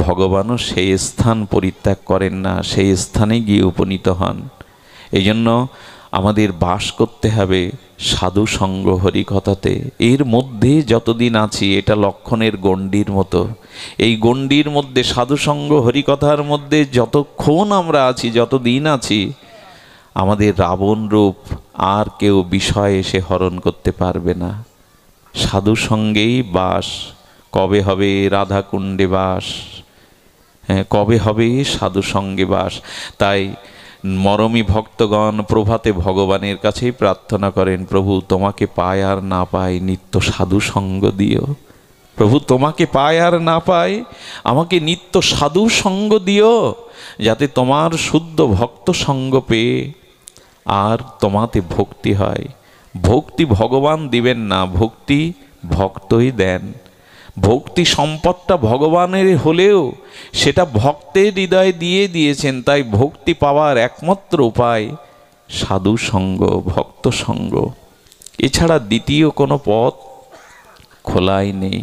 ভগবানও সেই স্থান পরিত্যাগ করেন না, সেই স্থানে গিয়ে উপনীত হন। এই জন্য আমাদের বাস করতে হবে সাধু সঙ্গ হরিকথাতে। এর মধ্যে যতদিন আছি, এটা লক্ষণের গণ্ডির মতো, এই গণ্ডির মধ্যে সাধু সঙ্গ হরিকথার মধ্যে যতক্ষণ আমরা আছি, যতদিন আছি, আমাদের রাবণ রূপ আর কেউ বিষয় এসে হরণ করতে পারবে না। সাধু সঙ্গেই বাস। কবে হবে রাধাকুণ্ডে বাস? কবে হবে সাধু সঙ্গে বাস। তাই মরমী ভক্তগণ প্রভাতে ভগবানের কাছেই প্রার্থনা করেন, প্রভু তোমাকে পায় আর না পায় নিত্য সাধু সঙ্গ দিও। প্রভু তোমাকে পায় আর না পায় আমাকে নিত্য সাধু সঙ্গ দিও, যাতে তোমার শুদ্ধ ভক্ত সঙ্গ পেয়ে আর তোমাতে ভক্তি হয়। ভক্তি ভগবান দিবেন না, ভক্তি ভক্তই দেন। ভক্তি সম্পদটা ভগবানের হলেও সেটা ভক্তের হৃদয়ে দিয়ে দিয়েছেন। তাই ভক্তি পাওয়ার একমাত্র উপায় সাধু সঙ্গ, ভক্ত সঙ্গ। এছাড়া দ্বিতীয় কোনো পথ খোলাই নেই।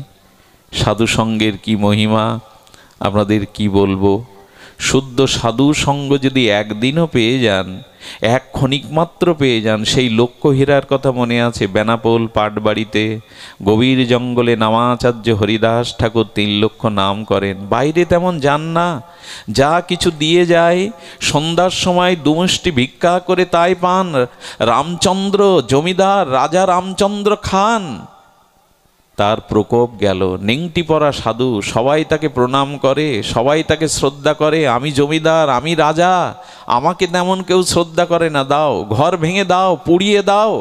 সাধু সঙ্গের কি মহিমা আপনাদের কি বলবো। শুদ্ধ সাধু সঙ্গ যদি একদিনও পেয়ে যান, এক ক্ষণিক মাত্র পেয়ে যান, সেই লক্ষ্য হীরার কথা মনে আছে? বেনাপোল পাটবাড়িতে গভীর জঙ্গলে নামাচার্য হরিদাস ঠাকুর 3 লক্ষ নাম করেন। বাইরে তেমন যান না, যা কিছু দিয়ে যায় সন্ধ্যার সময় দুমুষ্টি ভিক্ষা করে তাই পান। রামচন্দ্র জমিদার রাজা রামচন্দ্র খান, তার প্রকোপ গেল। নেংটি পরা সাধু, সবাই তাকে প্রণাম করে, সবাই তাকে শ্রদ্ধা করে। আমি জমিদার, আমি রাজা, আমাকে তেমন কেউ শ্রদ্ধা করে না, দাও ঘর ভেঙে দাও, পুড়িয়ে দাও।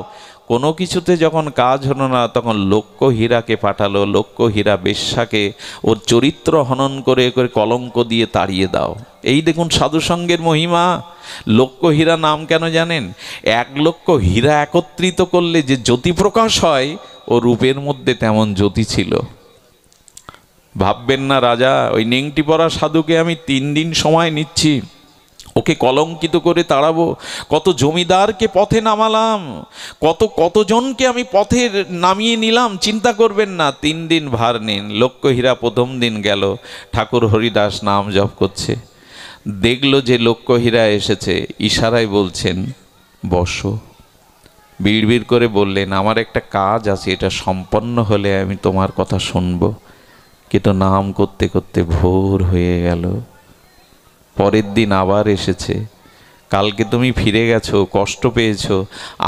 কোনো কিছুতে যখন কাজ হলো না, তখন লক্ষ্য হীরাকে পাঠালো। লক্ষ্য হীরা বেশ্যাকে ওর চরিত্র হনন করে করে কলঙ্ক দিয়ে তাড়িয়ে দাও। এই দেখুন সাধু সঙ্গের মহিমা। লক্ষ্য হীরা নাম কেন জানেন? 1 লক্ষ হীরা একত্রিত করলে যে জ্যোতি প্রকাশ হয়, ও রূপের মধ্যে তেমন জ্যোতি ছিল। ভাববেন না রাজা ওই নেংটি পরা সাধুকে আমি 3 দিন সময় নিচ্ছি, ওকে কলঙ্কিত করে তাড়াবো। কত জমিদারকে পথে নামালাম, কতজনকে আমি পথে নামিয়ে নিলাম, চিন্তা করবেন না, 3 দিন ভার নিন। লক্ষ্য হীরা প্রথম দিন গেল, ঠাকুর হরিদাস নাম জপ করছে। দেখলো যে লক্ষ্য হীরা এসেছে, ইশারায় বলছেন বসো। বিড়বিড় করে বললেন, আমার একটা কাজ আছে, এটা সম্পন্ন হলে আমি তোমার কথা শুনব। কিন্তু নাম করতে করতে ভোর হয়ে গেল। পরের দিন আবার এসেছে, কালকে তুমি ফিরে গেছো, কষ্ট পেয়েছো,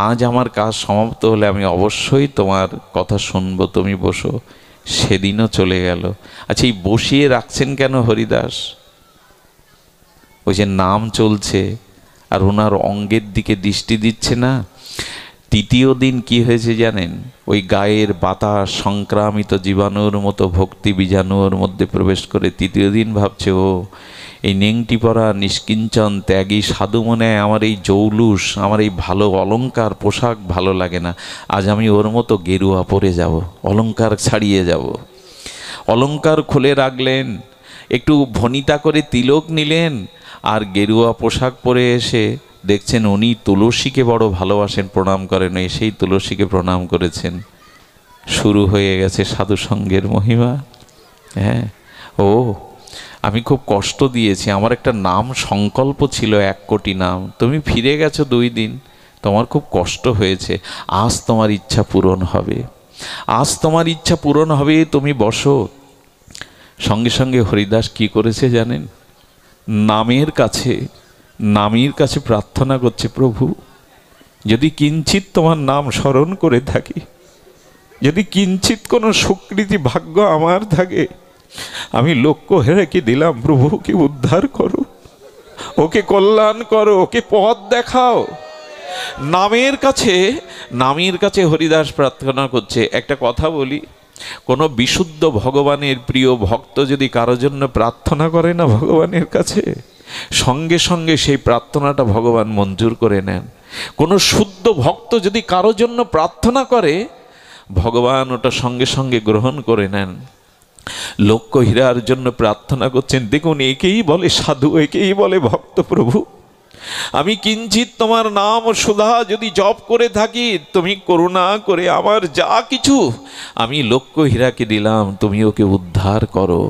আজ আমার কাজ সমাপ্ত হলে আমি অবশ্যই তোমার কথা শুনবো, তুমি বসো। সেদিনও চলে গেল। আচ্ছা, এই বসিয়ে রাখছেন কেন হরিদাস? ওই যে নাম চলছে আর ওনার অঙ্গের দিকে দৃষ্টি দিচ্ছে না। তৃতীয় দিন কি হয়েছে জানেন? ওই গায়ের বাতাস সংক্রামিত জীবাণুর মতো ভক্তি বীজাণুর মধ্যে প্রবেশ করে তৃতীয় দিন ভাবছে, ও এই নেংটি পরা নিষ্কিঞ্চন ত্যাগী সাধু মনে হয় আমার এই জৌলুস, আমার এই ভালো অলংকার পোশাক ভালো লাগে না, আজ আমি ওর মতো গেরুয়া পরে যাব, অলংকার ছাড়িয়ে যাব। অলংকার খুলে রাখলেন, একটু ভনিতা করে তিলক নিলেন, আর গেরুয়া পোশাক পরে এসে দেখছেন উনি তুলসীকে বড় ভালোবাসেন, প্রণাম করেন, সেই তুলসীকে প্রণাম করেছেন। শুরু হয়ে গেছে সাধু সঙ্গের মহিমা। হ্যাঁ, ও আমি খুব কষ্ট দিয়েছি, আমার একটা নাম সংকল্প ছিল 1 কোটি নাম, তুমি ফিরে গেছো 2 দিন, তোমার খুব কষ্ট হয়েছে, আজ তোমার ইচ্ছা পূরণ হবে, আজ তোমার ইচ্ছা পূরণ হবে, তুমি বসো। সঙ্গে সঙ্গে হরিদাস কি করেছে জানেন? নামের কাছে প্রার্থনা করছে, প্রভু যদি কিঞ্চিত তোমার নাম স্মরণ করে থাকি, যদি কিঞ্চিত কোনো সুকৃতি ভাগ্য আমার থাকে, আমি লক্ষ্য হীরাকে দিলাম, প্রভু ওকে উদ্ধার করো, ওকে কল্যাণ করো, ওকে পথ দেখাও। নামের কাছে হরিদাস প্রার্থনা করছে। একটা কথা বলি, কোনো বিশুদ্ধ ভগবানের প্রিয় ভক্ত যদি কারো জন্য প্রার্থনা করে না ভগবানের কাছে, সঙ্গে সঙ্গে সেই প্রার্থনাটা ভগবান মঞ্জুর করে নেন। কোনো শুদ্ধ ভক্ত যদি কারো জন্য প্রার্থনা করে, ভগবান ওটা সঙ্গে সঙ্গে গ্রহণ করে নেন। লক্ষ্য হীরার জন্য প্রার্থনা করছেন। দেখুন, একেই বলে সাধু, একেই বলে ভক্ত। প্রভু আমি কিঞ্চিত তোমার নাম ও সুধা যদি জপ করে থাকি, তুমি করুণা করে আমার যা কিছু আমি লক্ষ্য হীরাকে দিলাম, তুমি ওকে উদ্ধার করো।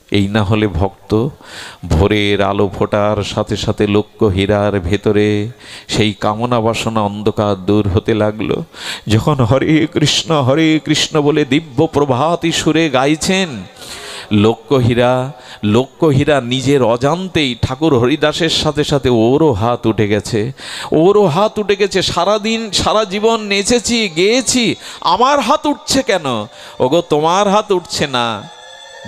এই না হলে ভক্ত। ভোরের আলো ফোটার সাথে সাথে লক্ষ্য হীরার ভেতরে সেই কামনা বাসনা অন্ধকার দূর হতে লাগলো। যখন হরে কৃষ্ণ বলে দিব্য প্রভাতী সুরে গাইছেন, লক্ষ্য হীরা নিজের অজান্তেই ঠাকুর হরিদাসের সাথে সাথে ওরও হাত উঠে গেছে। সারাদিন সারা জীবন নেচেছি, গেয়েছি, আমার হাত উঠছে কেন? ওগো তোমার হাত উঠছে না,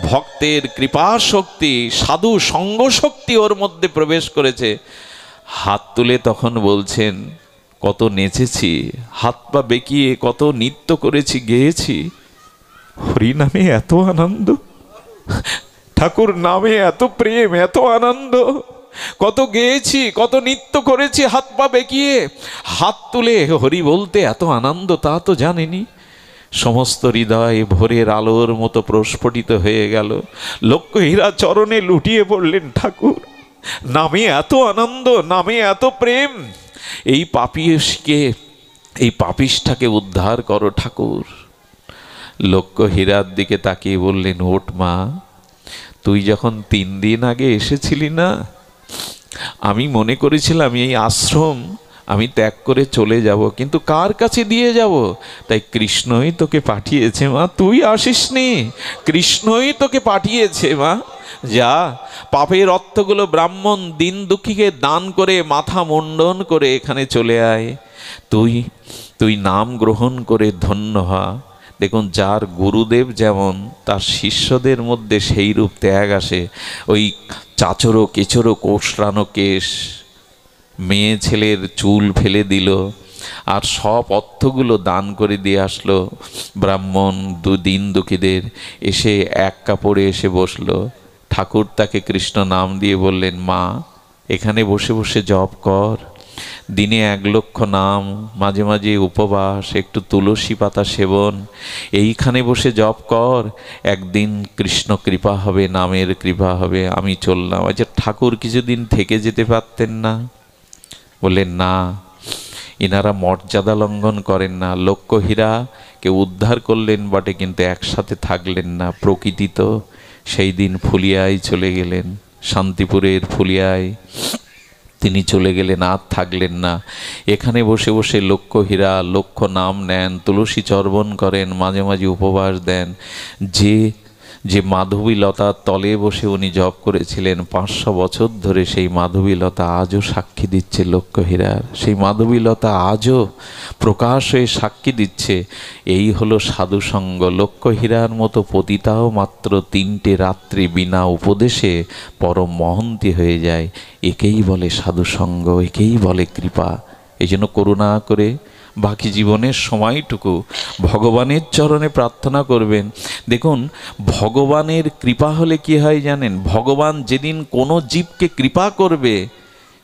ভক্তের কৃপা শক্তি, সাধু সঙ্গ শক্তি ওর মধ্যে প্রবেশ করেছে। হাত তুলে তখন বলছেন, কত নেচেছি, হাত পা বেঁকিয়ে কত নৃত্য করেছি, গেয়েছি, হরি নামে এত আনন্দ, ঠাকুর নামে এত প্রেম, এত আনন্দ, কত গেয়েছি, কত নৃত্য করেছি, হাত পা বেঁকিয়ে, হাত তুলে হরি বলতে এত আনন্দ তা তো জানেনি। সমস্ত হৃদয় ভোরের আলোর মতো প্রস্ফুটিত হয়ে গেল। লক্ষ্মীহীরা চরণে লুটিয়ে পড়লেন, ঠাকুর নামে এত আনন্দ, নামে এত প্রেম, এই পাপিষ্কে, এই পাপিষ্টাকে উদ্ধার করো ঠাকুর। লক্ষ্মীহীরার দিকে তাকিয়ে বললেন, ওঠ মা, তুই যখন 3 দিন আগে এসেছিলি না, আমি মনে করেছিলাম এই আশ্রম আমি ত্যাগ করে চলে যাব, কিন্তু কার কাছে দিয়ে যাব? তাই কৃষ্ণই তোকে পাঠিয়েছে মা, তুই আসিসনি, কৃষ্ণই তোকে পাঠিয়েছে মা। যা, পাপের অর্থগুলো ব্রাহ্মণ দিন দুঃখীকে দান করে মাথা মুন্ডন করে এখানে চলে আয়, তুই নাম গ্রহণ করে ধন্য হ। দেখুন, যার গুরুদেব যেমন, তার শিষ্যদের মধ্যে সেই রূপ ত্যাগ আসে। ওই চাচরো কেচরো কোষরানো কেশ, মেয়ে ছেলের চুল ফেলে দিল, আর সব অর্থগুলো দান করে দিয়ে আসলো ব্রাহ্মণ দিন দুঃখীদের। এসে এক কাপড়ে এসে বসলো। ঠাকুর তাকে কৃষ্ণ নাম দিয়ে বললেন, মা এখানে বসে বসে জপ কর, দিনে 1 লক্ষ নাম, মাঝে মাঝে উপবাস, একটু তুলসী পাতা সেবন, এইখানে বসে জপ কর, একদিন কৃষ্ণ কৃপা হবে, নামের কৃপা হবে। আমি চললাম। আচ্ছা, ঠাকুর কিছুদিন থেকে যেতে পারতেন না? বললেন, না, ইনারা মর্যাদা লঙ্ঘন করেন না। লক্ষ্মীহীরাকে উদ্ধার করলেন বটে, কিন্তু একসাথে থাকলেন না। প্রকৃতি তো সেই দিন ফুলিয়ায় চলে গেলেন, শান্তিপুরের ফুলিয়ায় তিনি চলে গেলেন, আর থাকলেন না। এখানে বসে বসে লক্ষ্মীহীরা লক্ষ নাম নেন, তুলসী চর্বণ করেন, মাঝে মাঝে উপবাস দেন। যে মাধবীলতার তলে বসে উনি জপ করেছিলেন 500 বছর ধরে, সেই মাধবীলতা আজও সাক্ষী দিচ্ছে লক্ষ্মীহীরার। সেই মাধবীলতা আজও প্রকাশ হয়ে সাক্ষী দিচ্ছে। এই হলো সাধুসঙ্গ। লক্ষ্মীহীরার মতো পতিতাও মাত্র 3টে রাত্রি বিনা উপদেশে পরম মহন্তি হয়ে যায়। একেই বলে সাধুসঙ্গ, একেই বলে কৃপা। এই জন্য করুণা করে বাকি জীবনের সময়টুকু ভগবানের চরণে প্রার্থনা করবেন। দেখুন, ভগবানের কৃপা হলে কি হয় জানেন? ভগবান যেদিন কোনো জীবকে কৃপা করবে,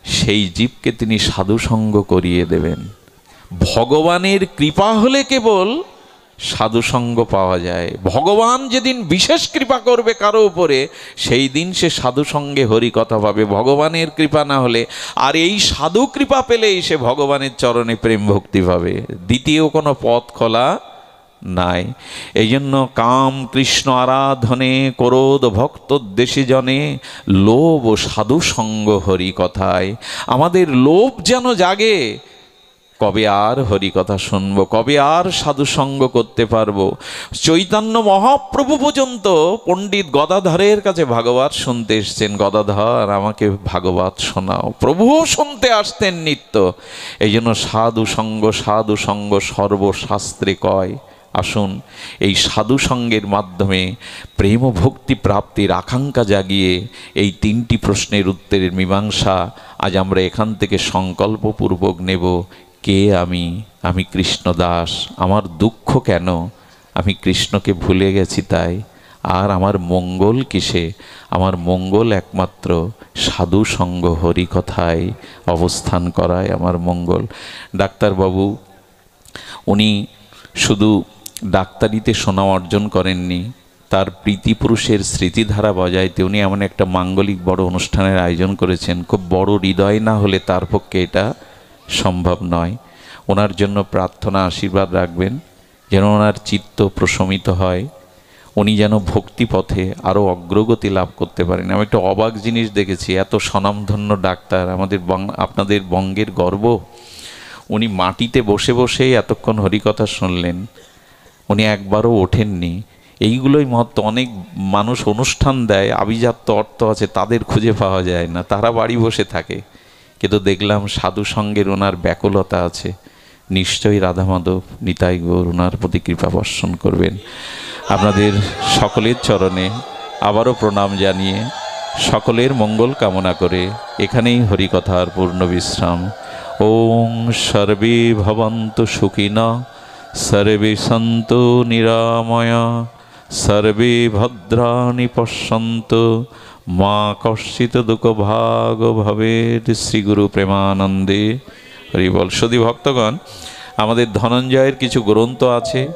সেই জীবকে তিনি সাধুসঙ্গ করিয়ে দেবেন। ভগবানের কৃপা হলে কেবল সাধুসঙ্গ পাওয়া যায়। ভগবান যেদিন বিশেষ কৃপা করবে কারো উপরে, সেই দিন সে সাধুসঙ্গে হরি কথা পাবে, ভগবানের কৃপা না হলে। আর এই সাধু কৃপা পেলেই সে ভগবানের চরণে প্রেম ভক্তি পাবে। দ্বিতীয় কোনো পথ খোলা নাই। এই জন্য কাম কৃষ্ণ আরাধনে, ক্রোধ ভক্ত দেশে জনে, লোভ ও সাধুসঙ্গ হরি কথায়। আমাদের লোভ যেন জাগে, কবে আর হরি কথা শুনবো, কবে আর সাধুসঙ্গ করতে পারবো। চৈতন্য মহাপ্রভু পর্যন্ত পণ্ডিত গদাধরের কাছে ভাগবত শুনতে এসছেন। গদাধর, আমাকে ভাগবত শোনাও। প্রভুও শুনতে আসতেন নিত্য। এই জন্য সাধুসঙ্গ, সাধুসঙ্গ সর্বশাস্ত্রে কয়। আসুন, এই সাধুসঙ্গের মাধ্যমে প্রেম ভক্তি প্রাপ্তির আকাঙ্ক্ষা জাগিয়ে এই 3টি প্রশ্নের উত্তরের মীমাংসা আজ আমরা এখান থেকে সংকল্পপূর্বক নেব। কে আমি? আমি কৃষ্ণদাস। আমার দুঃখ কেন? আমি কৃষ্ণকে ভুলে গেছি তাই। আর আমার মঙ্গল কিসে? আমার মঙ্গল একমাত্র সাধুসঙ্গ হরি কথায় অবস্থান করায় আমার মঙ্গল। ডাক্তারবাবু উনি শুধু ডাক্তারিতে সুনাম অর্জন করেননি, তার প্রীতিপুরুষের স্মৃতিধারা বজাইতে উনি এমন একটা মাঙ্গলিক বড় অনুষ্ঠানের আয়োজন করেছেন। খুব বড় হৃদয় না হলে তার পক্ষে এটা সম্ভব নয়। ওনার জন্য প্রার্থনা আশীর্বাদ রাখবেন, যেন ওনার চিত্ত প্রশমিত হয়, উনি যেন ভক্তিপথে আরও অগ্রগতি লাভ করতে পারেন। আমি একটা অবাক জিনিস দেখেছি, এত স্বনামধন্য ডাক্তার, আমাদের আপনাদের বঙ্গের গর্ব, উনি মাটিতে বসে বসেই এতক্ষণ হরিকথা শুনলেন, উনি একবারও ওঠেননি। এইগুলোই মহত্ব। অনেক মানুষ অনুষ্ঠান দেয়, আভিজাত্য অর্থ আছে, তাদের খুঁজে পাওয়া যায় না, তারা বাড়ি বসে থাকে। কিন্তু দেখলাম সাধুসঙ্গের ওনার ব্যাকুলতা আছে। নিশ্চয়ই রাধা মাধব নিতাই গৌর ওনার প্রতি কৃপা বর্ষণ করবেন। আপনাদের সকলের চরণে আবারও প্রণাম জানিয়ে সকলের মঙ্গল কামনা করে এখানেই হরিকথার পূর্ণ বিশ্রাম। ওং সর্বে ভবন্তু সুখিনঃ, সর্বে সন্তু নিরাময়া, সর্বে ভদ্রাণি পশ্যন্তু, মা কশ্চিৎ দুঃখভাগ ভবেৎ। শ্রী গুরু প্রেমানন্দে হরি বল। সদী ভক্তগণ, আমাদের ধনঞ্জয়ের কিছু গ্রন্থ আছে,